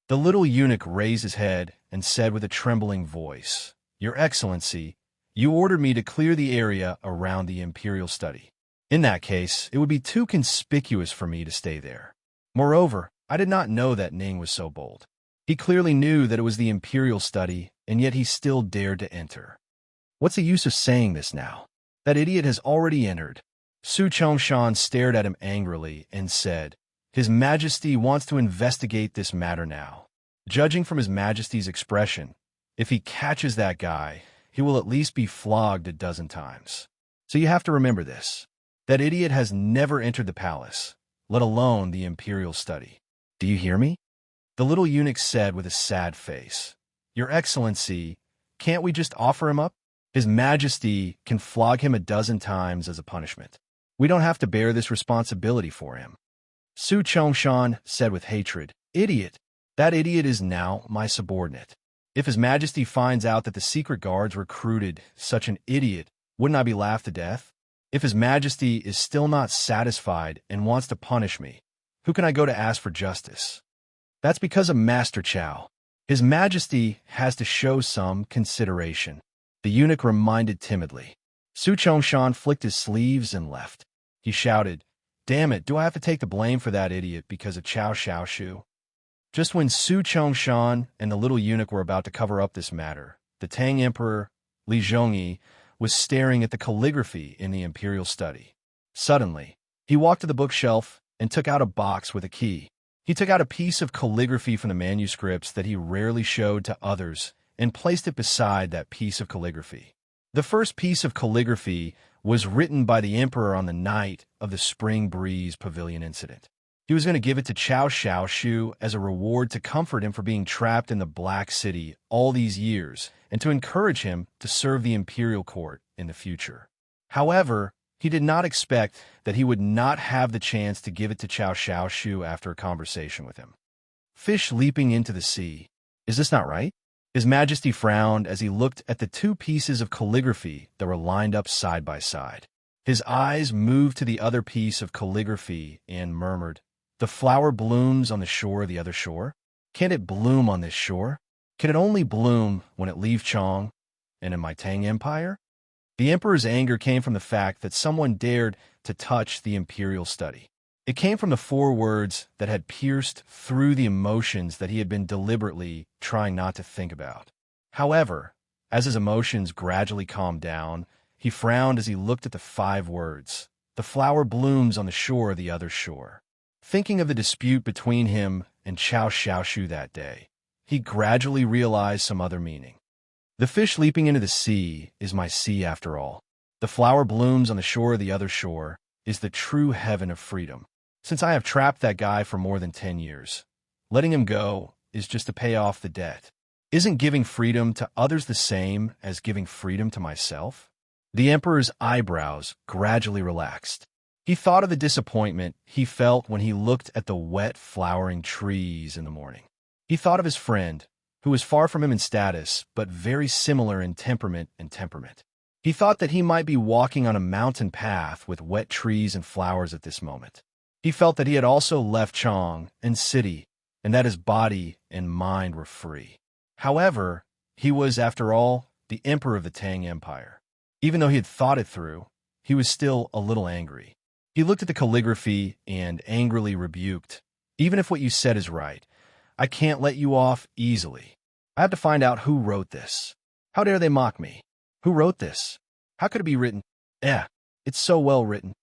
The little eunuch raised his head and said with a trembling voice, "Your Excellency, you ordered me to clear the area around the Imperial study. In that case, it would be too conspicuous for me to stay there. Moreover, I did not know that Ning was so bold. He clearly knew that it was the Imperial study, and yet he still dared to enter. What's the use of saying this now? That idiot has already entered." Su Chongshan stared at him angrily and said, His Majesty wants to investigate this matter now. Judging from His Majesty's expression, if he catches that guy, he will at least be flogged a dozen times. So you have to remember this. That idiot has never entered the palace, let alone the imperial study. Do you hear me? The little eunuch said with a sad face. Your Excellency, can't we just offer him up? His Majesty can flog him a dozen times as a punishment. We don't have to bear this responsibility for him. Su Chongshan said with hatred, Idiot! That idiot is now my subordinate. If His Majesty finds out that the secret guards recruited such an idiot, wouldn't I be laughed to death? If His Majesty is still not satisfied and wants to punish me, who can I go to ask for justice? That's because of Master Chow. His Majesty has to show some consideration. The eunuch reminded timidly. Su Chongshan flicked his sleeves and left. He shouted, Damn it, do I have to take the blame for that idiot because of Chow Xiaoshu? Just when Su Chongshan and the little eunuch were about to cover up this matter, the Tang Emperor, Li Zhongyi, was staring at the calligraphy in the imperial study. Suddenly, he walked to the bookshelf and took out a box with a key. He took out a piece of calligraphy from the manuscripts that he rarely showed to others and placed it beside that piece of calligraphy. The first piece of calligraphy was written by the emperor on the night of the Spring Breeze Pavilion incident. He was going to give it to Chow Xiaoshu as a reward to comfort him for being trapped in the Black City all these years and to encourage him to serve the imperial court in the future. However, he did not expect that he would not have the chance to give it to Chow Xiaoshu after a conversation with him. Fish leaping into the sea. Is this not right? His Majesty frowned as he looked at the two pieces of calligraphy that were lined up side by side. His eyes moved to the other piece of calligraphy and murmured, The flower blooms on the shore of the other shore? Can't it bloom on this shore? Can it only bloom when it leaves Chong and in my Tang Empire? The emperor's anger came from the fact that someone dared to touch the imperial study. It came from the four words that had pierced through the emotions that he had been deliberately trying not to think about. However, as his emotions gradually calmed down, he frowned as he looked at the 5 words, The flower blooms on the shore of the other shore. Thinking of the dispute between him and Chow Xiaoshu that day, he gradually realized some other meaning. The fish leaping into the sea is my sea after all. The flower blooms on the shore of the other shore is the true heaven of freedom. Since I have trapped that guy for more than 10 years, letting him go is just to pay off the debt. Isn't giving freedom to others the same as giving freedom to myself? The emperor's eyebrows gradually relaxed. He thought of the disappointment he felt when he looked at the wet, flowering trees in the morning. He thought of his friend, who was far from him in status, but very similar in temperament and temperament. He thought that he might be walking on a mountain path with wet trees and flowers at this moment. He felt that he had also left Chong and city, and that his body and mind were free. However, he was, after all, the emperor of the Tang Empire. Even though he had thought it through, he was still a little angry. He looked at the calligraphy and angrily rebuked, Even if what you said is right, I can't let you off easily. I have to find out who wrote this. How dare they mock me? Who wrote this? How could it be written? It's so well written.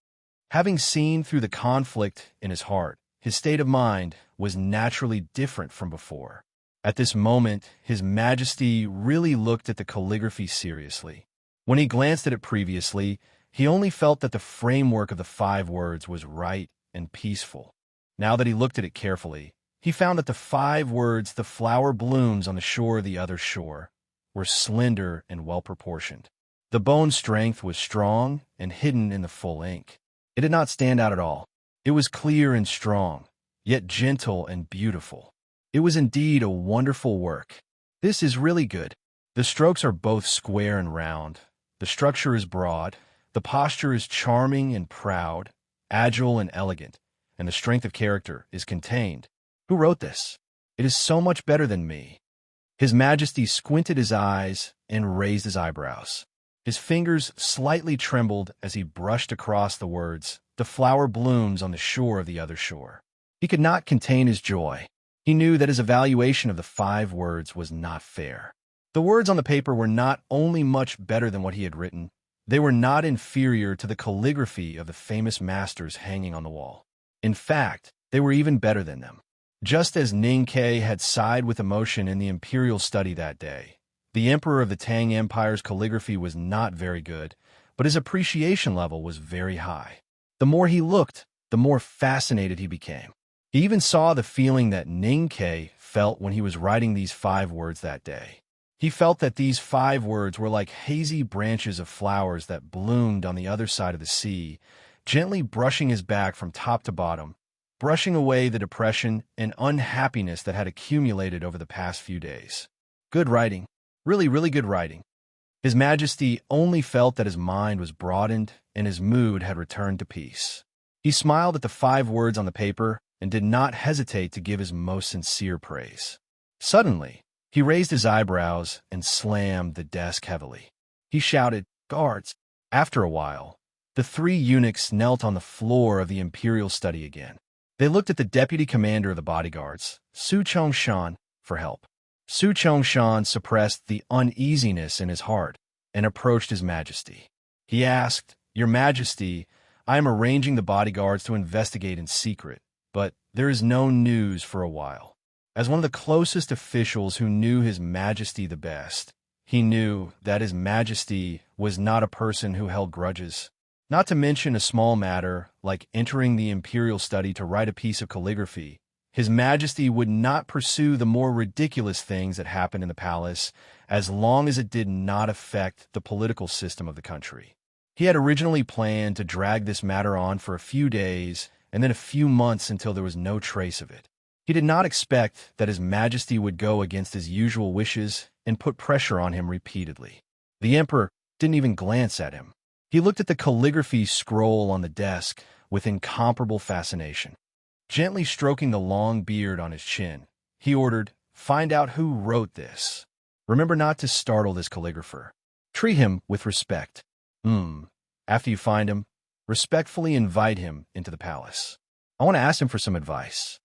Having seen through the conflict in his heart, his state of mind was naturally different from before. At this moment, His Majesty really looked at the calligraphy seriously. When he glanced at it previously, he only felt that the framework of the 5 words was right and peaceful. Now that he looked at it carefully, he found that the 5 words, "The flower blooms on the shore of the other shore," were slender and well-proportioned. The bone strength was strong and hidden in the full ink. It did not stand out at all. It was clear and strong, yet gentle and beautiful. It was indeed a wonderful work. This is really good. The strokes are both square and round. The structure is broad. The posture is charming and proud, agile and elegant, and the strength of character is contained. Who wrote this? It is so much better than me. His Majesty squinted his eyes and raised his eyebrows. His fingers slightly trembled as he brushed across the words, "The flower blooms on the shore of the other shore." He could not contain his joy. He knew that his evaluation of the 5 words was not fair. The words on the paper were not only much better than what he had written, they were not inferior to the calligraphy of the famous masters hanging on the wall. In fact, They were even better than them. Just as Ningke had sighed with emotion in the imperial study that day, the emperor of the Tang Empire's calligraphy was not very good, but his appreciation level was very high. The more he looked, the more fascinated he became. He even saw the feeling that Ningke felt when he was writing these 5 words that day. He felt that these 5 words were like hazy branches of flowers that bloomed on the other side of the sea, gently brushing his back from top to bottom, brushing away the depression and unhappiness that had accumulated over the past few days. Good writing. Really, really good writing. His Majesty only felt that his mind was broadened and his mood had returned to peace. He smiled at the 5 words on the paper and did not hesitate to give his most sincere praise. Suddenly, he raised his eyebrows and slammed the desk heavily. He shouted, "Guards!" After a while, the 3 eunuchs knelt on the floor of the imperial study again. They looked at the deputy commander of the bodyguards, Su Chongshan, for help. Su Chongshan suppressed the uneasiness in his heart and approached His Majesty. He asked, "Your Majesty, I am arranging the bodyguards to investigate in secret, but there is no news for a while." As one of the closest officials who knew His Majesty the best, he knew that His Majesty was not a person who held grudges. Not to mention a small matter like entering the imperial study to write a piece of calligraphy, His Majesty would not pursue the more ridiculous things that happened in the palace as long as it did not affect the political system of the country. He had originally planned to drag this matter on for a few days and then a few months until there was no trace of it. He did not expect that His Majesty would go against his usual wishes and put pressure on him repeatedly. The Emperor didn't even glance at him. He looked at the calligraphy scroll on the desk with incomparable fascination. Gently stroking the long beard on his chin, he ordered, "Find out who wrote this. Remember not to startle this calligrapher. Treat him with respect. After you find him, respectfully invite him into the palace. I want to ask him for some advice."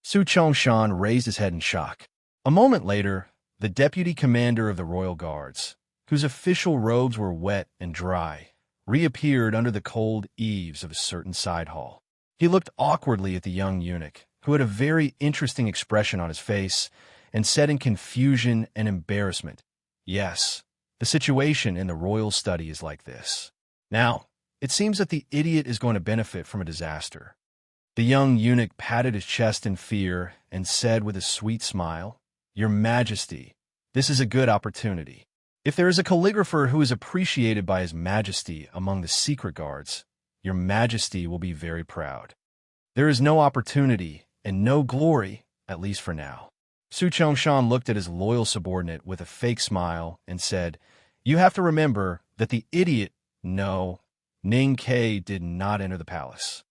Su Chongshan raised his head in shock. A moment later, the deputy commander of the royal guards, whose official robes were wet and dry, reappeared under the cold eaves of a certain side hall. He looked awkwardly at the young eunuch, who had a very interesting expression on his face, and said in confusion and embarrassment, "Yes, the situation in the royal study is like this. Now, it seems that the idiot is going to benefit from a disaster." The young eunuch patted his chest in fear and said with a sweet smile, "Your Majesty, this is a good opportunity. If there is a calligrapher who is appreciated by His Majesty among the secret guards, Your Majesty will be very proud. There is no opportunity and no glory, at least for now." Su Chongshan looked at his loyal subordinate with a fake smile and said, "You have to remember that the idiot, no, Ning Ke did not enter the palace."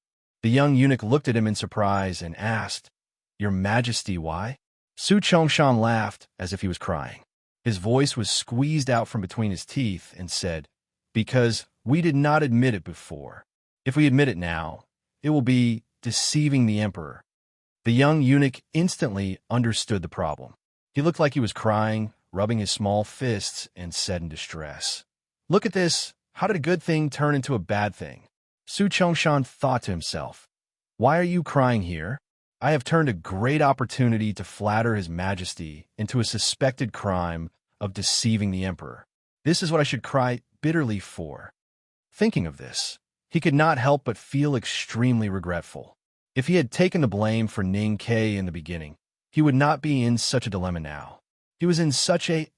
The young eunuch looked at him in surprise and asked, "Your Majesty, why?" Su Chongshan laughed as if he was crying. His voice was squeezed out from between his teeth and said, "Because we did not admit it before. If we admit it now, it will be deceiving the emperor." The young eunuch instantly understood the problem. He looked like he was crying, rubbing his small fists, and said in distress, "Look at this. How did a good thing turn into a bad thing?" Su Chongshan thought to himself, "Why are you crying here? I have turned a great opportunity to flatter His Majesty into a suspected crime of deceiving the emperor. This is what I should cry bitterly for." Thinking of this, he could not help but feel extremely regretful. If he had taken the blame for Ning Ke in the beginning, he would not be in such a dilemma now. He was in such a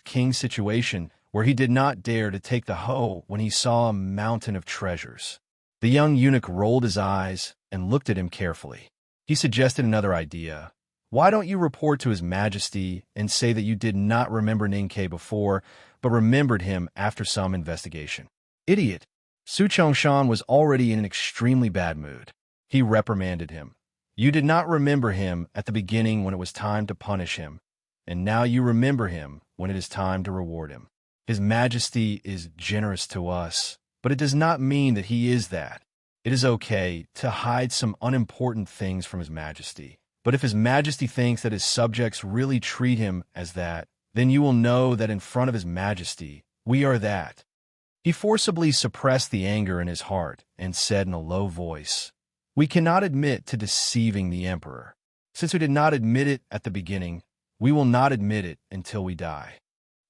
king situation where he did not dare to take the hoe when he saw a mountain of treasures. The young eunuch rolled his eyes and looked at him carefully. He suggested another idea. "Why don't you report to His Majesty and say that you did not remember Ning Ke before, but remembered him after some investigation?" Idiot! Su Chongshan was already in an extremely bad mood. He reprimanded him. "You did not remember him at the beginning when it was time to punish him, and now you remember him when it is time to reward him. His Majesty is generous to us, but it does not mean that he is that. It is okay to hide some unimportant things from His Majesty, but if His Majesty thinks that his subjects really treat him as that, then you will know that in front of His Majesty, we are that." He forcibly suppressed the anger in his heart and said in a low voice, We cannot admit to deceiving the emperor. Since we did not admit it at the beginning, we will not admit it until we die."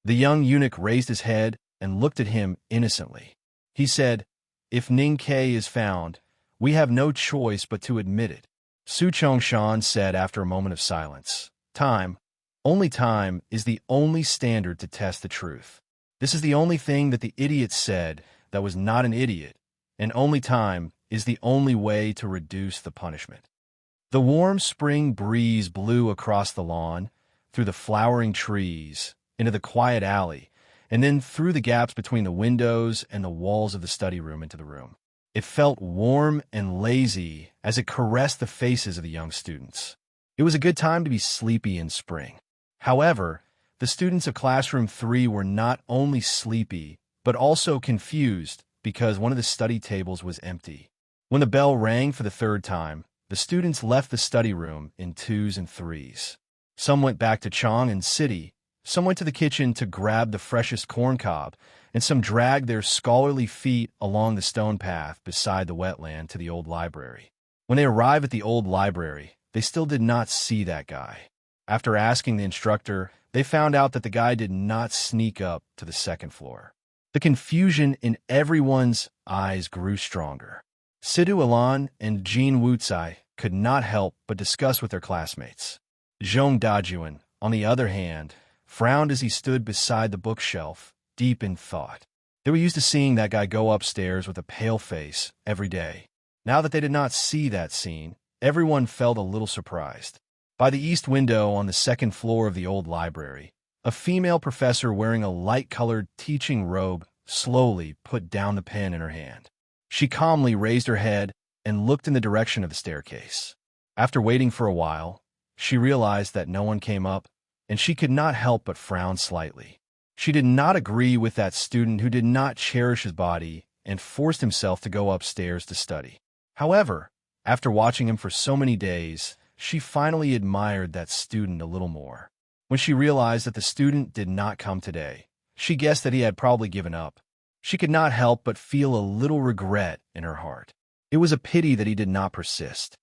The young eunuch raised his head and looked at him innocently. He said, "If Ning Ke is found, we have no choice but to admit it." Su Chongshan said after a moment of silence, only time is the only standard to test the truth. This is the only thing that the idiot said that was not an idiot, and only time is the only way to reduce the punishment." The warm spring breeze blew across the lawn, through the flowering trees, into the quiet alley, and then through the gaps between the windows and the walls of the study room into the room. It felt warm and lazy as it caressed the faces of the young students. It was a good time to be sleepy in spring. However, the students of Classroom 3 were not only sleepy, but also confused because one of the study tables was empty. When the bell rang for the third time, the students left the study room in twos and threes. Some went back to Chong and City, some went to the kitchen to grab the freshest corn cob, and some dragged their scholarly feet along the stone path beside the wetland to the old library. When they arrived at the old library, they still did not see that guy. After asking the instructor, they found out that the guy did not sneak up to the second floor. The confusion in everyone's eyes grew stronger. Sidhu Alan and Jean Wutsai could not help but discuss with their classmates. Zhong Dajuan, on the other hand, frowned as he stood beside the bookshelf, deep in thought. They were used to seeing that guy go upstairs with a pale face every day. Now that they did not see that scene, everyone felt a little surprised. By the east window on the second floor of the old library, a female professor wearing a light-colored teaching robe slowly put down the pen in her hand. She calmly raised her head and looked in the direction of the staircase. After waiting for a while, she realized that no one came up, and she could not help but frown slightly. She did not agree with that student who did not cherish his body and forced himself to go upstairs to study. However, after watching him for so many days, she finally admired that student a little more. When she realized that the student did not come today, she guessed that he had probably given up. She could not help but feel a little regret in her heart. It was a pity that he did not persist.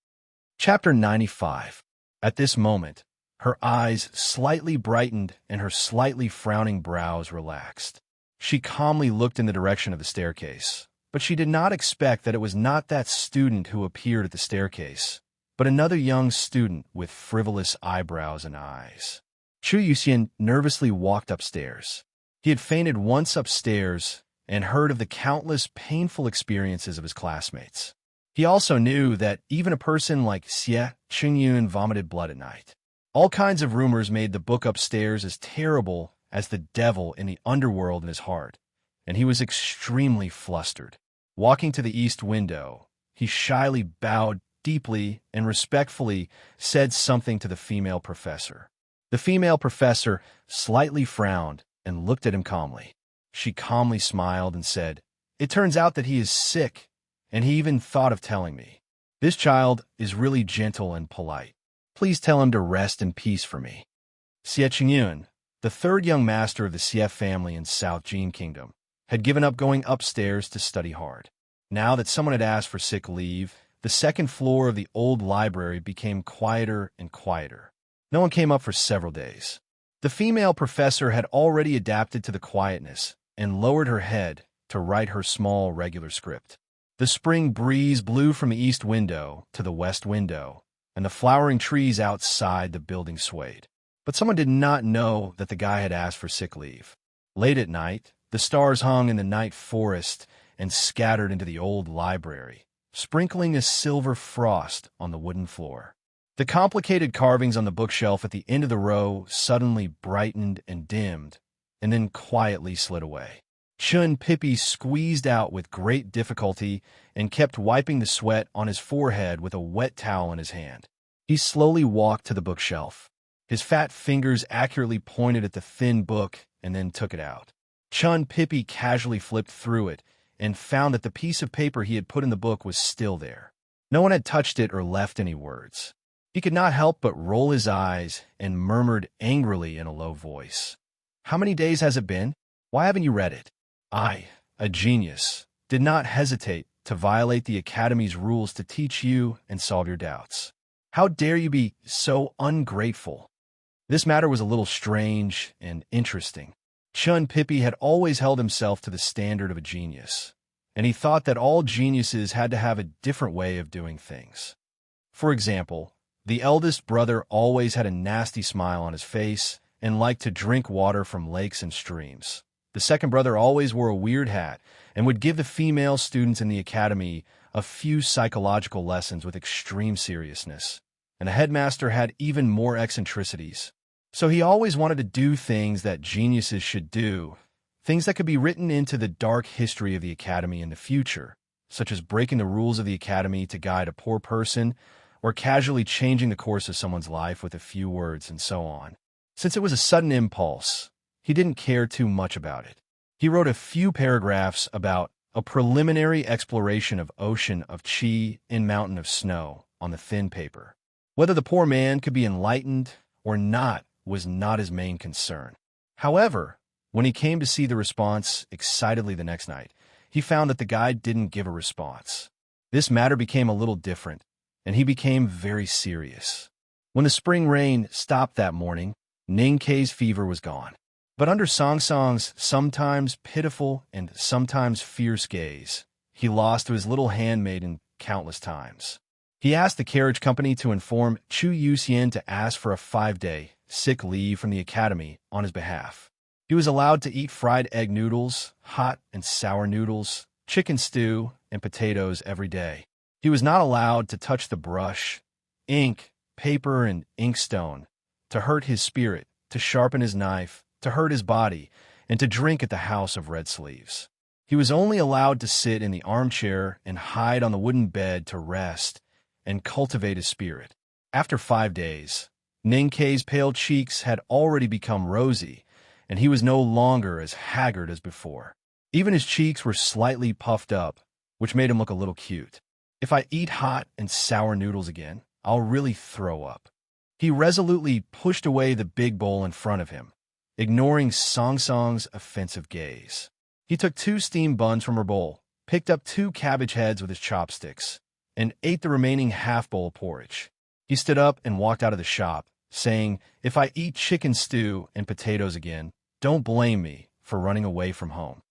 Chapter 95. At this moment, her eyes slightly brightened and her slightly frowning brows relaxed. She calmly looked in the direction of the staircase, but she did not expect that it was not that student who appeared at the staircase, but another young student with frivolous eyebrows and eyes. Chu Yuxian nervously walked upstairs. He had fainted once upstairs and heard of the countless painful experiences of his classmates. He also knew that even a person like Xie Qingyun vomited blood at night. All kinds of rumors made the book upstairs as terrible as the devil in the underworld in his heart, and he was extremely flustered. Walking to the east window, he shyly bowed deeply and respectfully said something to the female professor. The female professor slightly frowned and looked at him calmly. She calmly smiled and said, "It turns out that he is sick, and he even thought of telling me. This child is really gentle and polite. Please tell him to rest in peace for me." Xie Qingyun, the third young master of the Xie family in South Jin Kingdom, had given up going upstairs to study hard. Now that someone had asked for sick leave, the second floor of the old library became quieter and quieter. No one came up for several days. The female professor had already adapted to the quietness and lowered her head to write her small regular script. The spring breeze blew from the east window to the west window, and the flowering trees outside the building swayed. But someone did not know that the guy had asked for sick leave. Late at night, the stars hung in the night forest and scattered into the old library, sprinkling a silver frost on the wooden floor. The complicated carvings on the bookshelf at the end of the row suddenly brightened and dimmed, and then quietly slid away. Chun Pippi squeezed out with great difficulty and kept wiping the sweat on his forehead with a wet towel in his hand. He slowly walked to the bookshelf. His fat fingers accurately pointed at the thin book and then took it out. Chun Pippi casually flipped through it and found that the piece of paper he had put in the book was still there. No one had touched it or left any words. He could not help but roll his eyes and murmured angrily in a low voice, "How many days has it been? Why haven't you read it?" I, a genius, did not hesitate to violate the Academy's rules to teach you and solve your doubts. How dare you be so ungrateful? This matter was a little strange and interesting. Chun Pippi had always held himself to the standard of a genius, and he thought that all geniuses had to have a different way of doing things. For example, the eldest brother always had a nasty smile on his face and liked to drink water from lakes and streams. The second brother always wore a weird hat and would give the female students in the academy a few psychological lessons with extreme seriousness. And the headmaster had even more eccentricities. So he always wanted to do things that geniuses should do, things that could be written into the dark history of the academy in the future, such as breaking the rules of the academy to guide a poor person, or casually changing the course of someone's life with a few words and so on. Since it was a sudden impulse, he didn't care too much about it. He wrote a few paragraphs about a preliminary exploration of ocean of chi in mountain of snow on the thin paper. Whether the poor man could be enlightened or not was not his main concern. However, when he came to see the response excitedly the next night, he found that the guide didn't give a response. This matter became a little different, and he became very serious. When the spring rain stopped that morning, Ning Kei's fever was gone. But under Song Song's sometimes pitiful and sometimes fierce gaze, he lost to his little handmaiden countless times. He asked the carriage company to inform Chu Yuxian to ask for a 5-day sick leave from the academy on his behalf. He was allowed to eat fried egg noodles, hot and sour noodles, chicken stew, and potatoes every day. He was not allowed to touch the brush, ink, paper, and inkstone, to hurt his spirit, to sharpen his knife, to hurt his body, and to drink at the house of red sleeves. He was only allowed to sit in the armchair and hide on the wooden bed to rest and cultivate his spirit. After 5 days, Ning Kei's pale cheeks had already become rosy, and he was no longer as haggard as before. Even his cheeks were slightly puffed up, which made him look a little cute. If I eat hot and sour noodles again, I'll really throw up. He resolutely pushed away the big bowl in front of him, ignoring Song Song's offensive gaze. He took 2 steamed buns from her bowl, picked up 2 cabbage heads with his chopsticks, and ate the remaining half-bowl of porridge. He stood up and walked out of the shop, saying, "If I eat chicken stew and potatoes again, don't blame me for running away from home."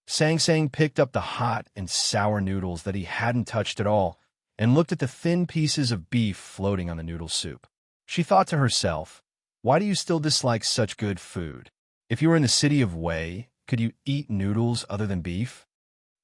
Sang Sang picked up the hot and sour noodles that he hadn't touched at all and looked at the thin pieces of beef floating on the noodle soup. She thought to herself, "Why do you still dislike such good food? If you were in the city of Wei, could you eat noodles other than beef?"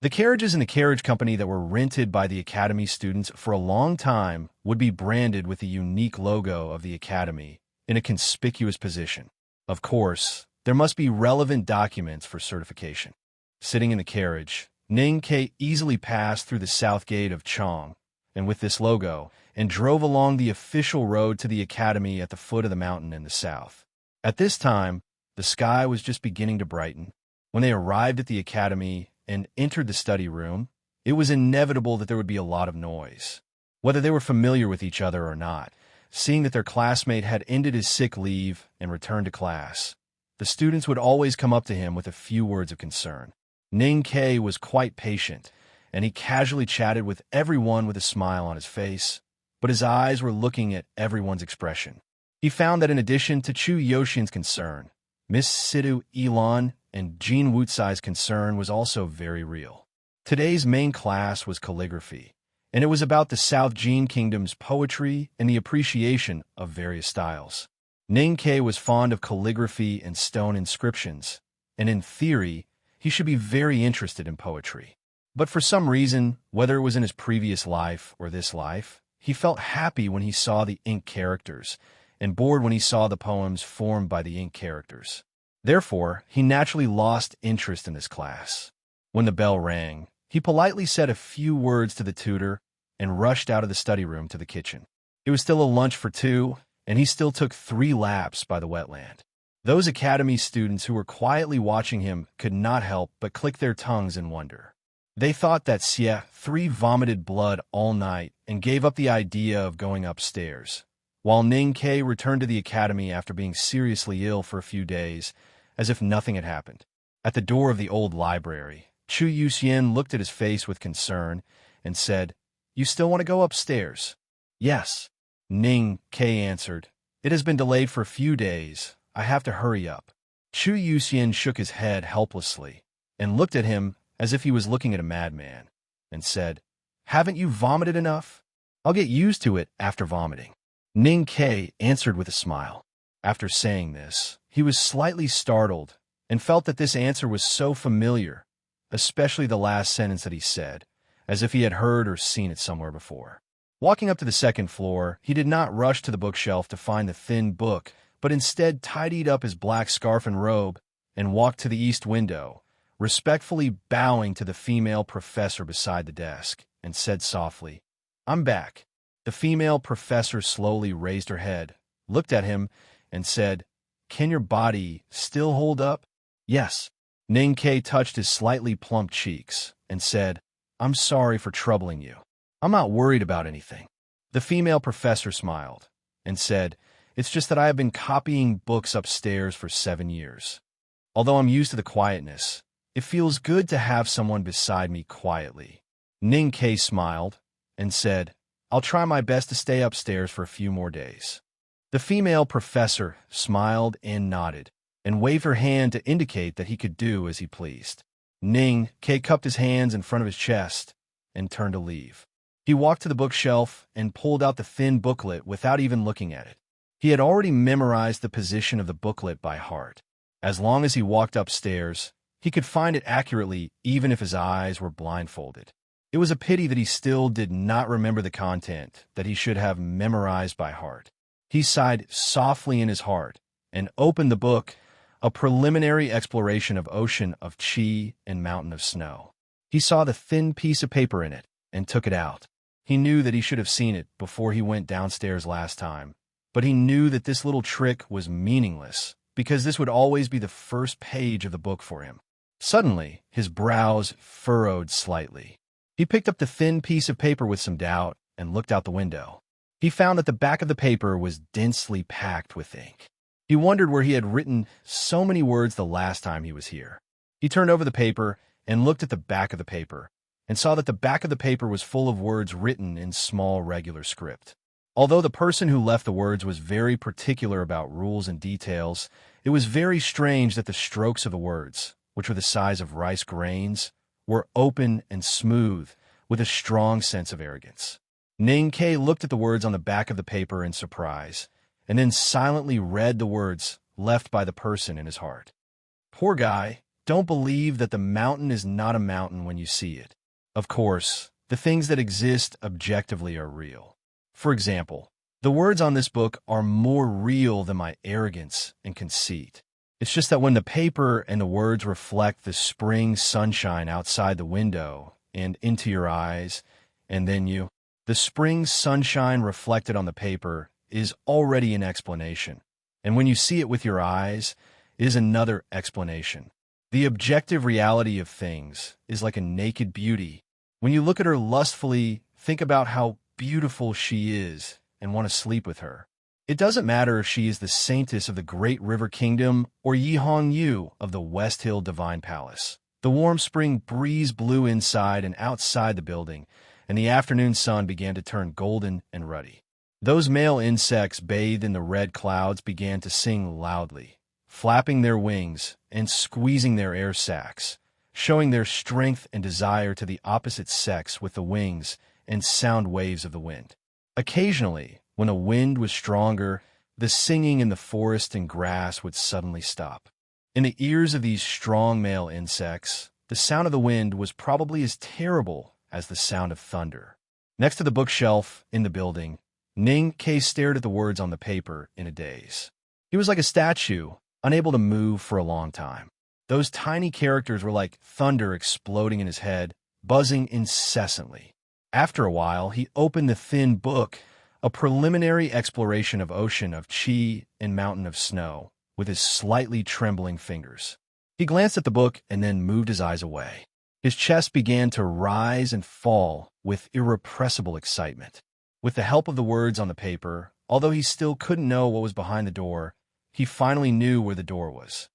The carriages in the carriage company that were rented by the academy students for a long time would be branded with the unique logo of the academy in a conspicuous position. Of course, there must be relevant documents for certification. Sitting in the carriage, Ning Kei easily passed through the south gate of Chong, and with this logo, and drove along the official road to the academy at the foot of the mountain in the south. At this time, the sky was just beginning to brighten. When they arrived at the academy and entered the study room, it was inevitable that there would be a lot of noise. Whether they were familiar with each other or not, seeing that their classmate had ended his sick leave and returned to class, the students would always come up to him with a few words of concern. Ning Kei was quite patient, and he casually chatted with everyone with a smile on his face, but his eyes were looking at everyone's expression. He found that in addition to Chu Yoxian's concern, Miss Sidu Elon and Jean Wutsai's concern was also very real. Today's main class was calligraphy, and it was about the South Jin Kingdom's poetry and the appreciation of various styles. Ning Kei was fond of calligraphy and stone inscriptions, and in theory, he should be very interested in poetry. But for some reason, whether it was in his previous life or this life, he felt happy when he saw the ink characters, and bored when he saw the poems formed by the ink characters. Therefore, he naturally lost interest in this class. When the bell rang, he politely said a few words to the tutor and rushed out of the study room to the kitchen. It was still a lunch for 2, and he still took 3 laps by the wetland. Those academy students who were quietly watching him could not help but click their tongues in wonder. They thought that Xie 3 vomited blood all night and gave up the idea of going upstairs, while Ning Kei returned to the academy after being seriously ill for a few days, as if nothing had happened. At the door of the old library, Chu Yuxian looked at his face with concern and said, "You still want to go upstairs?" "Yes," Ning Ke answered. "It has been delayed for a few days. I have to hurry up." Chu Yuxian shook his head helplessly and looked at him as if he was looking at a madman, and said, "Haven't you vomited enough? I'll get used to it after vomiting." Ning Ke answered with a smile. After saying this, he was slightly startled and felt that this answer was so familiar, especially the last sentence that he said, as if he had heard or seen it somewhere before. Walking up to the second floor, he did not rush to the bookshelf to find the thin book, but instead tidied up his black scarf and robe and walked to the east window, respectfully bowing to the female professor beside the desk, and said softly, "I'm back." The female professor slowly raised her head, looked at him, and said, "Can your body still hold up?" "Yes." Ning Ke touched his slightly plump cheeks and said, "I'm sorry for troubling you. I'm not worried about anything." The female professor smiled and said, "It's just that I have been copying books upstairs for 7 years. Although I'm used to the quietness, it feels good to have someone beside me quietly." Ning Ke smiled and said, "I'll try my best to stay upstairs for a few more days." The female professor smiled and nodded, and waved her hand to indicate that he could do as he pleased. Ning Ke cupped his hands in front of his chest and turned to leave. He walked to the bookshelf and pulled out the thin booklet without even looking at it. He had already memorized the position of the booklet by heart. As long as he walked upstairs, he could find it accurately even if his eyes were blindfolded. It was a pity that he still did not remember the content that he should have memorized by heart. He sighed softly in his heart and opened the book, a preliminary exploration of ocean of Qi and mountain of snow. He saw the thin piece of paper in it and took it out. He knew that he should have seen it before he went downstairs last time, but he knew that this little trick was meaningless because this would always be the first page of the book for him. Suddenly, his brows furrowed slightly. He picked up the thin piece of paper with some doubt and looked out the window. He found that the back of the paper was densely packed with ink. He wondered where he had written so many words the last time he was here. He turned over the paper and looked at the back of the paper, and saw that the back of the paper was full of words written in small regular script. Although the person who left the words was very particular about rules and details, it was very strange that the strokes of the words, which were the size of rice grains, were open and smooth, with a strong sense of arrogance. Ning Ke looked at the words on the back of the paper in surprise, and then silently read the words left by the person in his heart. "Poor guy, don't believe that the mountain is not a mountain when you see it. Of course, the things that exist objectively are real. For example, the words on this book are more real than my arrogance and conceit. It's just that when the paper and the words reflect the spring sunshine outside the window and into your eyes, and then the spring sunshine reflected on the paper is already an explanation, and when you see it with your eyes, is another explanation. The objective reality of things is like a naked beauty. When you look at her lustfully, think about how beautiful she is and want to sleep with her. It doesn't matter if she is the saintess of the Great River Kingdom or Yi Hong Yu of the West Hill Divine Palace. The warm spring breeze blew inside and outside the building, and the afternoon sun began to turn golden and ruddy. Those male insects bathed in the red clouds began to sing loudly, flapping their wings and squeezing their air sacs, showing their strength and desire to the opposite sex with the wings and sound waves of the wind. Occasionally, when the wind was stronger, the singing in the forest and grass would suddenly stop. In the ears of these strong male insects, the sound of the wind was probably as terrible as the sound of thunder. Next to the bookshelf in the building, Ning Ke stared at the words on the paper in a daze. He was like a statue, unable to move for a long time. Those tiny characters were like thunder exploding in his head, buzzing incessantly. After a while, he opened the thin book, a preliminary exploration of ocean of Qi and mountain of snow, with his slightly trembling fingers. He glanced at the book and then moved his eyes away. His chest began to rise and fall with irrepressible excitement. With the help of the words on the paper, although he still couldn't know what was behind the door, he finally knew where the door was.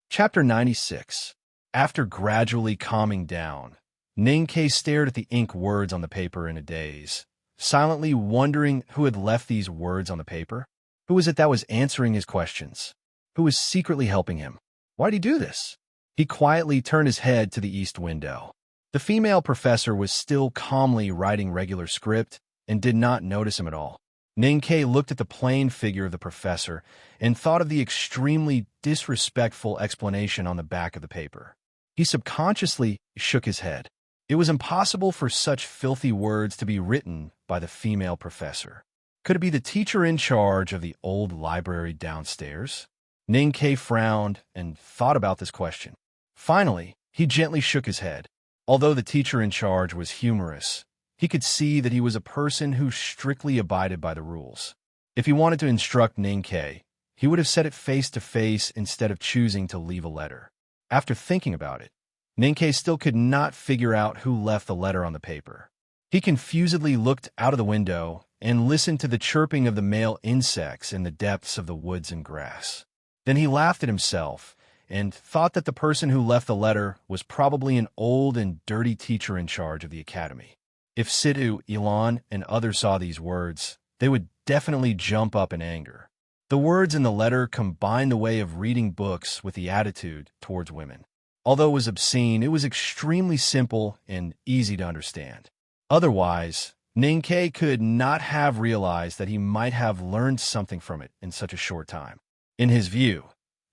Chapter 96. After gradually calming down, Ninkei stared at the ink words on the paper in a daze, silently wondering who had left these words on the paper. Who was it that was answering his questions? Who was secretly helping him? Why'd he do this? He quietly turned his head to the east window. The female professor was still calmly writing regular script and did not notice him at all. Ninkei looked at the plain figure of the professor and thought of the extremely disrespectful explanation on the back of the paper. He subconsciously shook his head. It was impossible for such filthy words to be written by the female professor. Could it be the teacher in charge of the old library downstairs? Ninkei frowned and thought about this question. Finally, he gently shook his head. Although the teacher in charge was humorous, he could see that he was a person who strictly abided by the rules. If he wanted to instruct Ninkei, he would have said it face to face instead of choosing to leave a letter. After thinking about it, Ninkei still could not figure out who left the letter on the paper. He confusedly looked out of the window and listened to the chirping of the male insects in the depths of the woods and grass. Then he laughed at himself and thought that the person who left the letter was probably an old and dirty teacher in charge of the academy. If Sidhu, Elon, and others saw these words, they would definitely jump up in anger. The words in the letter combined the way of reading books with the attitude towards women. Although it was obscene, it was extremely simple and easy to understand. Otherwise, Ninkei could not have realized that he might have learned something from it in such a short time. In his view,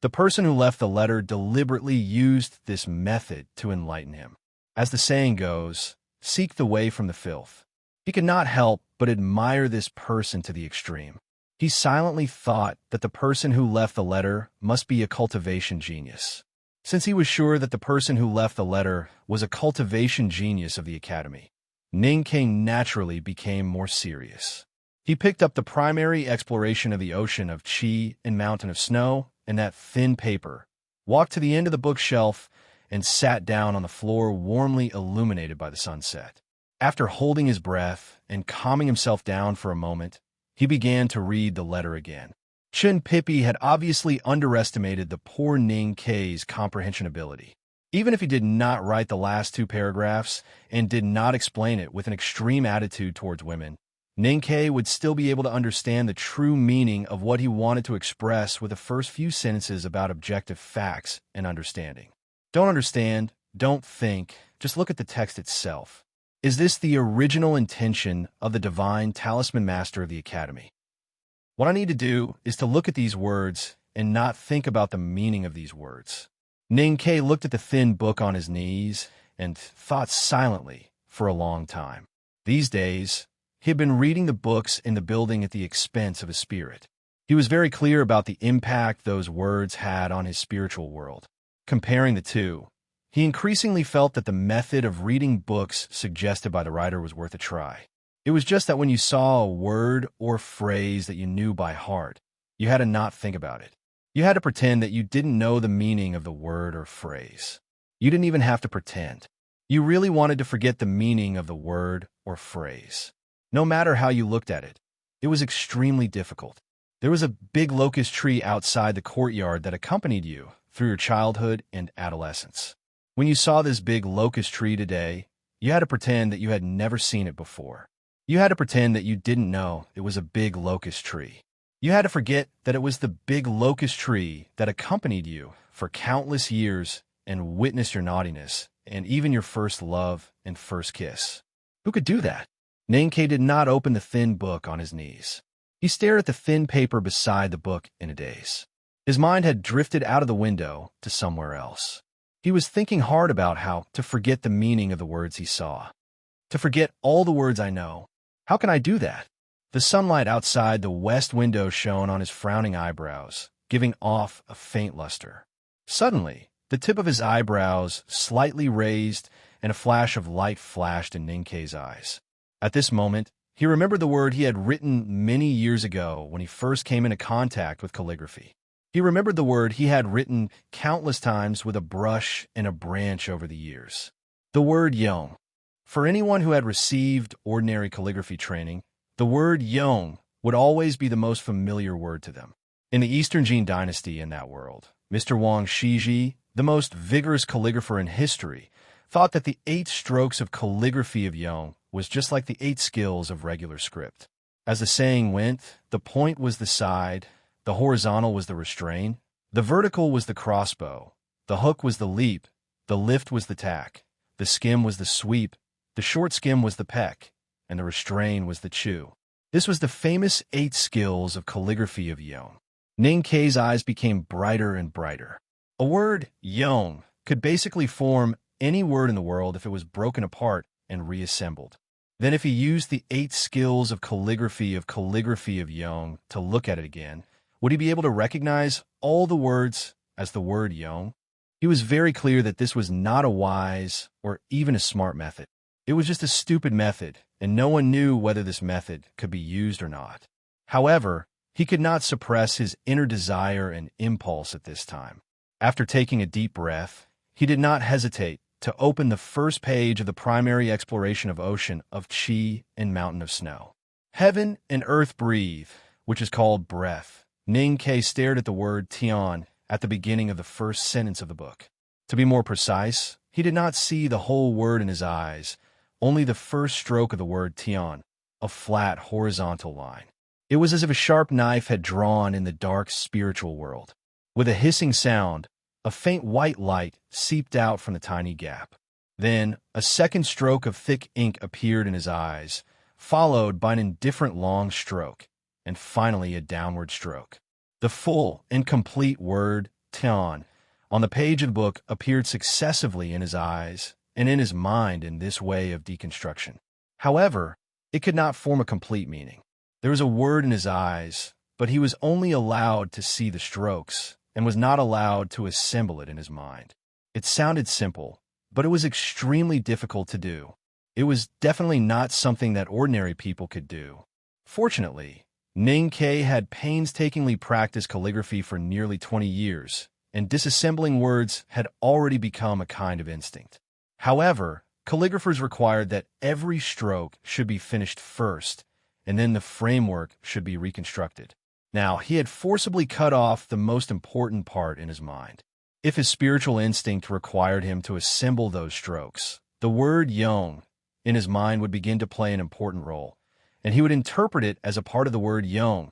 the person who left the letter deliberately used this method to enlighten him. As the saying goes, seek the way from the filth. He could not help but admire this person to the extreme. He silently thought that the person who left the letter must be a cultivation genius. Since he was sure that the person who left the letter was a cultivation genius of the academy, Ninkei naturally became more serious. He picked up the primary exploration of the ocean of Qi and mountain of snow and that thin paper, walked to the end of the bookshelf, and sat down on the floor warmly illuminated by the sunset. After holding his breath and calming himself down for a moment, he began to read the letter again. Chun Pippi had obviously underestimated the poor Ninkei's comprehension ability. Even if he did not write the last two paragraphs and did not explain it with an extreme attitude towards women, Ninkei would still be able to understand the true meaning of what he wanted to express with the first few sentences about objective facts and understanding. Don't understand, don't think, just look at the text itself. Is this the original intention of the divine talisman master of the academy? What I need to do is to look at these words and not think about the meaning of these words. Ninkei looked at the thin book on his knees and thought silently for a long time. These days, he had been reading the books in the building at the expense of his spirit. He was very clear about the impact those words had on his spiritual world. Comparing the two, he increasingly felt that the method of reading books suggested by the writer was worth a try. It was just that when you saw a word or phrase that you knew by heart, you had to not think about it. You had to pretend that you didn't know the meaning of the word or phrase. You didn't even have to pretend. You really wanted to forget the meaning of the word or phrase. No matter how you looked at it, it was extremely difficult. There was a big locust tree outside the courtyard that accompanied you through your childhood and adolescence. When you saw this big locust tree today, you had to pretend that you had never seen it before. You had to pretend that you didn't know it was a big locust tree. You had to forget that it was the big locust tree that accompanied you for countless years and witnessed your naughtiness and even your first love and first kiss. Who could do that? Ninkei did not open the thin book on his knees. He stared at the thin paper beside the book in a daze. His mind had drifted out of the window to somewhere else. He was thinking hard about how to forget the meaning of the words he saw. To forget all the words I know. How can I do that? The sunlight outside the west window shone on his frowning eyebrows, giving off a faint luster. Suddenly, the tip of his eyebrows slightly raised and a flash of light flashed in Ninkei's eyes. At this moment, he remembered the word he had written many years ago when he first came into contact with calligraphy. He remembered the word he had written countless times with a brush and a branch over the years. The word yong. For anyone who had received ordinary calligraphy training, the word yong would always be the most familiar word to them. In the Eastern Jin dynasty in that world, Mr. Wang Shiji the most vigorous calligrapher in history, thought that the 8 strokes of calligraphy of Yong was just like the 8 skills of regular script. As the saying went, the point was the side, the horizontal was the restrain, the vertical was the crossbow, the hook was the leap, the lift was the tack, the skim was the sweep, the short skim was the peck, and the restrain was the chew. This was the famous 8 skills of calligraphy of Yong. Ning Kei's eyes became brighter and brighter. A word, Yong, could basically form any word in the world if it was broken apart and reassembled. Then if he used the 8 skills of calligraphy of Yong to look at it again, would he be able to recognize all the words as the word Yong? He was very clear that this was not a wise or even a smart method. It was just a stupid method, and no one knew whether this method could be used or not. However, he could not suppress his inner desire and impulse at this time. After taking a deep breath, he did not hesitate to open the first page of the primary exploration of ocean of Qi and mountain of snow. Heaven and earth breathe, which is called breath. Ning Kei stared at the word Tian at the beginning of the first sentence of the book. To be more precise, he did not see the whole word in his eyes, only the first stroke of the word Tian, a flat horizontal line. It was as if a sharp knife had drawn in the dark spiritual world. With a hissing sound, a faint white light seeped out from the tiny gap. Then, a second stroke of thick ink appeared in his eyes, followed by an indifferent long stroke, and finally a downward stroke. The full and complete word, Tian, on the page of the book appeared successively in his eyes and in his mind in this way of deconstruction. However, it could not form a complete meaning. There was a word in his eyes, but he was only allowed to see the strokes and was not allowed to assemble it in his mind. It sounded simple, but it was extremely difficult to do. It was definitely not something that ordinary people could do. Fortunately, Ning Kei had painstakingly practiced calligraphy for nearly 20 years, and disassembling words had already become a kind of instinct. However, calligraphers required that every stroke should be finished first, and then the framework should be reconstructed. Now, he had forcibly cut off the most important part in his mind. If his spiritual instinct required him to assemble those strokes, the word Yong in his mind would begin to play an important role, and he would interpret it as a part of the word Yong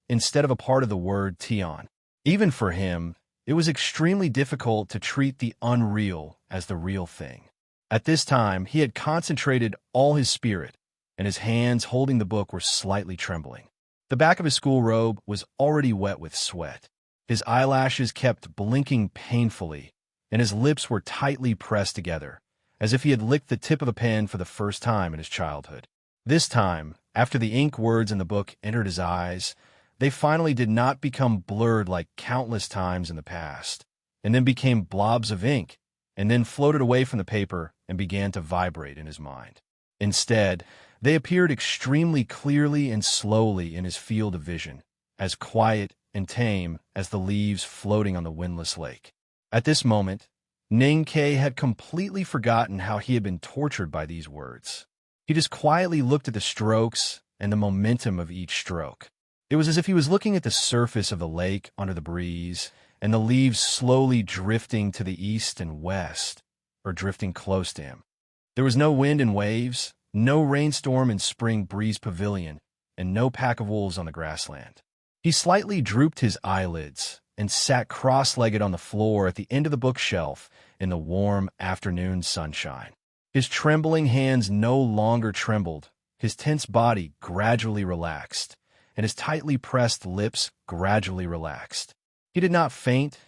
instead of a part of the word Tian. Even for him, it was extremely difficult to treat the unreal as the real thing. At this time, he had concentrated all his spirit, and his hands holding the book were slightly trembling. The back of his school robe was already wet with sweat. His eyelashes kept blinking painfully, and his lips were tightly pressed together, as if he had licked the tip of a pen for the first time in his childhood. This time, after the ink words in the book entered his eyes, they finally did not become blurred like countless times in the past, and then became blobs of ink, and then floated away from the paper and began to vibrate in his mind. Instead, they appeared extremely clearly and slowly in his field of vision, as quiet and tame as the leaves floating on the windless lake. At this moment, Ning Kei had completely forgotten how he had been tortured by these words. He just quietly looked at the strokes and the momentum of each stroke. It was as if he was looking at the surface of the lake under the breeze, and the leaves slowly drifting to the east and west, or drifting close to him. There was no wind and waves, no rainstorm in spring breeze pavilion, and no pack of wolves on the grassland. He slightly drooped his eyelids and sat cross-legged on the floor at the end of the bookshelf in the warm afternoon sunshine. His trembling hands no longer trembled, his tense body gradually relaxed, and his tightly pressed lips gradually relaxed. He did not faint,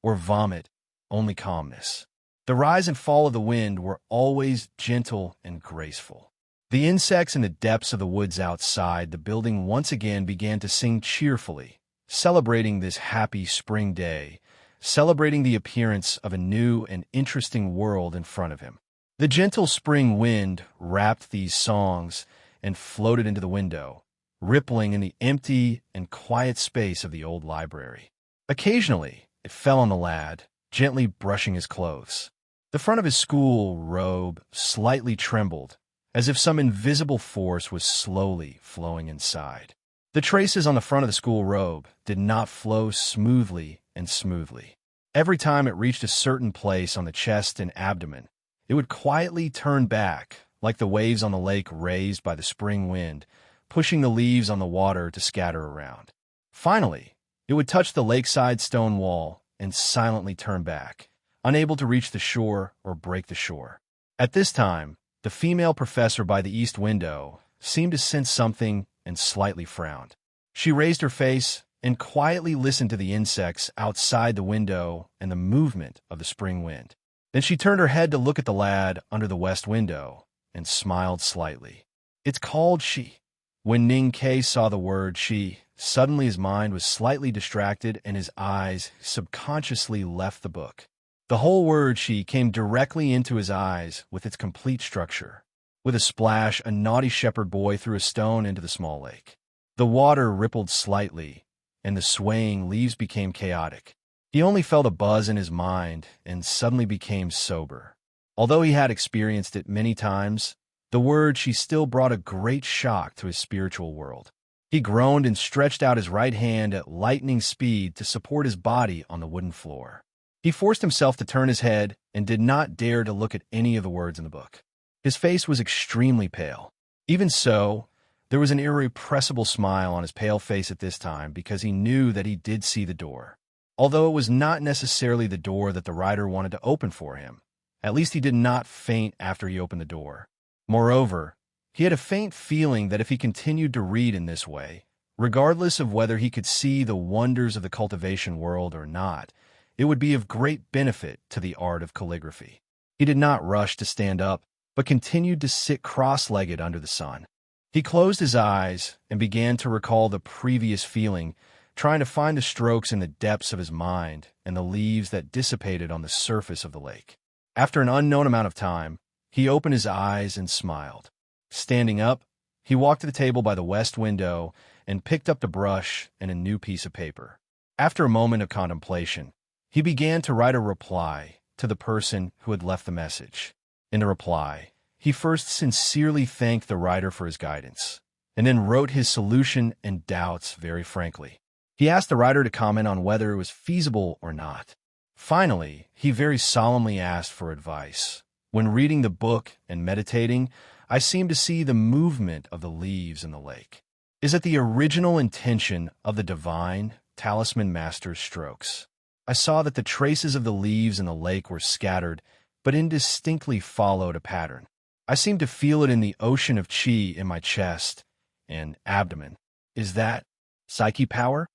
or vomit, only calmness. The rise and fall of the wind were always gentle and graceful. The insects in the depths of the woods outside the building once again began to sing cheerfully, celebrating this happy spring day, celebrating the appearance of a new and interesting world in front of him. The gentle spring wind wrapped these songs and floated into the window, rippling in the empty and quiet space of the old library. Occasionally, it fell on the lad, gently brushing his clothes. The front of his school robe slightly trembled, as if some invisible force was slowly flowing inside. The traces on the front of the school robe did not flow smoothly and smoothly. Every time it reached a certain place on the chest and abdomen, it would quietly turn back, like the waves on the lake raised by the spring wind, pushing the leaves on the water to scatter around. Finally, it would touch the lakeside stone wall and silently turn back, unable to reach the shore or break the shore. At this time, the female professor by the east window seemed to sense something and slightly frowned. She raised her face and quietly listened to the insects outside the window and the movement of the spring wind. Then she turned her head to look at the lad under the west window and smiled slightly. "It's called she." When Ning Ke saw the word she, suddenly his mind was slightly distracted and his eyes subconsciously left the book. The whole word she came directly into his eyes with its complete structure. With a splash, a naughty shepherd boy threw a stone into the small lake. The water rippled slightly, and the swaying leaves became chaotic. He only felt a buzz in his mind and suddenly became sober. Although he had experienced it many times, the word she still brought a great shock to his spiritual world. He groaned and stretched out his right hand at lightning speed to support his body on the wooden floor. He forced himself to turn his head and did not dare to look at any of the words in the book. His face was extremely pale. Even so, there was an irrepressible smile on his pale face at this time because he knew that he did see the door. Although it was not necessarily the door that the writer wanted to open for him, at least he did not faint after he opened the door. Moreover, he had a faint feeling that if he continued to read in this way, regardless of whether he could see the wonders of the cultivation world or not, it would be of great benefit to the art of calligraphy. He did not rush to stand up, but continued to sit cross-legged under the sun. He closed his eyes and began to recall the previous feeling, trying to find the strokes in the depths of his mind and the leaves that dissipated on the surface of the lake. After an unknown amount of time, he opened his eyes and smiled. Standing up, he walked to the table by the west window and picked up the brush and a new piece of paper. After a moment of contemplation, he began to write a reply to the person who had left the message. In the reply, he first sincerely thanked the writer for his guidance, and then wrote his solution and doubts very frankly. He asked the writer to comment on whether it was feasible or not. Finally, he very solemnly asked for advice. When reading the book and meditating, I seemed to see the movement of the leaves in the lake. Is it the original intention of the divine talisman master's strokes? I saw that the traces of the leaves in the lake were scattered, but indistinctly followed a pattern. I seemed to feel it in the ocean of chi in my chest and abdomen. Is that psyche power?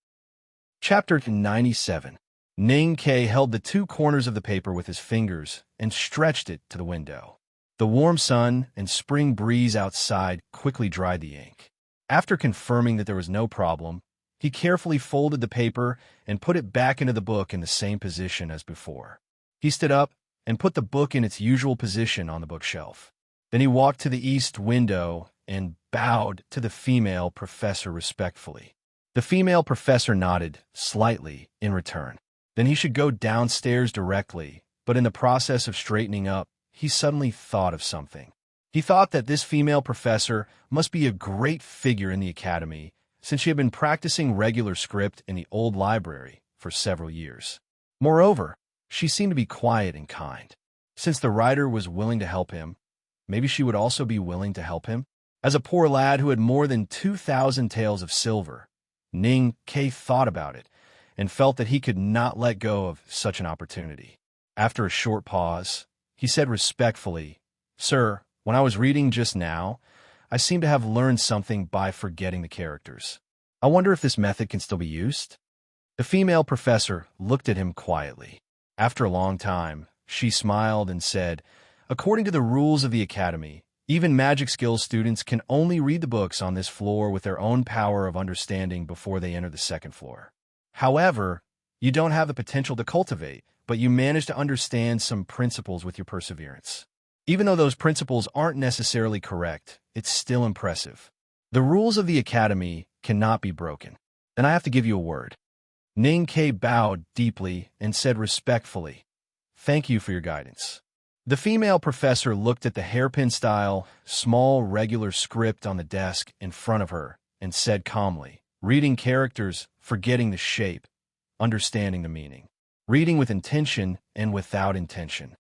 Chapter 97. Ning Ke held the two corners of the paper with his fingers and stretched it to the window. The warm sun and spring breeze outside quickly dried the ink. After confirming that there was no problem, he carefully folded the paper and put it back into the book in the same position as before. He stood up and put the book in its usual position on the bookshelf. Then he walked to the east window and bowed to the female professor respectfully. The female professor nodded slightly in return. Then he should go downstairs directly, but in the process of straightening up, he suddenly thought of something. He thought that this female professor must be a great figure in the academy, since she had been practicing regular script in the old library for several years. Moreover, she seemed to be quiet and kind. Since the writer was willing to help him, maybe she would also be willing to help him? As a poor lad who had more than 2,000 taels of silver, Ning Ke thought about it and felt that he could not let go of such an opportunity. After a short pause, he said respectfully, "Sir, when I was reading just now, I seem to have learned something by forgetting the characters. I wonder if this method can still be used?" The female professor looked at him quietly. After a long time, she smiled and said, "According to the rules of the academy, even magic skills students can only read the books on this floor with their own power of understanding before they enter the second floor. However, you don't have the potential to cultivate, but you manage to understand some principles with your perseverance. Even though those principles aren't necessarily correct, it's still impressive. The rules of the academy cannot be broken. Then I have to give you a word." Ning Ke bowed deeply and said respectfully, "Thank you for your guidance." The female professor looked at the hairpin-style, small, regular script on the desk in front of her and said calmly, "Reading characters, forgetting the shape, understanding the meaning. reading with intention and without intention.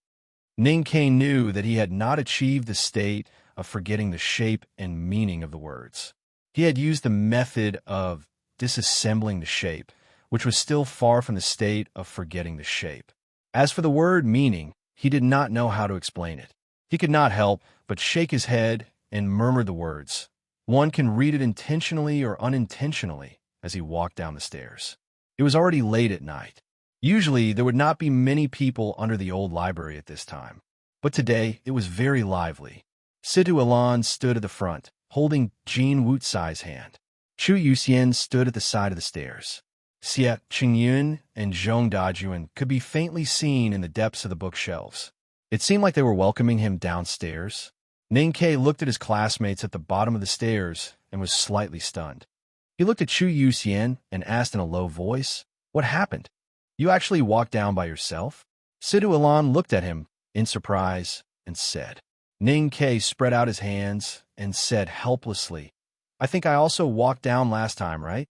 Ninkei knew that he had not achieved the state of forgetting the shape and meaning of the words. He had used the method of disassembling the shape, which was still far from the state of forgetting the shape. As for the word meaning, he did not know how to explain it. He could not help but shake his head and murmur the words. One can read it intentionally or unintentionally as he walked down the stairs. It was already late at night. Usually, there would not be many people under the old library at this time. But today, it was very lively. Situ Ilan stood at the front, holding Jin Wutsai's hand. Chu Yuxian stood at the side of the stairs. Xie Qingyun and Zhong Dajuan could be faintly seen in the depths of the bookshelves. It seemed like they were welcoming him downstairs. Ninkei looked at his classmates at the bottom of the stairs and was slightly stunned. He looked at Chu Yuxian and asked in a low voice, "What happened? You actually walked down by yourself?" Situ Ilan looked at him in surprise and said. Ninkei spread out his hands and said helplessly, "I think I also walked down last time, right?"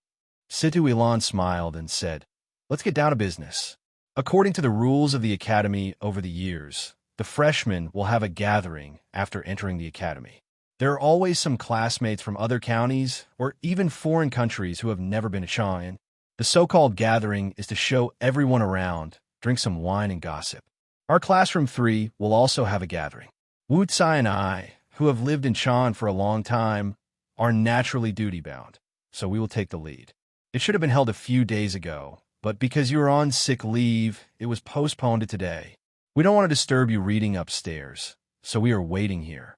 Situ Ilan smiled and said, "Let's get down to business. According to the rules of the academy over the years, the freshmen will have a gathering after entering the academy. There are always some classmates from other counties or even foreign countries who have never been to Chang'an. The so-called gathering is to show everyone around, drink some wine and gossip. Our classroom 3 will also have a gathering. Wu Tsai and I, who have lived in Chang'an for a long time, are naturally duty-bound, so we will take the lead. It should have been held a few days ago, but because you are on sick leave, it was postponed to today. We don't want to disturb you reading upstairs, so we are waiting here."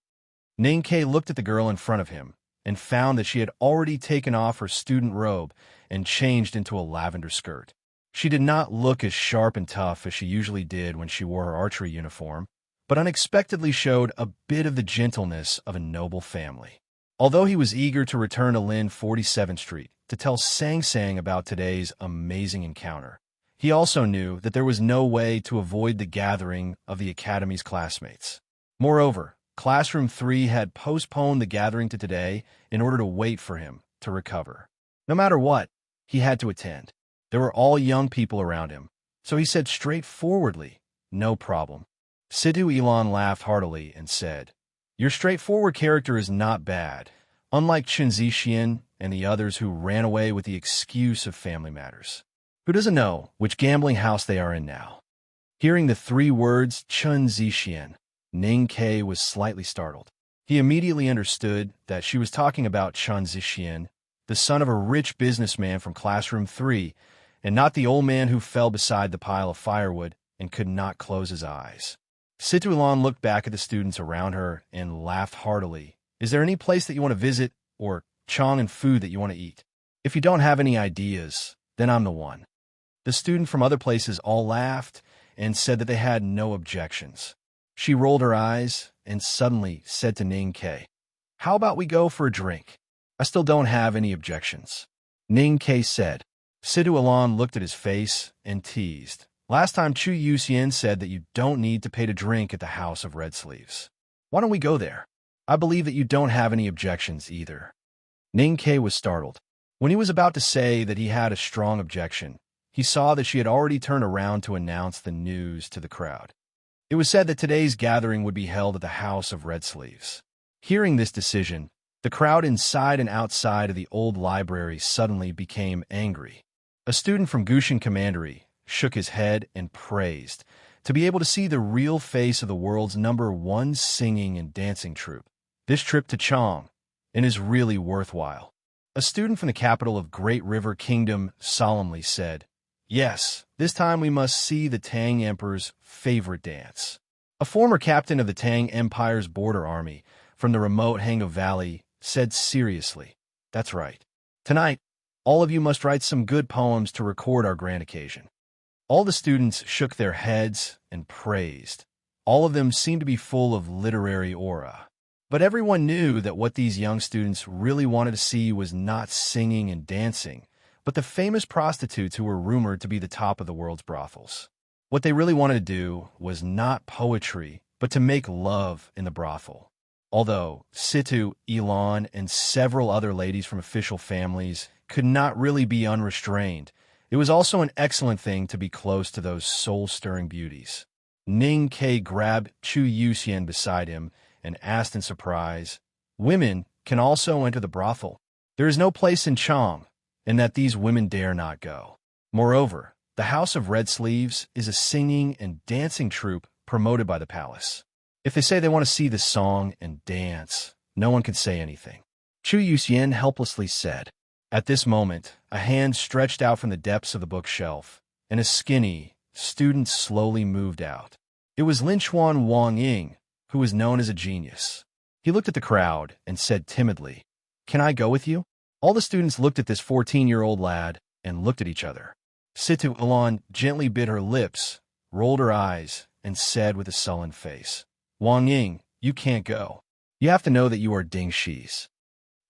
Ninkei looked at the girl in front of him and found that she had already taken off her student robe and changed into a lavender skirt. She did not look as sharp and tough as she usually did when she wore her archery uniform, but unexpectedly showed a bit of the gentleness of a noble family. Although he was eager to return to Lin 47th Street to tell Sang Sang about today's amazing encounter, he also knew that there was no way to avoid the gathering of the academy's classmates. Moreover, Classroom 3 had postponed the gathering to today in order to wait for him to recover. No matter what, he had to attend. There were all young people around him, so he said straightforwardly, "No problem." Situ Ilan laughed heartily and said, "Your straightforward character is not bad, unlike Chen Zixian and the others who ran away with the excuse of family matters. Who doesn't know which gambling house they are in now?" Hearing the 3 words Chen Zixian, Ninkei was slightly startled. He immediately understood that she was talking about Chen Zixian, the son of a rich businessman from Classroom 3, and not the old man who fell beside the pile of firewood and could not close his eyes. Situ Ilan looked back at the students around her and laughed heartily. "Is there any place that you want to visit or Chang'an food that you want to eat? If you don't have any ideas, then I'm the one." The students from other places all laughed and said that they had no objections. She rolled her eyes and suddenly said to Ninkei, "How about we go for a drink? I still don't have any objections." Ninkei said. Situ Ilan looked at his face and teased. "Last time Chu Yuxian said that you don't need to pay to drink at the House of Red Sleeves. Why don't we go there? I believe that you don't have any objections either." Ninkei was startled. When he was about to say that he had a strong objection, he saw that she had already turned around to announce the news to the crowd. It was said that today's gathering would be held at the House of Red Sleeves. Hearing this decision, the crowd inside and outside of the old library suddenly became angry. A student from Gushin Commandery shook his head and praised to be able to see the real face of the world's #1 singing and dancing troupe. This trip to Chang'an is really worthwhile. A student from the capital of Great River Kingdom solemnly said, "Yes, this time we must see the Tang Emperor's favorite dance." A former captain of the Tang Empire's border army from the remote Hango Valley said seriously, "That's right. Tonight, all of you must write some good poems to record our grand occasion." All the students shook their heads and praised. All of them seemed to be full of literary aura. But everyone knew that what these young students really wanted to see was not singing and dancing, but the famous prostitutes who were rumored to be the top of the world's brothels. What they really wanted to do was not poetry, but to make love in the brothel. Although Situ, Ilan, and several other ladies from official families could not really be unrestrained, It was also an excellent thing to be close to those soul-stirring beauties. Ning Ke grabbed Chu Yuxian beside him and asked in surprise, "Women can also enter the brothel? There is no place in Chang, and that these women dare not go. Moreover, the House of Red Sleeves is a singing and dancing troupe promoted by the palace. If they say they want to see the song and dance, no one can say anything." Chu Yuxian helplessly said. At this moment, a hand stretched out from the depths of the bookshelf, and a skinny student slowly moved out. It was Linchuan Wang Ying, who was known as a genius. He looked at the crowd and said timidly, "Can I go with you?" All the students looked at this 14-year-old lad and looked at each other. Situ Ilan gently bit her lips, rolled her eyes, and said with a sullen face, "Wang Ying, you can't go. You have to know that you are Ding Shi's."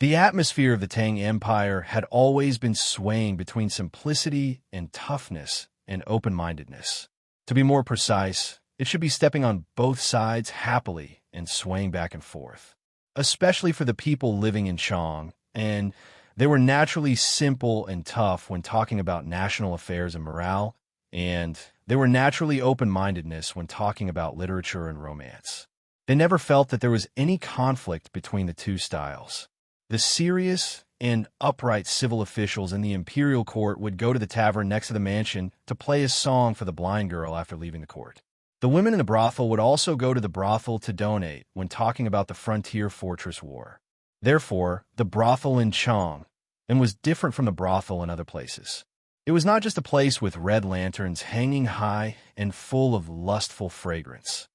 The atmosphere of the Tang Empire had always been swaying between simplicity and toughness and open-mindedness. To be more precise, it should be stepping on both sides happily and swaying back and forth. Especially for the people living in Chang, and they were naturally simple and tough when talking about national affairs and morale, and they were naturally open-mindedness when talking about literature and romance. They never felt that there was any conflict between the two styles. The serious and upright civil officials in the imperial court would go to the tavern next to the mansion to play a song for the blind girl after leaving the court. The women in the brothel would also go to the brothel to donate when talking about the frontier fortress war. Therefore, the brothel in Chang was different from the brothel in other places. It was not just a place with red lanterns hanging high and full of lustful fragrance.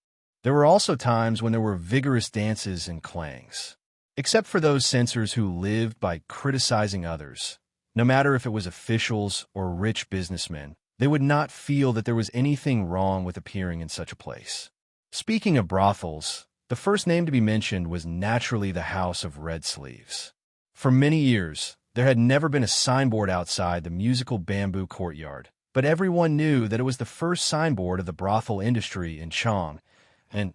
There were also times when there were vigorous dances and clangs. Except for those censors who lived by criticizing others, no matter if it was officials or rich businessmen, they would not feel that there was anything wrong with appearing in such a place. Speaking of brothels, the first name to be mentioned was naturally the House of Red Sleeves. For many years, there had never been a signboard outside the musical bamboo courtyard, but everyone knew that it was the first signboard of the brothel industry in Chang, and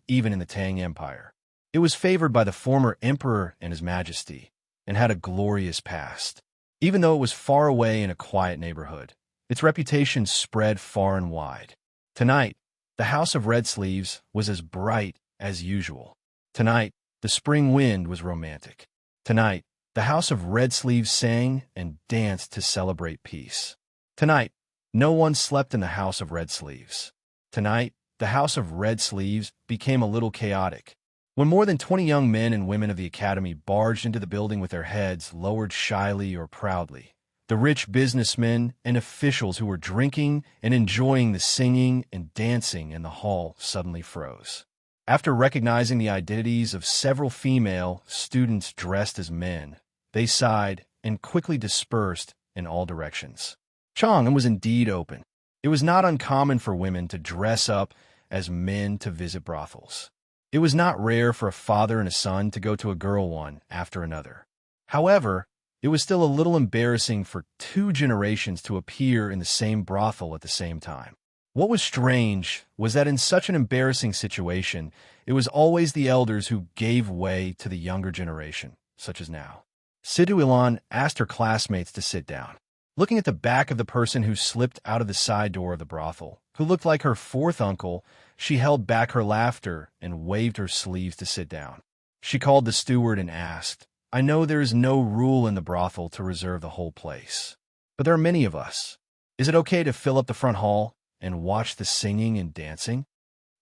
even in the Tang Empire. It was favored by the former emperor and his majesty, and had a glorious past. Even though it was far away in a quiet neighborhood, its reputation spread far and wide. Tonight, the House of Red Sleeves was as bright as usual. Tonight, the spring wind was romantic. Tonight, the House of Red Sleeves sang and danced to celebrate peace. Tonight, no one slept in the House of Red Sleeves. Tonight, the House of Red Sleeves became a little chaotic. When more than 20 young men and women of the academy barged into the building with their heads lowered shyly or proudly, the rich businessmen and officials who were drinking and enjoying the singing and dancing in the hall suddenly froze. After recognizing the identities of several female students dressed as men, they sighed and quickly dispersed in all directions. Chang was indeed open. It was not uncommon for women to dress up as men to visit brothels. It was not rare for a father and a son to go to a girl one after another. However, it was still a little embarrassing for two generations to appear in the same brothel at the same time. What was strange was that in such an embarrassing situation, it was always the elders who gave way to the younger generation, such as now. Situ Ilan asked her classmates to sit down. Looking at the back of the person who slipped out of the side door of the brothel, who looked like her fourth uncle, she held back her laughter and waved her sleeves to sit down. She called the steward and asked, "I know there is no rule in the brothel to reserve the whole place, but there are many of us. Is it okay to fill up the front hall and watch the singing and dancing?"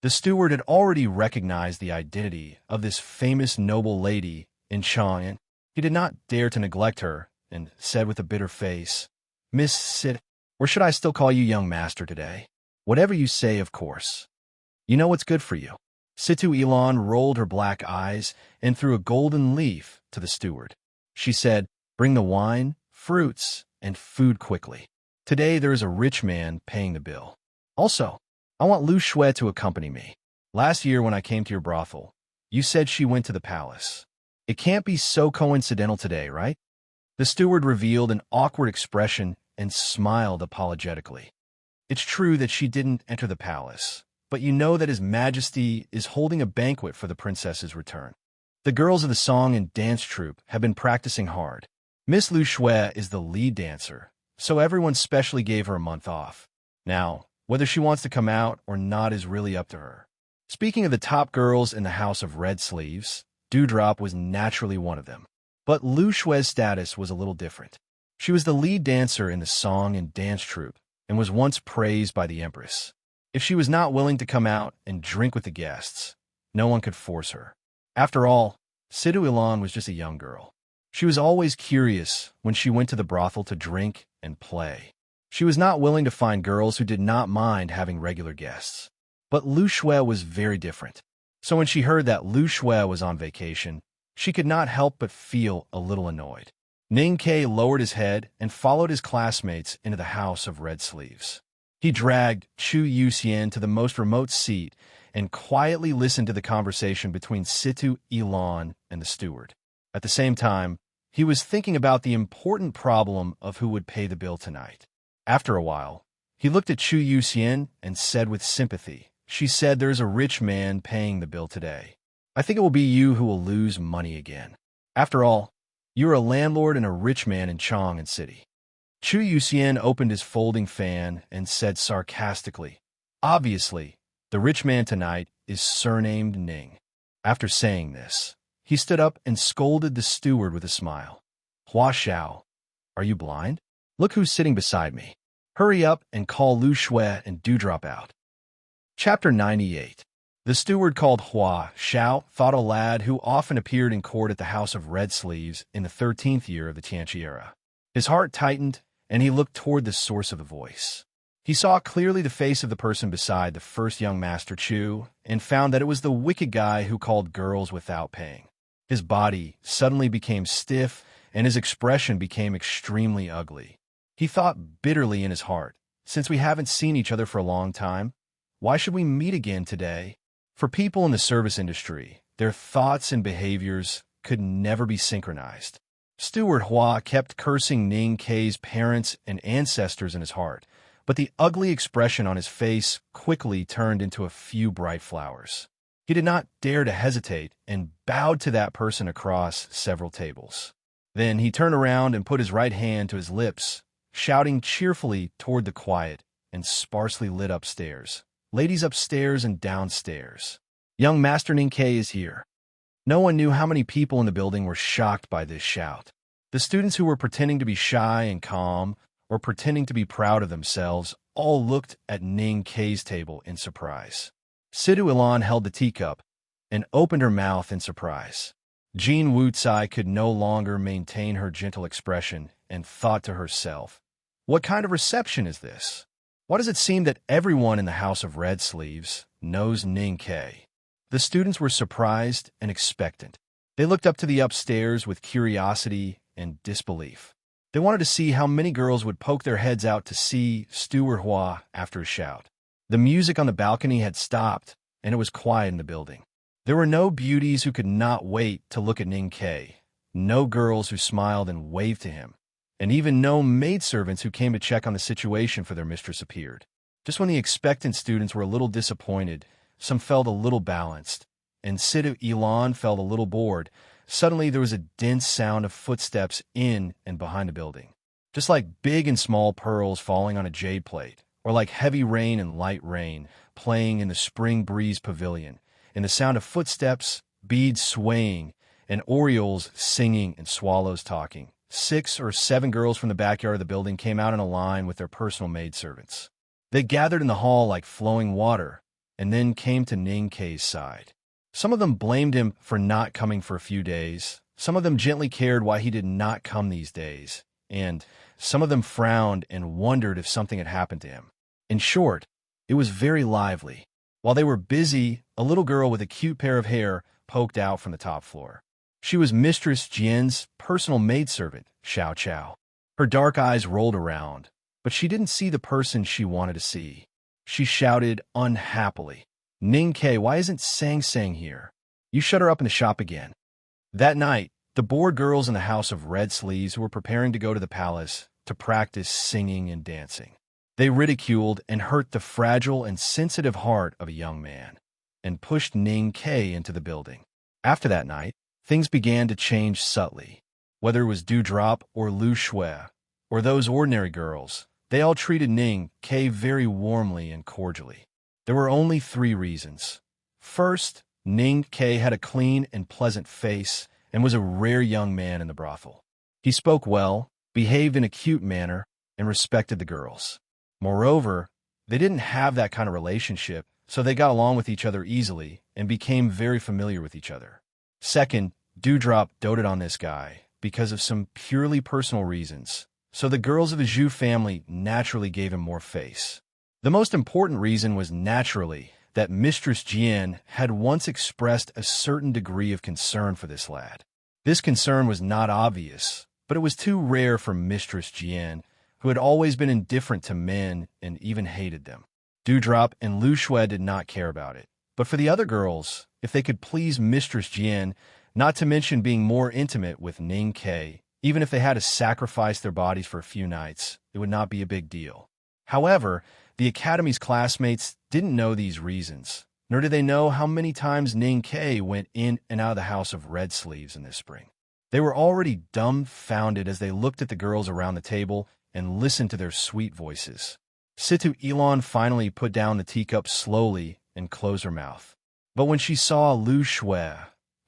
The steward had already recognized the identity of this famous noble lady in Chang, and he did not dare to neglect her, and said with a bitter face, "Miss Sit, or should I still call you young master today? Whatever you say, of course. You know what's good for you." Situ Ilan rolled her black eyes and threw a golden leaf to the steward. She said, "Bring the wine, fruits, and food quickly. Today there is a rich man paying the bill. Also, I want Lu Shui to accompany me. Last year when I came to your brothel, you said she went to the palace. It can't be so coincidental today, right?" The steward revealed an awkward expression and smiled apologetically. "It's true that she didn't enter the palace, but you know that His Majesty is holding a banquet for the princess's return. The girls of the song and dance troupe have been practicing hard. Miss Lu Shui is the lead dancer, so everyone specially gave her a month off. Now, whether she wants to come out or not is really up to her. Speaking of the top girls in the House of Red Sleeves, Dewdrop was naturally one of them. But Lu Shue's status was a little different. She was the lead dancer in the song and dance troupe and was once praised by the Empress. If she was not willing to come out and drink with the guests, no one could force her. After all, Sidu Ilan was just a young girl. She was always curious when she went to the brothel to drink and play. She was not willing to find girls who did not mind having regular guests. But Lu Shue was very different. So when she heard that Lu Shue was on vacation, she could not help but feel a little annoyed. Ning Ke lowered his head and followed his classmates into the House of Red Sleeves. He dragged Chu Yuxian to the most remote seat and quietly listened to the conversation between Situ Ilan and the steward. At the same time, he was thinking about the important problem of who would pay the bill tonight. After a while, he looked at Chu Yuxian and said with sympathy, "She said there's a rich man paying the bill today. I think it will be you who will lose money again. After all, you're a landlord and a rich man in Chang'an City." Chu Yuxian opened his folding fan and said sarcastically, "Obviously, the rich man tonight is surnamed Ning." After saying this, he stood up and scolded the steward with a smile. "Hua Xiao, are you blind? Look who's sitting beside me. Hurry up and call Lu Shue and Dewdrop out." Chapter 98. The steward called Hua Xiao thought a lad who often appeared in court at the House of Red Sleeves in the 13th year of the Tianqi era. His heart tightened, and he looked toward the source of the voice. He saw clearly the face of the person beside the first young master Chu and found that it was the wicked guy who called girls without paying. His body suddenly became stiff, and his expression became extremely ugly. He thought bitterly in his heart, "Since we haven't seen each other for a long time, why should we meet again today?" For people in the service industry, their thoughts and behaviors could never be synchronized. Steward Hua kept cursing Ning Ke's parents and ancestors in his heart, but the ugly expression on his face quickly turned into a few bright flowers. He did not dare to hesitate and bowed to that person across several tables. Then he turned around and put his right hand to his lips, shouting cheerfully toward the quiet and sparsely lit upstairs. "Ladies upstairs and downstairs. Young Master Ning Ke is here." No one knew how many people in the building were shocked by this shout. The students who were pretending to be shy and calm or pretending to be proud of themselves all looked at Ning Ke's table in surprise. Sidu Ilan held the teacup and opened her mouth in surprise. Jean Wucai could no longer maintain her gentle expression and thought to herself, "What kind of reception is this? Why does it seem that everyone in the House of Red Sleeves knows Ning Ke?" The students were surprised and expectant. They looked up to the upstairs with curiosity and disbelief. They wanted to see how many girls would poke their heads out to see Steward Hua after a shout. The music on the balcony had stopped, and it was quiet in the building. There were no beauties who could not wait to look at Ning Ke, no girls who smiled and waved to him, and even no maidservants who came to check on the situation for their mistress appeared. Just when the expectant students were a little disappointed, some felt a little balanced, and Sidu Ilan felt a little bored. Suddenly there was a dense sound of footsteps in and behind the building, just like big and small pearls falling on a jade plate, or like heavy rain and light rain playing in the spring breeze pavilion, and the sound of footsteps, beads swaying, and orioles singing and swallows talking. 6 or 7 girls from the backyard of the building came out in a line with their personal maidservants. They gathered in the hall like flowing water, and then came to Ning Ke's side. Some of them blamed him for not coming for a few days, some of them gently cared why he did not come these days, and some of them frowned and wondered if something had happened to him. In short, it was very lively. While they were busy, a little girl with a cute pair of hair poked out from the top floor. She was Mistress Jian's personal maidservant, Xiao Chao. Her dark eyes rolled around, but she didn't see the person she wanted to see. She shouted unhappily, "Ning Ke, why isn't Sang Sang here? You shut her up in the shop again." That night, the bored girls in the House of Red Sleeves were preparing to go to the palace to practice singing and dancing. They ridiculed and hurt the fragile and sensitive heart of a young man, and pushed Ning Ke into the building. After that night, things began to change subtly. Whether it was Dewdrop or Lu Shue, or those ordinary girls, they all treated Ning K very warmly and cordially. There were only 3 reasons. First, Ning K had a clean and pleasant face and was a rare young man in the brothel. He spoke well, behaved in a cute manner, and respected the girls. Moreover, they didn't have that kind of relationship, so they got along with each other easily and became very familiar with each other. Second, Dewdrop doted on this guy because of some purely personal reasons, so the girls of the Zhu family naturally gave him more face. The most important reason was naturally that Mistress Jian had once expressed a certain degree of concern for this lad. This concern was not obvious, but it was too rare for Mistress Jian, who had always been indifferent to men and even hated them. Dewdrop and Lu Shui did not care about it, but for the other girls, if they could please Mistress Jian, not to mention being more intimate with Ning K, even if they had to sacrifice their bodies for a few nights, it would not be a big deal. However, the Academy's classmates didn't know these reasons, nor did they know how many times Ning K went in and out of the House of Red Sleeves in this spring. They were already dumbfounded as they looked at the girls around the table and listened to their sweet voices. Situ Elon finally put down the teacup slowly and closed her mouth. But when she saw Lu Shui,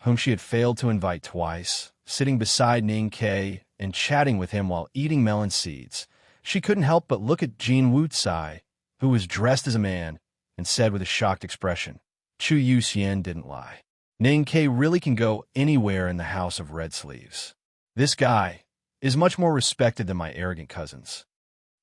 whom she had failed to invite twice, sitting beside Ning K and chatting with him while eating melon seeds, she couldn't help but look at Jin Wucai, who was dressed as a man, and said with a shocked expression, "Chu Yu Xian didn't lie. Ning K really can go anywhere in the House of Red Sleeves. This guy is much more respected than my arrogant cousins."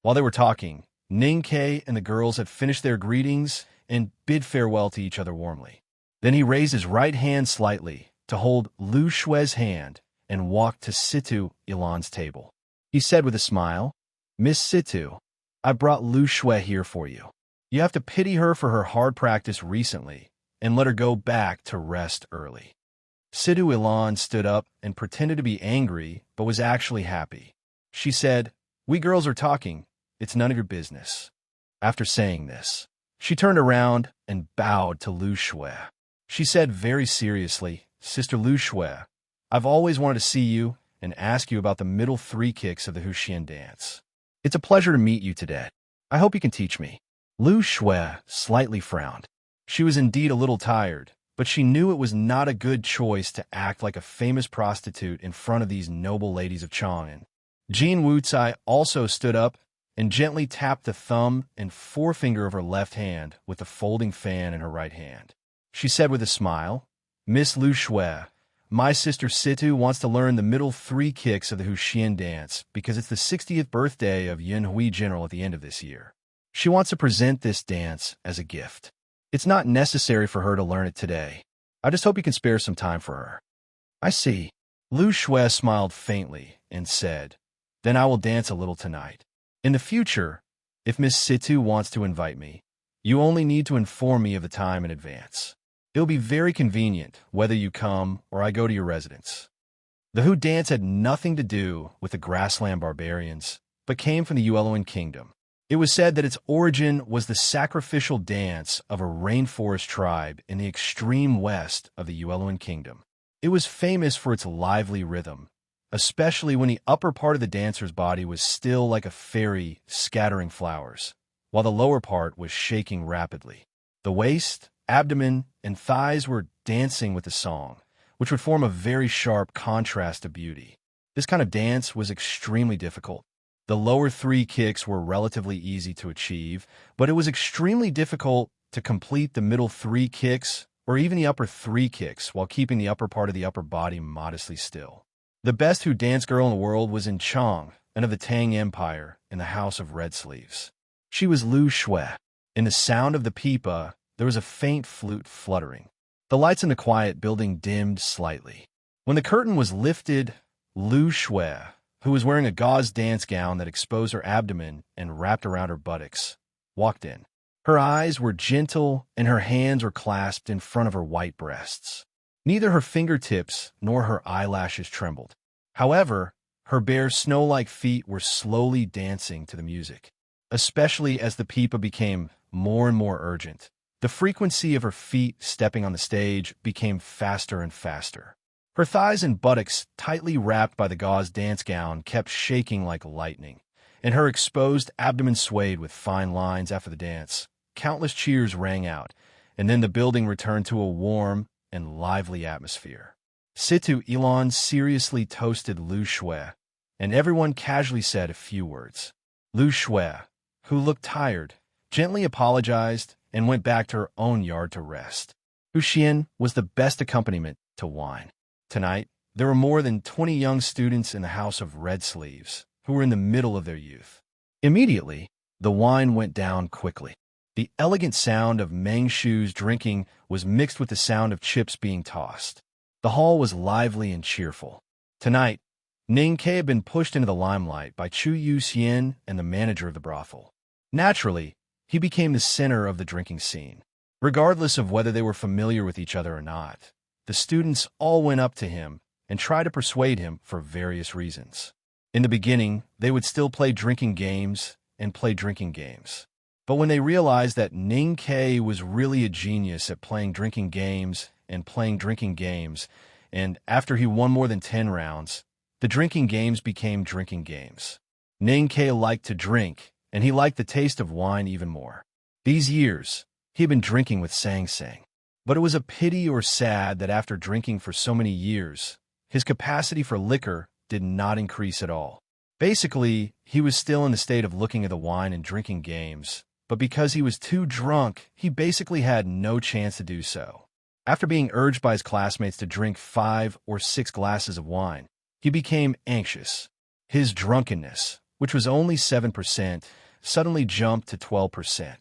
While they were talking, Ning K and the girls had finished their greetings and bid farewell to each other warmly. Then he raised his right hand slightly to hold Lu Shui's hand and walked to Situ Ilan's table. He said with a smile, "Miss Situ, I brought Lu Shui here for you. You have to pity her for her hard practice recently and let her go back to rest early." Situ Ilan stood up and pretended to be angry, but was actually happy. She said, "We girls are talking. It's none of your business." After saying this, she turned around and bowed to Lu Shui. She said very seriously, "Sister Lu Shui, I've always wanted to see you and ask you about the middle 3 kicks of the Huxian dance. It's a pleasure to meet you today. I hope you can teach me." Lu Shui slightly frowned. She was indeed a little tired, but she knew it was not a good choice to act like a famous prostitute in front of these noble ladies of Chang'an. Jin Wucai also stood up and gently tapped the thumb and forefinger of her left hand with the folding fan in her right hand. She said with a smile, "Miss Lu Shui, my sister Situ wants to learn the middle 3 kicks of the Huxian dance because it's the 60th birthday of Yin Hui General at the end of this year. She wants to present this dance as a gift. It's not necessary for her to learn it today. I just hope you can spare some time for her." "I see." Lu Shui smiled faintly and said, "Then I will dance a little tonight. In the future, if Miss Situ wants to invite me, you only need to inform me of the time in advance. It'll be very convenient whether you come or I go to your residence." The Hu dance had nothing to do with the grassland barbarians, but came from the Yueluan kingdom. It was said that its origin was the sacrificial dance of a rainforest tribe in the extreme west of the Yueluan kingdom. It was famous for its lively rhythm, especially when the upper part of the dancer's body was still like a fairy scattering flowers, while the lower part was shaking rapidly. The waist, abdomen, and thighs were dancing with the song, which would form a very sharp contrast to beauty. This kind of dance was extremely difficult. The lower 3 kicks were relatively easy to achieve, but it was extremely difficult to complete the middle 3 kicks or even the upper 3 kicks while keeping the upper part of the upper body modestly still. The best Hu dance girl in the world was in Chang and of the Tang Empire in the House of Red Sleeves. She was Lu Shui. In the sound of the pipa, there was a faint flute fluttering. The lights in the quiet building dimmed slightly. When the curtain was lifted, Lu Shui, who was wearing a gauze dance gown that exposed her abdomen and wrapped around her buttocks, walked in. Her eyes were gentle and her hands were clasped in front of her white breasts. Neither her fingertips nor her eyelashes trembled. However, her bare snow-like feet were slowly dancing to the music, especially as the pipa became more and more urgent. The frequency of her feet stepping on the stage became faster and faster. Her thighs and buttocks, tightly wrapped by the gauze dance gown, kept shaking like lightning, and her exposed abdomen swayed with fine lines after the dance. Countless cheers rang out, and then the building returned to a warm and lively atmosphere. Situ Elon seriously toasted Lu Shui, and everyone casually said a few words. Lu Shui, who looked tired, gently apologized and went back to her own yard to rest. Huxian was the best accompaniment to wine. Tonight, there were more than 20 young students in the House of Red Sleeves, who were in the middle of their youth. Immediately, the wine went down quickly. The elegant sound of Meng Shu's drinking was mixed with the sound of chips being tossed. The hall was lively and cheerful. Tonight, Ning Ke had been pushed into the limelight by Chu Yu Xian and the manager of the brothel. Naturally, he became the center of the drinking scene. Regardless of whether they were familiar with each other or not, the students all went up to him and tried to persuade him for various reasons. In the beginning, they would still play drinking games and play drinking games. But when they realized that Ning Ke was really a genius at playing drinking games and playing drinking games, and after he won more than 10 rounds, the drinking games became drinking games. Ning Ke liked to drink, and he liked the taste of wine even more. These years, he had been drinking with Sang Sang. But it was a pity or sad that after drinking for so many years, his capacity for liquor did not increase at all. Basically, he was still in the state of looking at the wine and drinking games, but because he was too drunk, he basically had no chance to do so. After being urged by his classmates to drink 5 or 6 glasses of wine, he became anxious. His drunkenness, which was only 7%, suddenly jumped to 12%.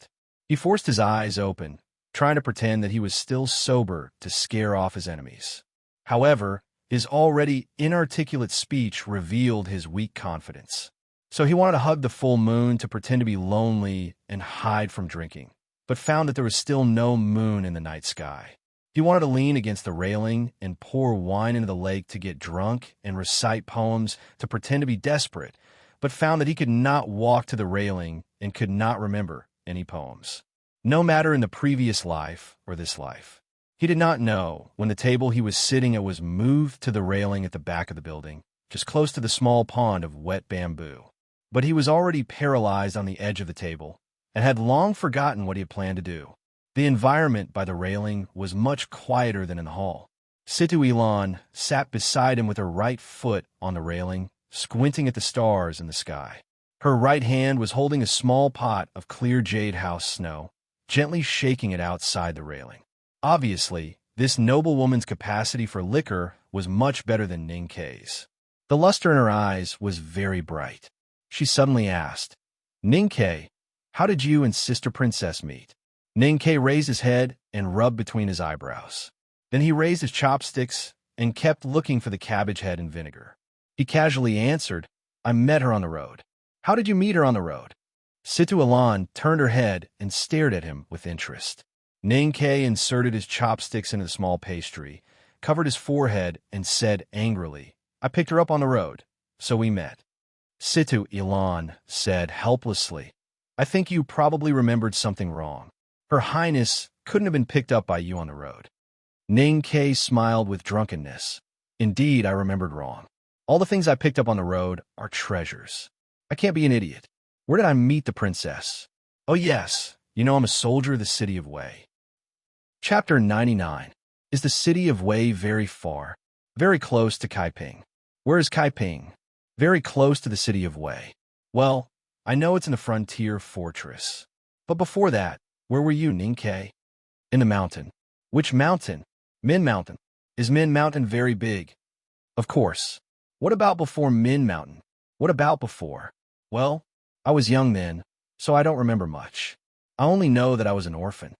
He forced his eyes open, trying to pretend that he was still sober to scare off his enemies. However, his already inarticulate speech revealed his weak confidence. So he wanted to hug the full moon to pretend to be lonely and hide from drinking, but found that there was still no moon in the night sky. He wanted to lean against the railing and pour wine into the lake to get drunk and recite poems to pretend to be desperate, but found that he could not walk to the railing and could not remember any poems. No matter in the previous life or this life. He did not know when the table he was sitting at was moved to the railing at the back of the building, just close to the small pond of wet bamboo. But he was already paralyzed on the edge of the table and had long forgotten what he had planned to do. The environment by the railing was much quieter than in the hall. Situ Elon sat beside him with her right foot on the railing, squinting at the stars in the sky. Her right hand was holding a small pot of clear jade house snow, gently shaking it outside the railing. Obviously, this noblewoman's capacity for liquor was much better than Ning Ke's. The luster in her eyes was very bright. She suddenly asked, "Ning Ke, how did you and Sister Princess meet?" Ning Ke raised his head and rubbed between his eyebrows. Then he raised his chopsticks and kept looking for the cabbage head and vinegar. He casually answered, "I met her on the road." "How did you meet her on the road?" Situ Elon turned her head and stared at him with interest. Ning Ke inserted his chopsticks into the small pastry, covered his forehead, and said angrily, "I picked her up on the road, so we met." Situ Elon said helplessly, "I think you probably remembered something wrong. Her Highness couldn't have been picked up by you on the road." Ning Ke smiled with drunkenness. "Indeed, I remembered wrong. All the things I picked up on the road are treasures. I can't be an idiot. Where did I meet the princess? Oh yes, you know I'm a soldier of the city of Wei." Chapter 99. Is the city of Wei very far? Very close to Kaiping. Where is Kaiping? Very close to the city of Wei. Well, I know it's in the frontier fortress. But before that, where were you, Ning Ke? In the mountain. Which mountain? Min Mountain. Is Min Mountain very big? Of course. What about before Min Mountain? What about before? Well, I was young then, so I don't remember much. I only know that I was an orphan.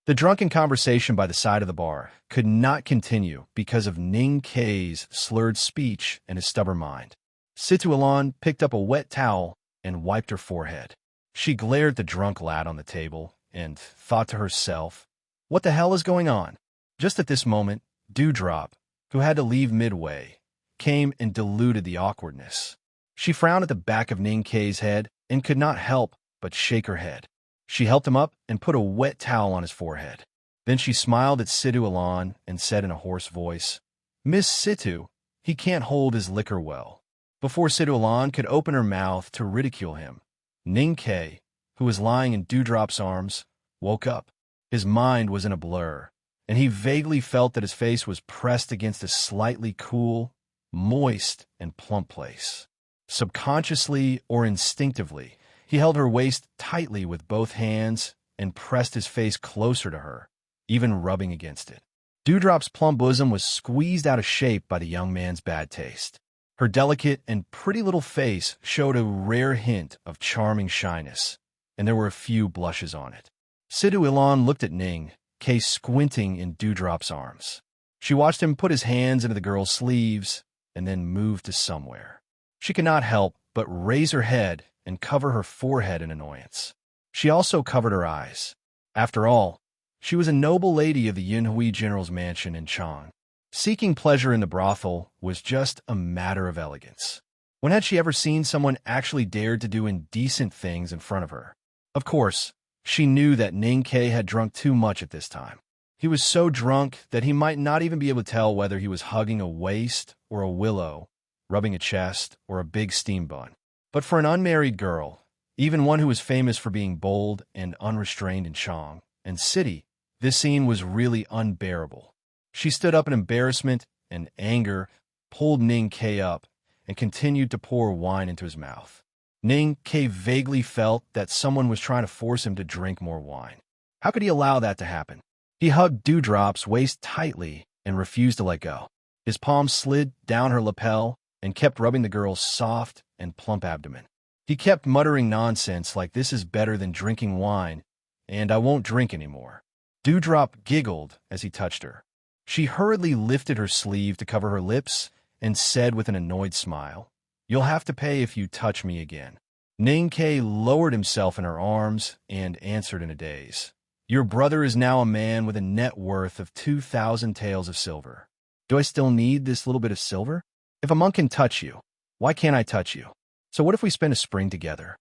The drunken conversation by the side of the bar could not continue because of Ning Ke's slurred speech and his stubborn mind. Situ Elon picked up a wet towel and wiped her forehead. She glared at the drunk lad on the table and thought to herself, "What the hell is going on?" Just at this moment, Dewdrop, who had to leave midway, came and diluted the awkwardness. She frowned at the back of Ning Ke's head and could not help but shake her head. She helped him up and put a wet towel on his forehead. Then she smiled at Situ Elon and said in a hoarse voice, "Miss Situ, he can't hold his liquor well." Before Sidulan could open her mouth to ridicule him, Ning Ke, who was lying in Dewdrop's arms, woke up. His mind was in a blur, and he vaguely felt that his face was pressed against a slightly cool, moist, and plump place. Subconsciously or instinctively, he held her waist tightly with both hands and pressed his face closer to her, even rubbing against it. Dewdrop's plump bosom was squeezed out of shape by the young man's bad taste. Her delicate and pretty little face showed a rare hint of charming shyness, and there were a few blushes on it. Sidhu Ilan looked at Ning Ke squinting in Dewdrop's arms. She watched him put his hands into the girl's sleeves and then move to somewhere. She could not help but raise her head and cover her forehead in annoyance. She also covered her eyes. After all, she was a noble lady of the Yunhui general's mansion in Chang. Seeking pleasure in the brothel was just a matter of elegance. When had she ever seen someone actually dared to do indecent things in front of her? Of course, she knew that Ning Ke had drunk too much at this time. He was so drunk that he might not even be able to tell whether he was hugging a waist or a willow, rubbing a chest or a big steam bun. But for an unmarried girl, even one who was famous for being bold and unrestrained in Chang and city, this scene was really unbearable. She stood up in embarrassment and anger, pulled Ning Ke up, and continued to pour wine into his mouth. Ning Ke vaguely felt that someone was trying to force him to drink more wine. How could he allow that to happen? He hugged Dewdrop's waist tightly and refused to let go. His palm slid down her lapel and kept rubbing the girl's soft and plump abdomen. He kept muttering nonsense like this is better than drinking wine, and I won't drink anymore. Dewdrop giggled as he touched her. She hurriedly lifted her sleeve to cover her lips and said with an annoyed smile, "You'll have to pay if you touch me again." Ning Ke lowered himself in her arms and answered in a daze, "Your brother is now a man with a net worth of 2,000 taels of silver. Do I still need this little bit of silver? If a monk can touch you, why can't I touch you? So what if we spend a spring together?"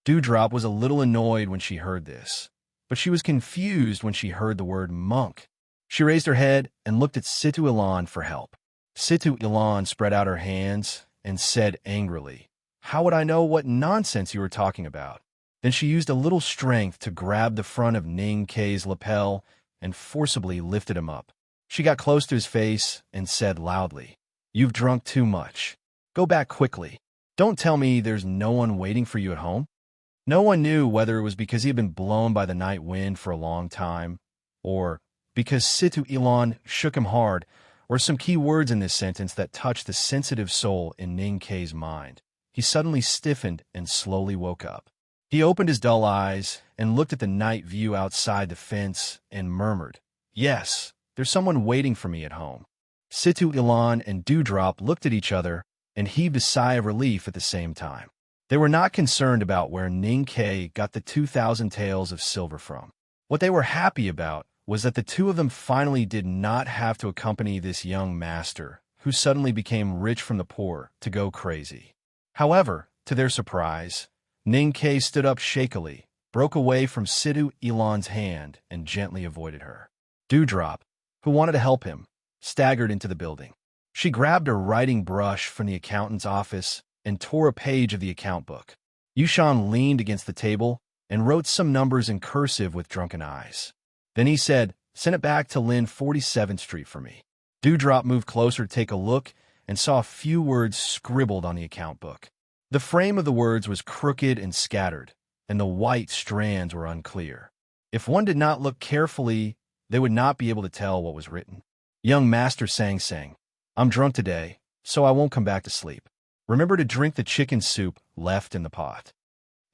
Dewdrop was a little annoyed when she heard this, but she was confused when she heard the word monk. She raised her head and looked at Situ Ilan for help. Situ Ilan spread out her hands and said angrily, "How would I know what nonsense you were talking about?" Then she used a little strength to grab the front of Ning Ke's lapel and forcibly lifted him up. She got close to his face and said loudly, "You've drunk too much. Go back quickly. Don't tell me there's no one waiting for you at home." No one knew whether it was because he had been blown by the night wind for a long time, or because Situ Ilan shook him hard, or some key words in this sentence that touched the sensitive soul in Ning Ke's mind. He suddenly stiffened and slowly woke up. He opened his dull eyes and looked at the night view outside the fence and murmured, "Yes, there's someone waiting for me at home." Situ Ilan and Dewdrop looked at each other and heaved a sigh of relief at the same time. They were not concerned about where Ning Ke got the 2,000 taels of silver from. What they were happy about was that the two of them finally did not have to accompany this young master, who suddenly became rich from the poor, to go crazy. However, to their surprise, Ning Ke stood up shakily, broke away from Situ Ilan's hand, and gently avoided her. Dewdrop, who wanted to help him, staggered into the building. She grabbed a writing brush from the accountant's office and tore a page of the account book. Yushan leaned against the table and wrote some numbers in cursive with drunken eyes. Then he said, "Send it back to Lin 47th Street for me." Dewdrop moved closer to take a look and saw a few words scribbled on the account book. The frame of the words was crooked and scattered, and the white strands were unclear. If one did not look carefully, they would not be able to tell what was written. Young Master sang, "I'm drunk today, so I won't come back to sleep. Remember to drink the chicken soup left in the pot."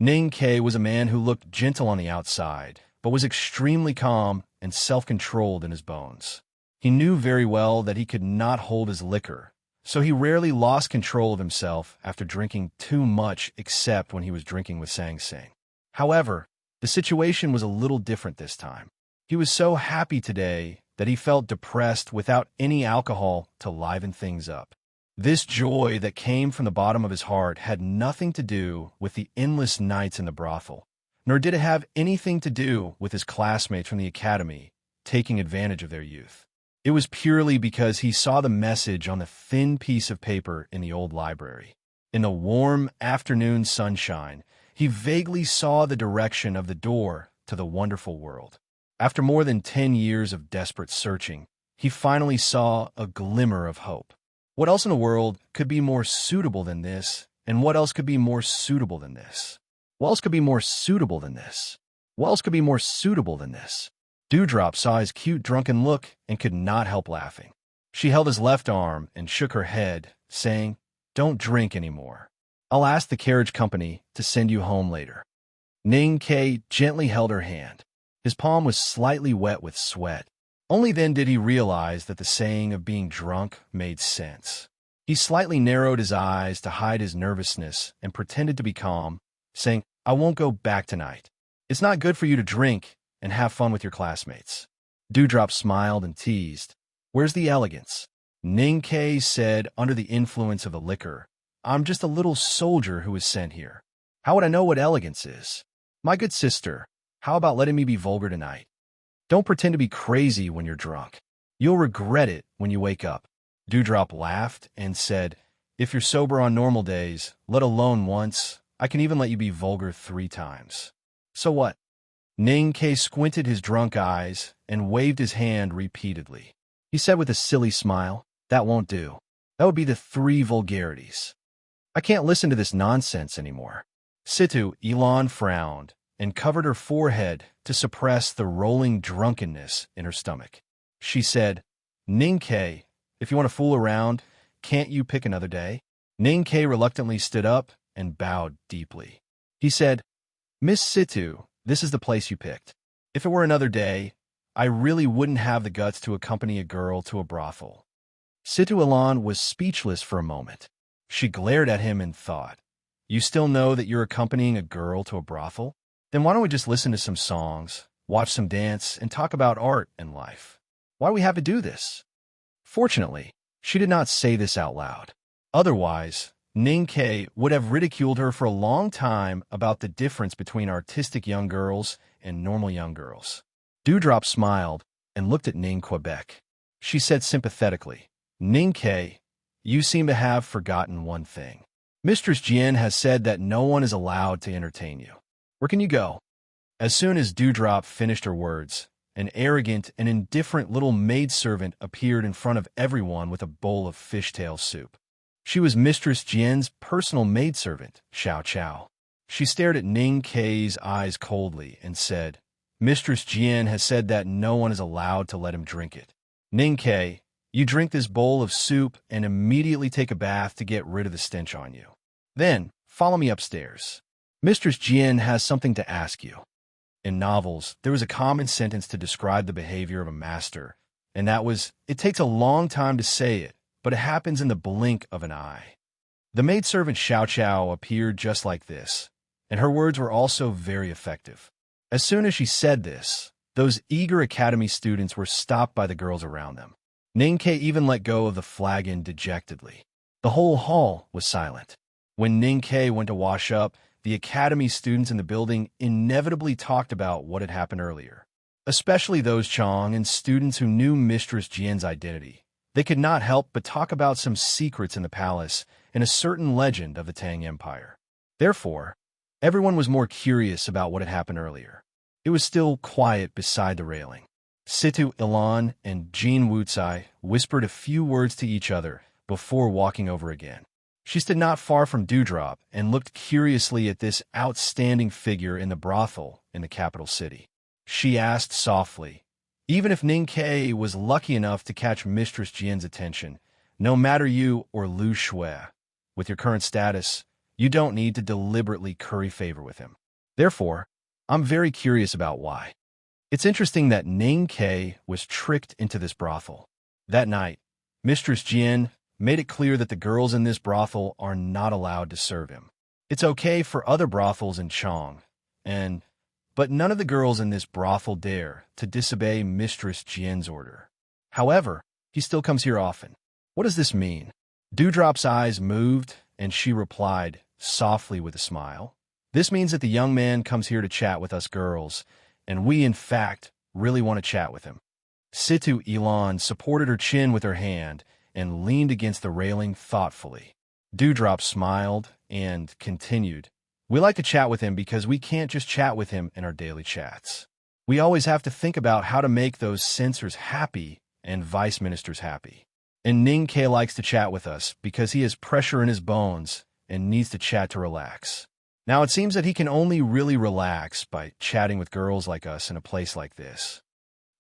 Ning Ke was a man who looked gentle on the outside, but was extremely calm and self-controlled in his bones. He knew very well that he could not hold his liquor, so he rarely lost control of himself after drinking too much except when he was drinking with Sang Sang. However, the situation was a little different this time. He was so happy today that he felt depressed without any alcohol to liven things up. This joy that came from the bottom of his heart had nothing to do with the endless nights in the brothel, nor did it have anything to do with his classmates from the academy taking advantage of their youth. It was purely because he saw the message on the thin piece of paper in the old library. In the warm afternoon sunshine, he vaguely saw the direction of the door to the wonderful world. After more than 10 years of desperate searching, he finally saw a glimmer of hope. What else in the world could be more suitable than this? And what else could be more suitable than this? What else could be more suitable than this? What else could be more suitable than this? Dewdrop saw his cute, drunken look and could not help laughing. She held his left arm and shook her head, saying, "Don't drink anymore. I'll ask the carriage company to send you home later." Ning Ke gently held her hand. His palm was slightly wet with sweat. Only then did he realize that the saying of being drunk made sense. He slightly narrowed his eyes to hide his nervousness and pretended to be calm, saying, "I won't go back tonight. It's not good for you to drink and have fun with your classmates." Dewdrop smiled and teased, "Where's the elegance?" Ning Ke said, under the influence of the liquor, "I'm just a little soldier who was sent here. How would I know what elegance is? My good sister, how about letting me be vulgar tonight? Don't pretend to be crazy when you're drunk. You'll regret it when you wake up." Dewdrop laughed and said, "If you're sober on normal days, let alone once, I can even let you be vulgar 3 times. So what?" Ning Ke squinted his drunk eyes and waved his hand repeatedly. He said with a silly smile, "That won't do. That would be the 3 vulgarities. I can't listen to this nonsense anymore." Situ Elon frowned and covered her forehead to suppress the rolling drunkenness in her stomach. She said, "Ning Ke, if you want to fool around, can't you pick another day?" Ning Ke reluctantly stood up and bowed deeply. He said, "Miss Situ, this is the place you picked. If it were another day, I really wouldn't have the guts to accompany a girl to a brothel." Situ Elon was speechless for a moment. She glared at him and thought, "You still know that you're accompanying a girl to a brothel? Then why don't we just listen to some songs, watch some dance, and talk about art and life? Why do we have to do this?" Fortunately, she did not say this out loud. Otherwise, Ning Ke would have ridiculed her for a long time about the difference between artistic young girls and normal young girls. Dewdrop smiled and looked at Ning Quebec. She said sympathetically, "Ning Ke, you seem to have forgotten one thing. Mistress Jian has said that no one is allowed to entertain you. Where can you go?" As soon as Dewdrop finished her words, an arrogant and indifferent little maidservant appeared in front of everyone with a bowl of fishtail soup. She was Mistress Jian's personal maidservant, Xiao Chao. She stared at Ning Ke's eyes coldly and said, "Mistress Jian has said that no one is allowed to let him drink it. Ning Ke, you drink this bowl of soup and immediately take a bath to get rid of the stench on you. Then, follow me upstairs. Mistress Jian has something to ask you." In novels, there was a common sentence to describe the behavior of a master, and that was, "It takes a long time to say it, but it happens in the blink of an eye." The maidservant Xiao Chao appeared just like this, and her words were also very effective. As soon as she said this, those eager academy students were stopped by the girls around them. Ning Ke even let go of the flagon dejectedly. The whole hall was silent. When Ning Ke went to wash up, the academy students in the building inevitably talked about what had happened earlier, especially those Chong and students who knew Mistress Jian's identity. They could not help but talk about some secrets in the palace and a certain legend of the Tang Empire. Therefore, everyone was more curious about what had happened earlier. It was still quiet beside the railing. Situ Ilan and Jean Wucai whispered a few words to each other before walking over again. She stood not far from Dewdrop and looked curiously at this outstanding figure in the brothel in the capital city. She asked softly, "Even if Ning Ke was lucky enough to catch Mistress Jian's attention, no matter you or Lu Shui, with your current status, you don't need to deliberately curry favor with him. Therefore, I'm very curious about why." It's interesting that Ning Ke was tricked into this brothel. That night, Mistress Jian made it clear that the girls in this brothel are not allowed to serve him. It's okay for other brothels in Chong, but none of the girls in this brothel dare to disobey Mistress Jian's order. However, he still comes here often. What does this mean? Dewdrop's eyes moved, and she replied, softly with a smile, "This means that the young man comes here to chat with us girls, and we, in fact, really want to chat with him." Situ Elon supported her chin with her hand and leaned against the railing thoughtfully. Dewdrop smiled and continued. We like to chat with him because we can't just chat with him in our daily chats. We always have to think about how to make those censors happy and vice ministers happy. And Ning K likes to chat with us because he has pressure in his bones and needs to chat to relax. Now, it seems that he can only really relax by chatting with girls like us in a place like this.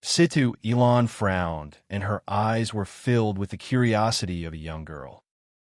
Situ Elon frowned, and her eyes were filled with the curiosity of a young girl.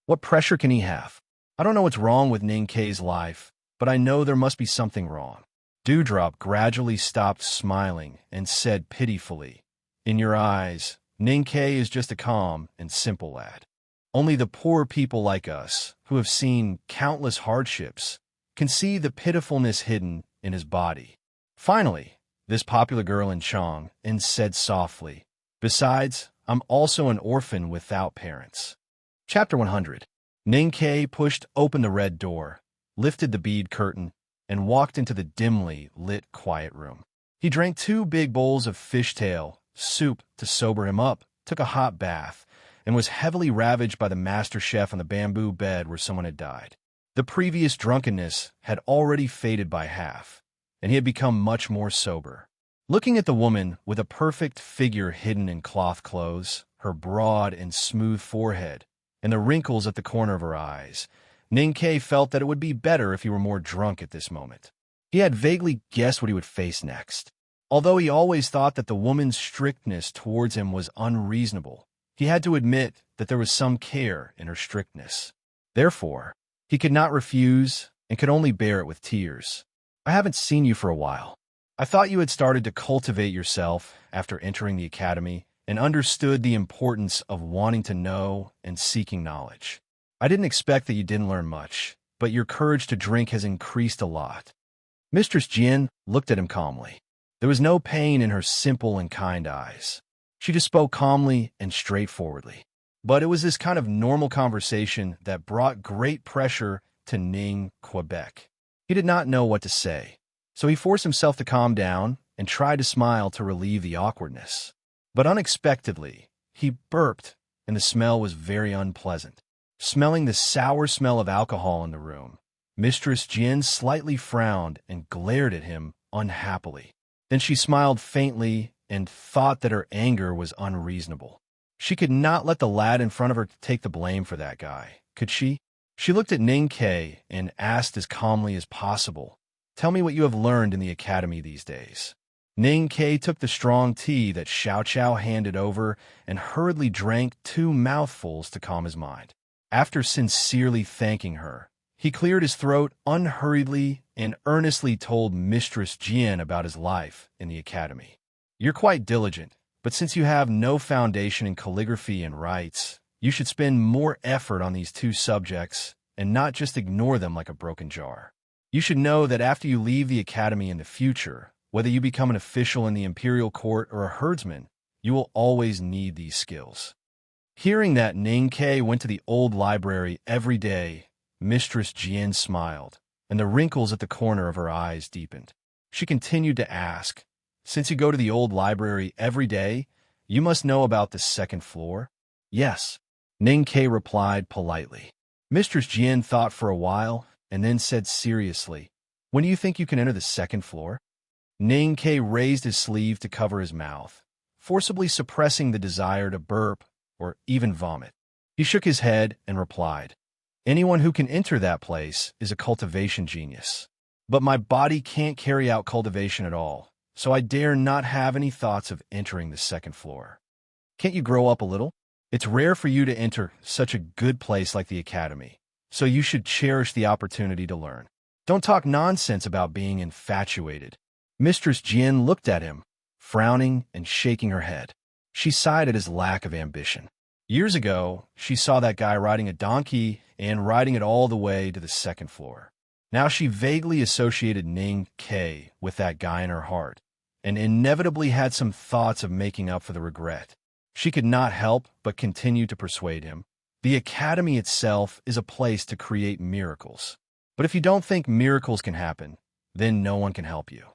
What pressure can he have? I don't know what's wrong with Ning K's life, but I know there must be something wrong. Dewdrop gradually stopped smiling and said pitifully, "In your eyes, Ning K is just a calm and simple lad. Only the poor people like us, who have seen countless hardships, can see the pitifulness hidden in his body." Finally, this popular girl in Chong and said softly, "Besides, I'm also an orphan without parents." Chapter 100. Ning K pushed open the red door, lifted the bead curtain, and walked into the dimly lit quiet room. He drank 2 big bowls of fishtail soup to sober him up, took a hot bath, and was heavily ravaged by the master chef on the bamboo bed where someone had died. The previous drunkenness had already faded by half, and he had become much more sober. Looking at the woman with a perfect figure hidden in cloth clothes, her broad and smooth forehead, and the wrinkles at the corner of her eyes, Ning K felt that it would be better if he were more drunk at this moment. He had vaguely guessed what he would face next. Although he always thought that the woman's strictness towards him was unreasonable, he had to admit that there was some care in her strictness. Therefore, he could not refuse and could only bear it with tears. "I haven't seen you for a while. I thought you had started to cultivate yourself after entering the academy and understood the importance of wanting to know and seeking knowledge. I didn't expect that you didn't learn much, but your courage to drink has increased a lot." Mistress Jin looked at him calmly. There was no pain in her simple and kind eyes. She just spoke calmly and straightforwardly. But it was this kind of normal conversation that brought great pressure to Ning Quebec. He did not know what to say, so he forced himself to calm down and tried to smile to relieve the awkwardness. But unexpectedly, he burped, and the smell was very unpleasant. Smelling the sour smell of alcohol in the room, Mistress Jin slightly frowned and glared at him unhappily. Then she smiled faintly and thought that her anger was unreasonable. She could not let the lad in front of her take the blame for that guy, could she? She looked at Ning K and asked as calmly as possible, "Tell me what you have learned in the academy these days." Ning K took the strong tea that Xiao Chao handed over and hurriedly drank 2 mouthfuls to calm his mind. After sincerely thanking her, he cleared his throat unhurriedly and earnestly told Mistress Jian about his life in the academy. "You're quite diligent, but since you have no foundation in calligraphy and rites, you should spend more effort on these 2 subjects and not just ignore them like a broken jar. You should know that after you leave the academy in the future, whether you become an official in the imperial court or a herdsman, you will always need these skills." Hearing that Ning K went to the old library every day, Mistress Jian smiled, and the wrinkles at the corner of her eyes deepened. She continued to ask, "Since you go to the old library every day, you must know about the 2nd floor?" "Yes," Ning K replied politely. Mistress Jian thought for a while and then said seriously, "When do you think you can enter the 2nd floor?" Ning K raised his sleeve to cover his mouth, forcibly suppressing the desire to burp or even vomit. He shook his head and replied, "Anyone who can enter that place is a cultivation genius. But my body can't carry out cultivation at all, so I dare not have any thoughts of entering the 2nd floor. Can't you grow up a little? It's rare for you to enter such a good place like the academy, so you should cherish the opportunity to learn. Don't talk nonsense about being infatuated." Mistress Jian looked at him, frowning and shaking her head. She sighed at his lack of ambition. Years ago, she saw that guy riding a donkey and riding it all the way to the 2nd floor. Now she vaguely associated Ning K with that guy in her heart, and inevitably had some thoughts of making up for the regret. She could not help but continue to persuade him. The academy itself is a place to create miracles. But if you don't think miracles can happen, then no one can help you.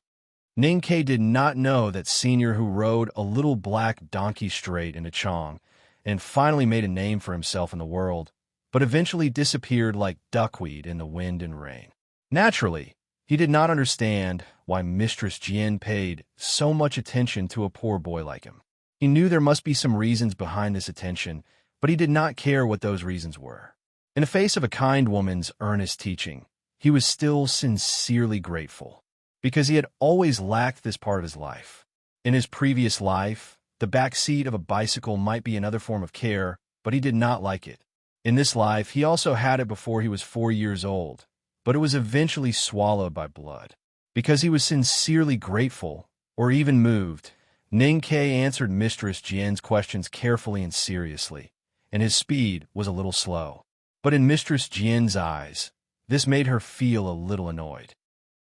Ning K did not know that Senior, who rode a little black donkey straight into Chong and finally made a name for himself in the world, but eventually disappeared like duckweed in the wind and rain. Naturally, he did not understand why Mistress Jian paid so much attention to a poor boy like him. He knew there must be some reasons behind this attention, but he did not care what those reasons were. In the face of a kind woman's earnest teaching, he was still sincerely grateful, because he had always lacked this part of his life. In his previous life, the back seat of a bicycle might be another form of care, but he did not like it. In this life, he also had it before he was 4 years old, but it was eventually swallowed by blood. Because he was sincerely grateful, or even moved, Ning Ke answered Mistress Jian's questions carefully and seriously, and his speed was a little slow. But in Mistress Jian's eyes, this made her feel a little annoyed.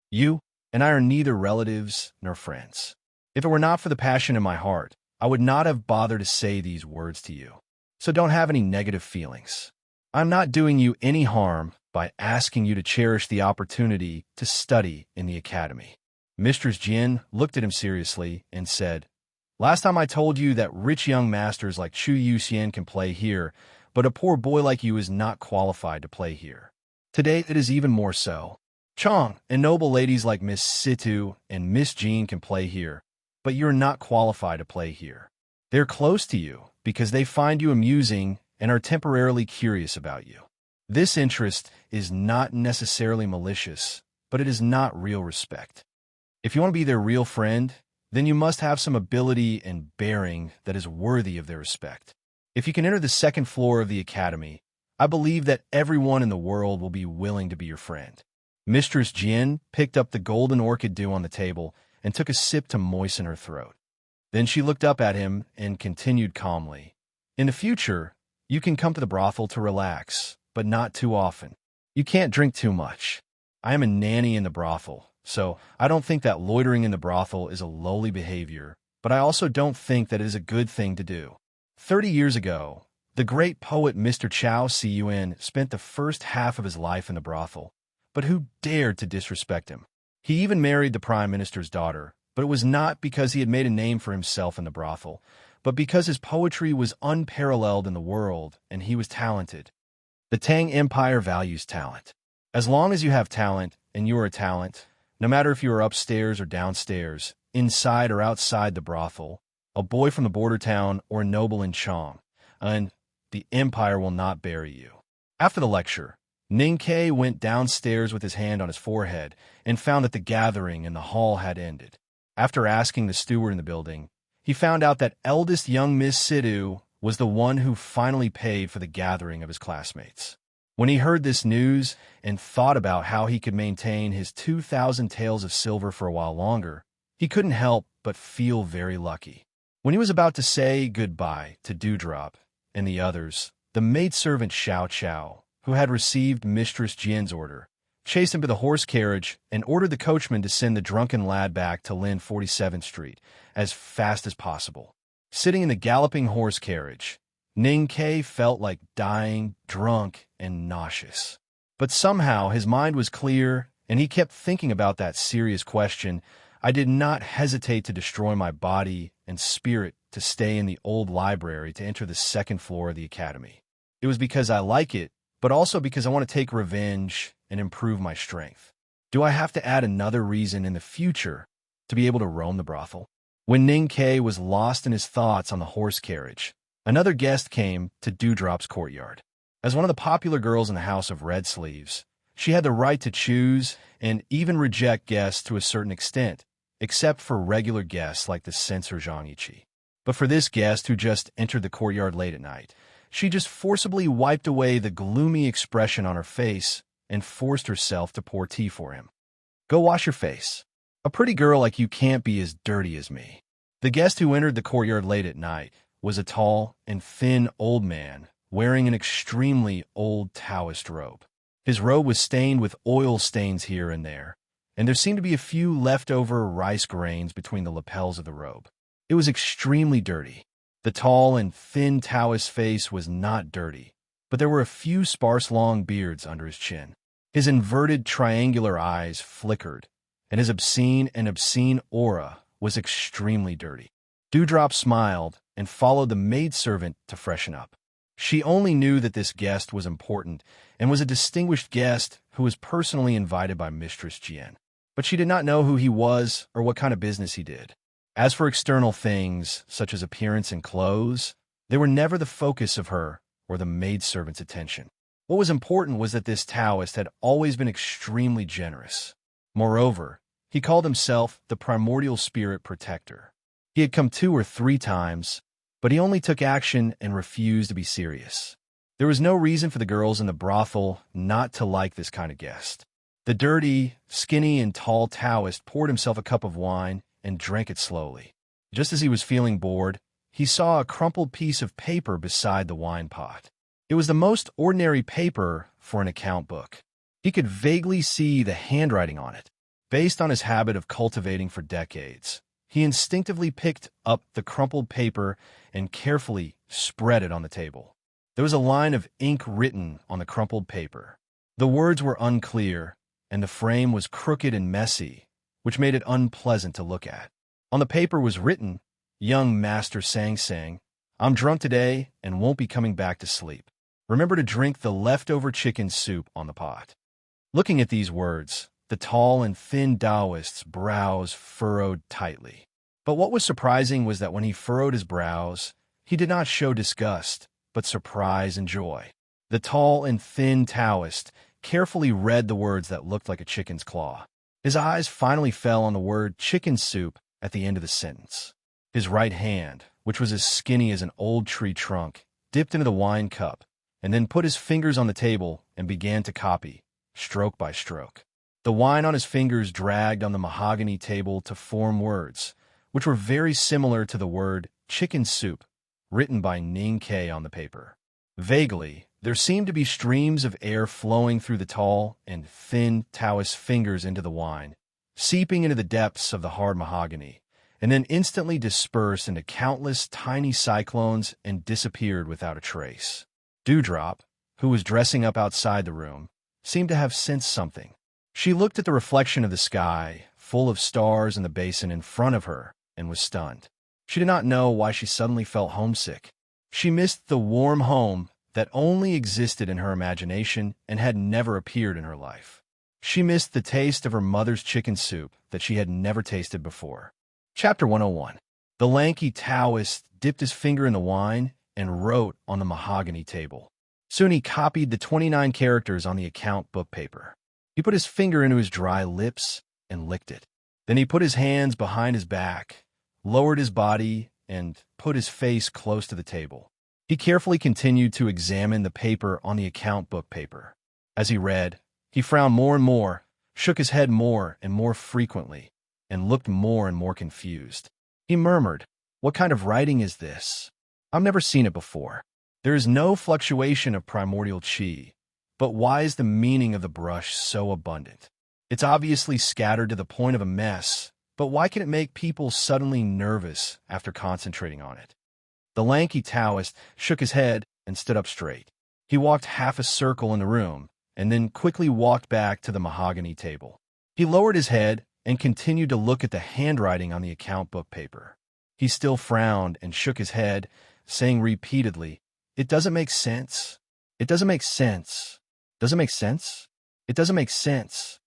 You and I are neither relatives nor friends. If it were not for the passion in my heart, I would not have bothered to say these words to you. So don't have any negative feelings. I'm not doing you any harm by asking you to cherish the opportunity to study in the academy. Mistress Jian looked at him seriously and said, Last time I told you that rich young masters like Chu Yuxian can play here, but a poor boy like you is not qualified to play here. Today it is even more so. Chong and noble ladies like Miss Situ and Miss Jean can play here, but you're not qualified to play here. They're close to you because they find you amusing and are temporarily curious about you. This interest is not necessarily malicious, but it is not real respect. If you want to be their real friend, then you must have some ability and bearing that is worthy of their respect. If you can enter the second floor of the academy, I believe that everyone in the world will be willing to be your friend. Mistress Jian picked up the golden orchid dew on the table and took a sip to moisten her throat. Then she looked up at him and continued calmly. In the future, you can come to the brothel to relax, but not too often. You can't drink too much. I am a nanny in the brothel, so I don't think that loitering in the brothel is a lowly behavior, but I also don't think that it is a good thing to do. 30 years ago, the great poet Mr. Chao Si-Yuan spent the first half of his life in the brothel, but who dared to disrespect him? He even married the prime minister's daughter, but it was not because he had made a name for himself in the brothel, but because his poetry was unparalleled in the world and he was talented. The Tang Empire values talent. As long as you have talent and you are a talent, no matter if you are upstairs or downstairs, inside or outside the brothel, a boy from the border town or a noble in Chong, and the empire will not bury you. After the lecture, Ning Ke went downstairs with his hand on his forehead and found that the gathering in the hall had ended. After asking the steward in the building, he found out that eldest young Miss Sidu was the one who finally paid for the gathering of his classmates. When he heard this news and thought about how he could maintain his 2,000 taels of silver for a while longer, he couldn't help but feel very lucky. When he was about to say goodbye to Dewdrop and the others, the maidservant Xiao Chao, who had received Mistress Jian's order, chased him to the horse carriage and ordered the coachman to send the drunken lad back to Lin 47th Street as fast as possible. Sitting in the galloping horse carriage, Ning Ke felt like dying, drunk, and nauseous. But somehow his mind was clear, and he kept thinking about that serious question. I did not hesitate to destroy my body and spirit to stay in the old library to enter the second floor of the academy. It was because I like it, but also because I want to take revenge and improve my strength. Do I have to add another reason in the future to be able to roam the brothel? When Ning Ke was lost in his thoughts on the horse carriage, another guest came to Dewdrop's courtyard. As one of the popular girls in the House of Red Sleeves, she had the right to choose and even reject guests to a certain extent, except for regular guests like the censor Zhang Yiqi. But for this guest who just entered the courtyard late at night, she just forcibly wiped away the gloomy expression on her face and forced herself to pour tea for him. Go wash your face. A pretty girl like you can't be as dirty as me. The guest who entered the courtyard late at night was a tall and thin old man wearing an extremely old Taoist robe. His robe was stained with oil stains here and there, and there seemed to be a few leftover rice grains between the lapels of the robe. It was extremely dirty. The tall and thin Taoist face was not dirty, but there were a few sparse long beards under his chin. His inverted triangular eyes flickered, and his obscene aura was extremely dirty. Dewdrop smiled and followed the maidservant to freshen up. She only knew that this guest was important and was a distinguished guest who was personally invited by Mistress Jian. But she did not know who he was or what kind of business he did. As for external things, such as appearance and clothes, they were never the focus of her or the maidservant's attention. What was important was that this Taoist had always been extremely generous. Moreover, he called himself the primordial spirit protector. He had come 2 or 3 times, but he only took action and refused to be serious. There was no reason for the girls in the brothel not to like this kind of guest. The dirty, skinny, and tall Taoist poured himself a cup of wine and drank it slowly. Just as he was feeling bored, he saw a crumpled piece of paper beside the wine pot. It was the most ordinary paper for an account book. He could vaguely see the handwriting on it. Based on his habit of cultivating for decades, he instinctively picked up the crumpled paper and carefully spread it on the table. There was a line of ink written on the crumpled paper. The words were unclear, and the frame was crooked and messy, which made it unpleasant to look at. On the paper was written, "Young Master Sang Sang, I'm drunk today and won't be coming back to sleep. Remember to drink the leftover chicken soup on the pot." Looking at these words, the tall and thin Taoist's brows furrowed tightly. But what was surprising was that when he furrowed his brows, he did not show disgust, but surprise and joy. The tall and thin Taoist carefully read the words that looked like a chicken's claw. His eyes finally fell on the word chicken soup at the end of the sentence. His right hand, which was as skinny as an old tree trunk, dipped into the wine cup, and then put his fingers on the table and began to copy, stroke by stroke. The wine on his fingers dragged on the mahogany table to form words, which were very similar to the word chicken soup, written by Ning K on the paper. Vaguely, there seemed to be streams of air flowing through the tall and thin Taoist fingers into the wine, seeping into the depths of the hard mahogany, and then instantly dispersed into countless tiny cyclones and disappeared without a trace. Dewdrop, who was dressing up outside the room, seemed to have sensed something. She looked at the reflection of the sky, full of stars in the basin in front of her, and was stunned. She did not know why she suddenly felt homesick. She missed the warm home that only existed in her imagination and had never appeared in her life. She missed the taste of her mother's chicken soup that she had never tasted before. Chapter 101. The lanky Taoist dipped his finger in the wine and wrote on the mahogany table. Soon he copied the 29 characters on the account book paper. He put his finger into his dry lips and licked it. Then he put his hands behind his back, lowered his body, and put his face close to the table. He carefully continued to examine the paper on the account book paper. As he read, he frowned more and more, shook his head more and more frequently, and looked more and more confused. He murmured, "What kind of writing is this? I've never seen it before. There is no fluctuation of primordial chi, but why is the meaning of the brush so abundant? It's obviously scattered to the point of a mess, but why can it make people suddenly nervous after concentrating on it?" The lanky Taoist shook his head and stood up straight. He walked half a circle in the room, and then quickly walked back to the mahogany table. He lowered his head and continued to look at the handwriting on the account book paper. He still frowned and shook his head, saying repeatedly, "It doesn't make sense. It doesn't make sense. Does it make sense? It doesn't make sense."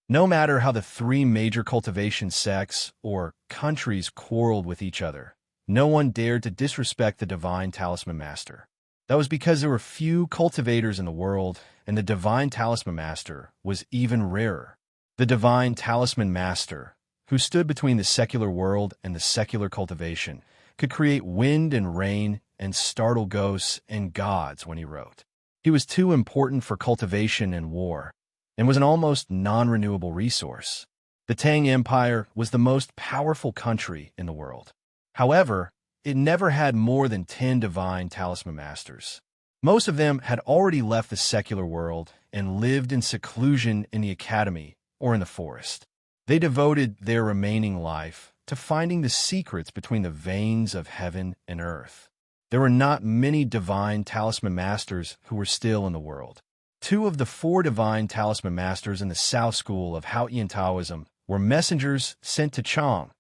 No matter how the 3 major cultivation sects or countries quarreled with each other, no one dared to disrespect the divine talisman master. That was because there were few cultivators in the world, and the divine talisman master was even rarer. The divine talisman master, who stood between the secular world and the secular cultivation, could create wind and rain and startle ghosts and gods when he wrote. He was too important for cultivation and war, and was an almost non-renewable resource. The Tang Empire was the most powerful country in the world. However, it never had more than 10 divine talisman masters. Most of them had already left the secular world and lived in seclusion in the academy or in the forest. They devoted their remaining life to finding the secrets between the veins of heaven and earth. There were not many divine talisman masters who were still in the world. 2 of the 4 divine talisman masters in the South School of Haotian Taoism were messengers sent to Chang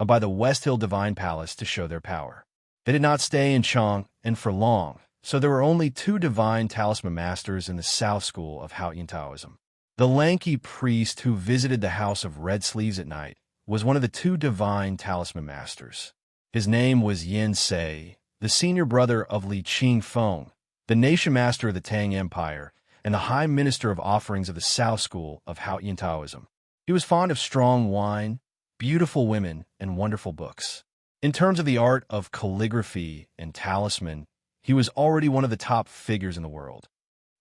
by the West Hill Divine Palace to show their power. They did not stay in Chang and for long, so there were only two divine talisman masters in the South School of Haotian Taoism. The lanky priest who visited the House of Red Sleeves at night was one of the two divine talisman masters. His name was Yin Sei, the senior brother of Li Qingfeng, the nation master of the Tang Empire, and the high minister of offerings of the South School of Haotian Taoism. He was fond of strong wine, beautiful women, and wonderful books. In terms of the art of calligraphy and talisman, he was already one of the top figures in the world.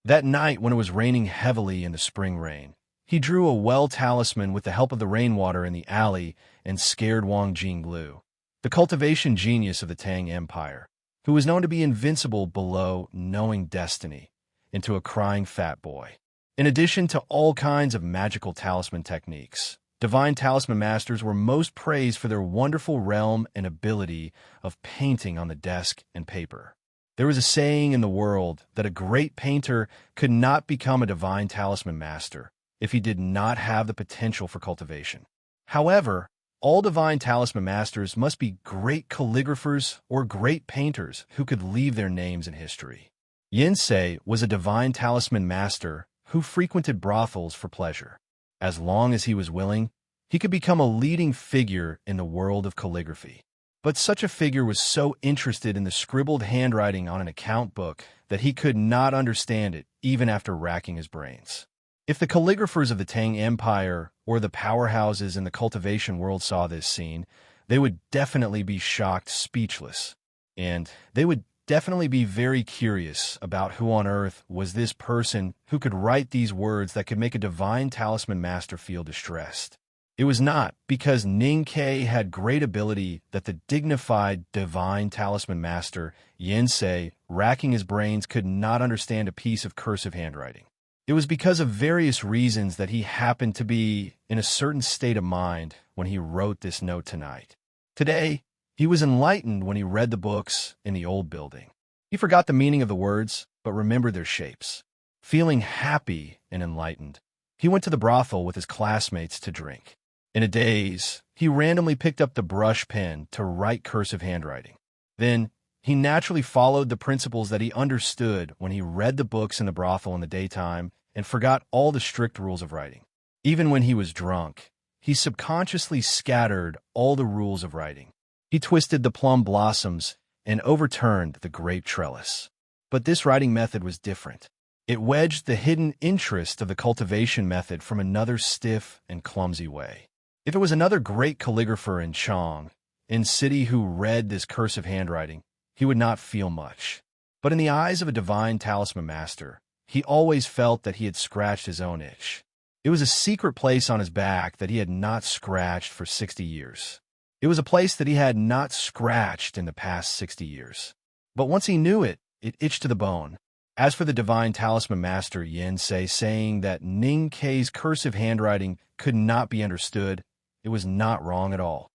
That night, when it was raining heavily in the spring rain, he drew a well talisman with the help of the rainwater in the alley and scared Wang Jinglu, the cultivation genius of the Tang Empire, who was known to be invincible below knowing destiny, into a crying fat boy. In addition to all kinds of magical talisman techniques, divine talisman masters were most praised for their wonderful realm and ability of painting on the desk and paper. There was a saying in the world that a great painter could not become a divine talisman master if he did not have the potential for cultivation. However, all divine talisman masters must be great calligraphers or great painters who could leave their names in history. Yin Sei was a divine talisman master who frequented brothels for pleasure. As long as he was willing, he could become a leading figure in the world of calligraphy. But such a figure was so interested in the scribbled handwriting on an account book that he could not understand it even after racking his brains. If the calligraphers of the Tang Empire or the powerhouses in the cultivation world saw this scene, they would definitely be shocked speechless. And they would definitely be very curious about who on earth was this person who could write these words that could make a divine talisman master feel distressed. It was not because Ning Ke had great ability that the dignified divine talisman master, Yin Sei, racking his brains, could not understand a piece of cursive handwriting. It was because of various reasons that he happened to be in a certain state of mind when he wrote this note tonight. Today, he was enlightened when he read the books in the old building. He forgot the meaning of the words, but remembered their shapes. Feeling happy and enlightened, he went to the brothel with his classmates to drink. In a daze, he randomly picked up the brush pen to write cursive handwriting. Then, he naturally followed the principles that he understood when he read the books in the brothel in the daytime and forgot all the strict rules of writing. Even when he was drunk, he subconsciously scattered all the rules of writing. He twisted the plum blossoms and overturned the grape trellis. But this writing method was different. It wedged the hidden interest of the cultivation method from another stiff and clumsy way. If it was another great calligrapher in Chong, in city, who read this cursive handwriting, he would not feel much. But in the eyes of a divine talisman master, he always felt that he had scratched his own itch. It was a secret place on his back that he had not scratched for 60 years. It was a place that he had not scratched in the past 60 years. But once he knew it, it itched to the bone. As for the divine talisman master Yin Sei saying that Ning Ke's cursive handwriting could not be understood, it was not wrong at all.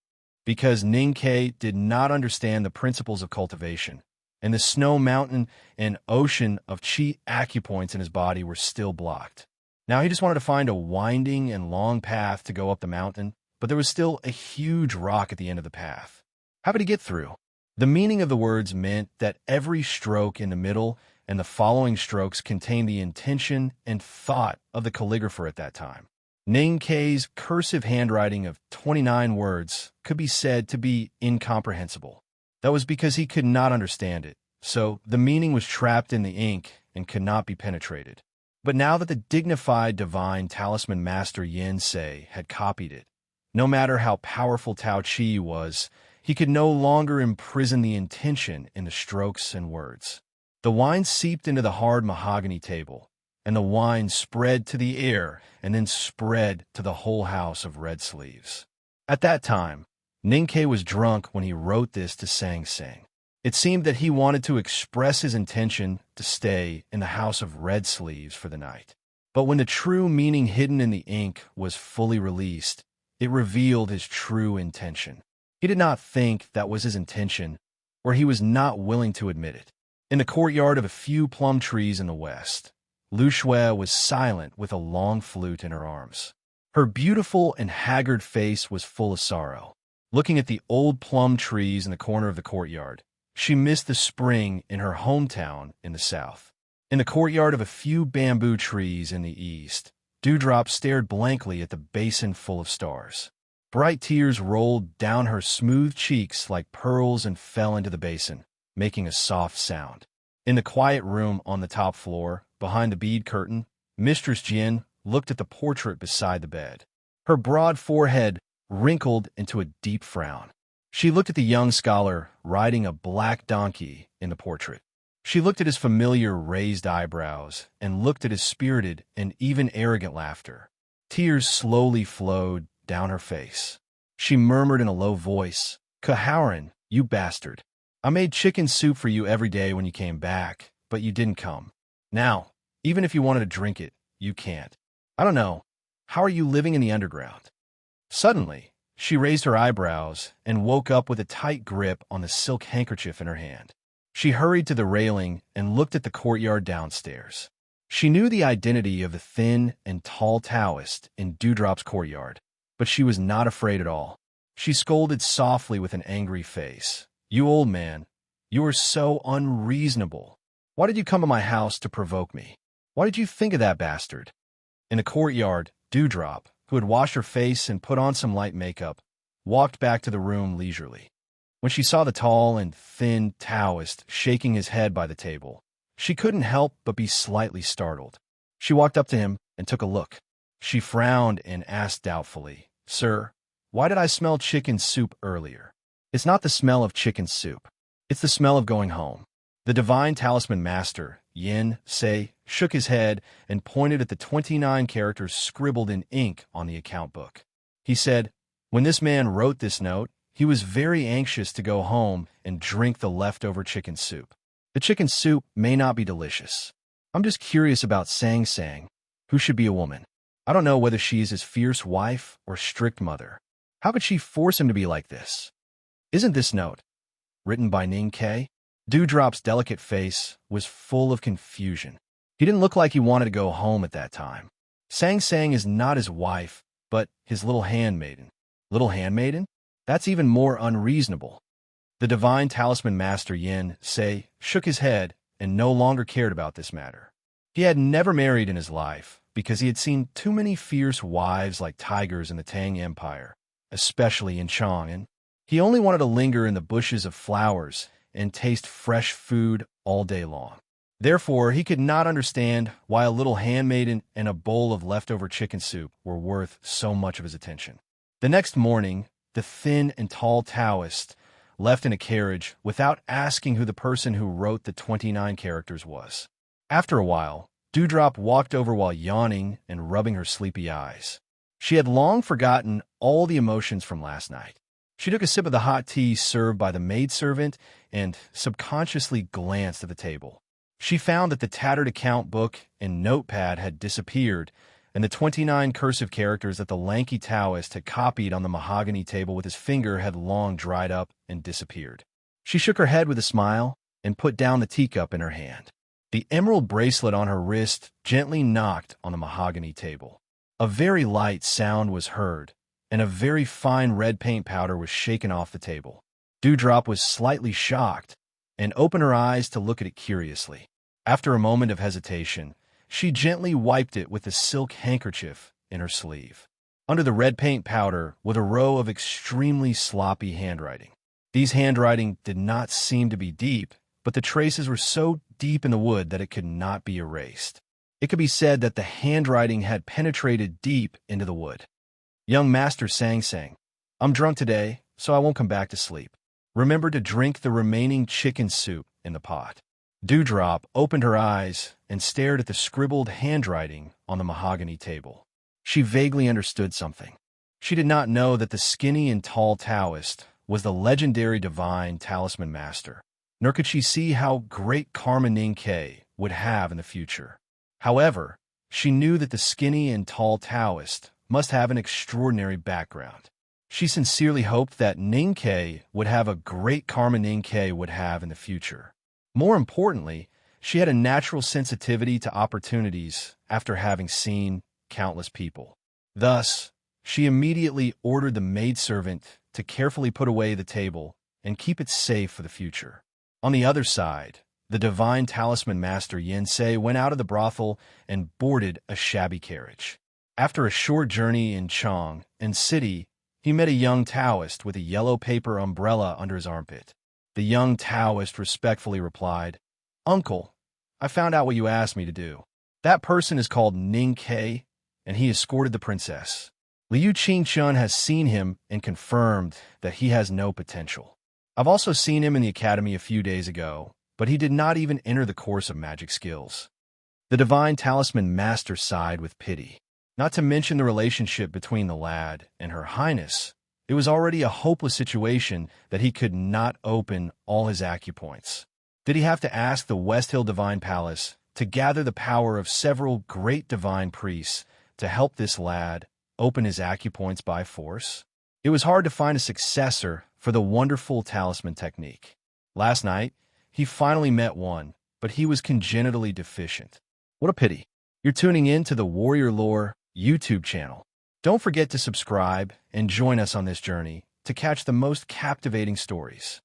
Because Ning Ke did not understand the principles of cultivation, and the snow mountain and ocean of qi acupoints in his body were still blocked. Now he just wanted to find a winding and long path to go up the mountain, but there was still a huge rock at the end of the path. How would he get through? The meaning of the words meant that every stroke in the middle and the following strokes contained the intention and thought of the calligrapher at that time. Ning Ke's cursive handwriting of 29 words could be said to be incomprehensible. That was because he could not understand it, so the meaning was trapped in the ink and could not be penetrated. But now that the dignified divine talisman master Yin Sei had copied it, no matter how powerful Tao Chi was, he could no longer imprison the intention in the strokes and words. The wine seeped into the hard mahogany table, and the wine spread to the air and then spread to the whole house of Red Sleeves. At that time, Ning Ke was drunk when he wrote this to Sang Sang. It seemed that he wanted to express his intention to stay in the house of Red Sleeves for the night. But when the true meaning hidden in the ink was fully released, it revealed his true intention. He did not think that was his intention, or he was not willing to admit it. In the courtyard of a few plum trees in the west, Lu Shui was silent with a long flute in her arms. Her beautiful and haggard face was full of sorrow. Looking at the old plum trees in the corner of the courtyard, She missed the spring in her hometown in the south. In the courtyard of a few bamboo trees in the east, Dewdrop stared blankly at the basin full of stars. Bright tears rolled down her smooth cheeks like pearls and fell into the basin, making a soft sound. In the quiet room on the top floor, behind the bead curtain, Mistress Jin looked at the portrait beside the bed. Her broad forehead wrinkled into a deep frown. She looked at the young scholar riding a black donkey in the portrait. She looked at his familiar raised eyebrows and looked at his spirited and even arrogant laughter. Tears slowly flowed down her face. She murmured in a low voice, "Kaharan, you bastard. I made chicken soup for you every day when you came back, but you didn't come. Now, even if you wanted to drink it, you can't. I don't know. How are you living in the underground?" Suddenly, she raised her eyebrows and woke up with a tight grip on the silk handkerchief in her hand. She hurried to the railing and looked at the courtyard downstairs. She knew the identity of the thin and tall Taoist in Dewdrop's courtyard, but she was not afraid at all. She scolded softly with an angry face. "You old man, you are so unreasonable. Why did you come to my house to provoke me? Why did you think of that bastard?" In the courtyard, Dewdrop, who had washed her face and put on some light makeup, walked back to the room leisurely. When she saw the tall and thin Taoist shaking his head by the table, she couldn't help but be slightly startled. She walked up to him and took a look. She frowned and asked doubtfully, "Sir, why did I smell chicken soup earlier?" "It's not the smell of chicken soup. It's the smell of going home." The divine talisman master, Yin Se, shook his head and pointed at the 29 characters scribbled in ink on the account book. He said, "When this man wrote this note, he was very anxious to go home and drink the leftover chicken soup. The chicken soup may not be delicious. I'm just curious about Sang Sang, who should be a woman. I don't know whether she is his fierce wife or strict mother. How could she force him to be like this? Isn't this note written by Ning Ke?" Dewdrop's delicate face was full of confusion. He didn't look like he wanted to go home at that time. Sang Sang is not his wife, but his little handmaiden. Little handmaiden? That's even more unreasonable. The divine talisman master Yin Se shook his head and no longer cared about this matter. He had never married in his life because he had seen too many fierce wives like tigers in the Tang Empire, especially in Chang'an. He only wanted to linger in the bushes of flowers and taste fresh food all day long. Therefore, he could not understand why a little handmaiden and a bowl of leftover chicken soup were worth so much of his attention. The next morning, the thin and tall Taoist left in a carriage without asking who the person who wrote the 29 characters was. After a while, Dewdrop walked over while yawning and rubbing her sleepy eyes. She had long forgotten all the emotions from last night. She took a sip of the hot tea served by the maidservant and subconsciously glanced at the table. She found that the tattered account book and notepad had disappeared, and the 29 cursive characters that the lanky Taoist had copied on the mahogany table with his finger had long dried up and disappeared. She shook her head with a smile and put down the teacup in her hand. The emerald bracelet on her wrist gently knocked on the mahogany table. A very light sound was heard, and a very fine red paint powder was shaken off the table. Dewdrop was slightly shocked and opened her eyes to look at it curiously. After a moment of hesitation, she gently wiped it with the silk handkerchief in her sleeve. Under the red paint powder was a row of extremely sloppy handwriting. These handwriting did not seem to be deep, but the traces were so deep in the wood that it could not be erased. It could be said that the handwriting had penetrated deep into the wood. "Young Master Sang Sang, I'm drunk today, so I won't come back to sleep. Remember to drink the remaining chicken soup in the pot." Dewdrop opened her eyes and stared at the scribbled handwriting on the mahogany table. She vaguely understood something. She did not know that the skinny and tall Taoist was the legendary divine talisman master, nor could she see how great karma Ning Ke would have in the future. However, she knew that the skinny and tall Taoist must have an extraordinary background. She sincerely hoped that Ning Ke would have a great karma Ning Ke would have in the future. More importantly, she had a natural sensitivity to opportunities after having seen countless people. Thus, she immediately ordered the maidservant to carefully put away the table and keep it safe for the future. On the other side, the divine talisman master Yensei went out of the brothel and boarded a shabby carriage. After a short journey in Chong and city, he met a young Taoist with a yellow paper umbrella under his armpit. The young Taoist respectfully replied, "Uncle, I found out what you asked me to do. That person is called Ning Ke, and he escorted the princess. Liu Qingchun has seen him and confirmed that he has no potential. I've also seen him in the academy a few days ago, but he did not even enter the course of magic skills." The divine talisman master sighed with pity. Not to mention the relationship between the lad and her highness, it was already a hopeless situation that he could not open all his acupoints. Did he have to ask the West Hill Divine Palace to gather the power of several great divine priests to help this lad open his acupoints by force? It was hard to find a successor for the wonderful talisman technique. Last night, he finally met one, but he was congenitally deficient. What a pity. You're tuning in to the Warrior Lore YouTube channel. Don't forget to subscribe and join us on this journey to catch the most captivating stories.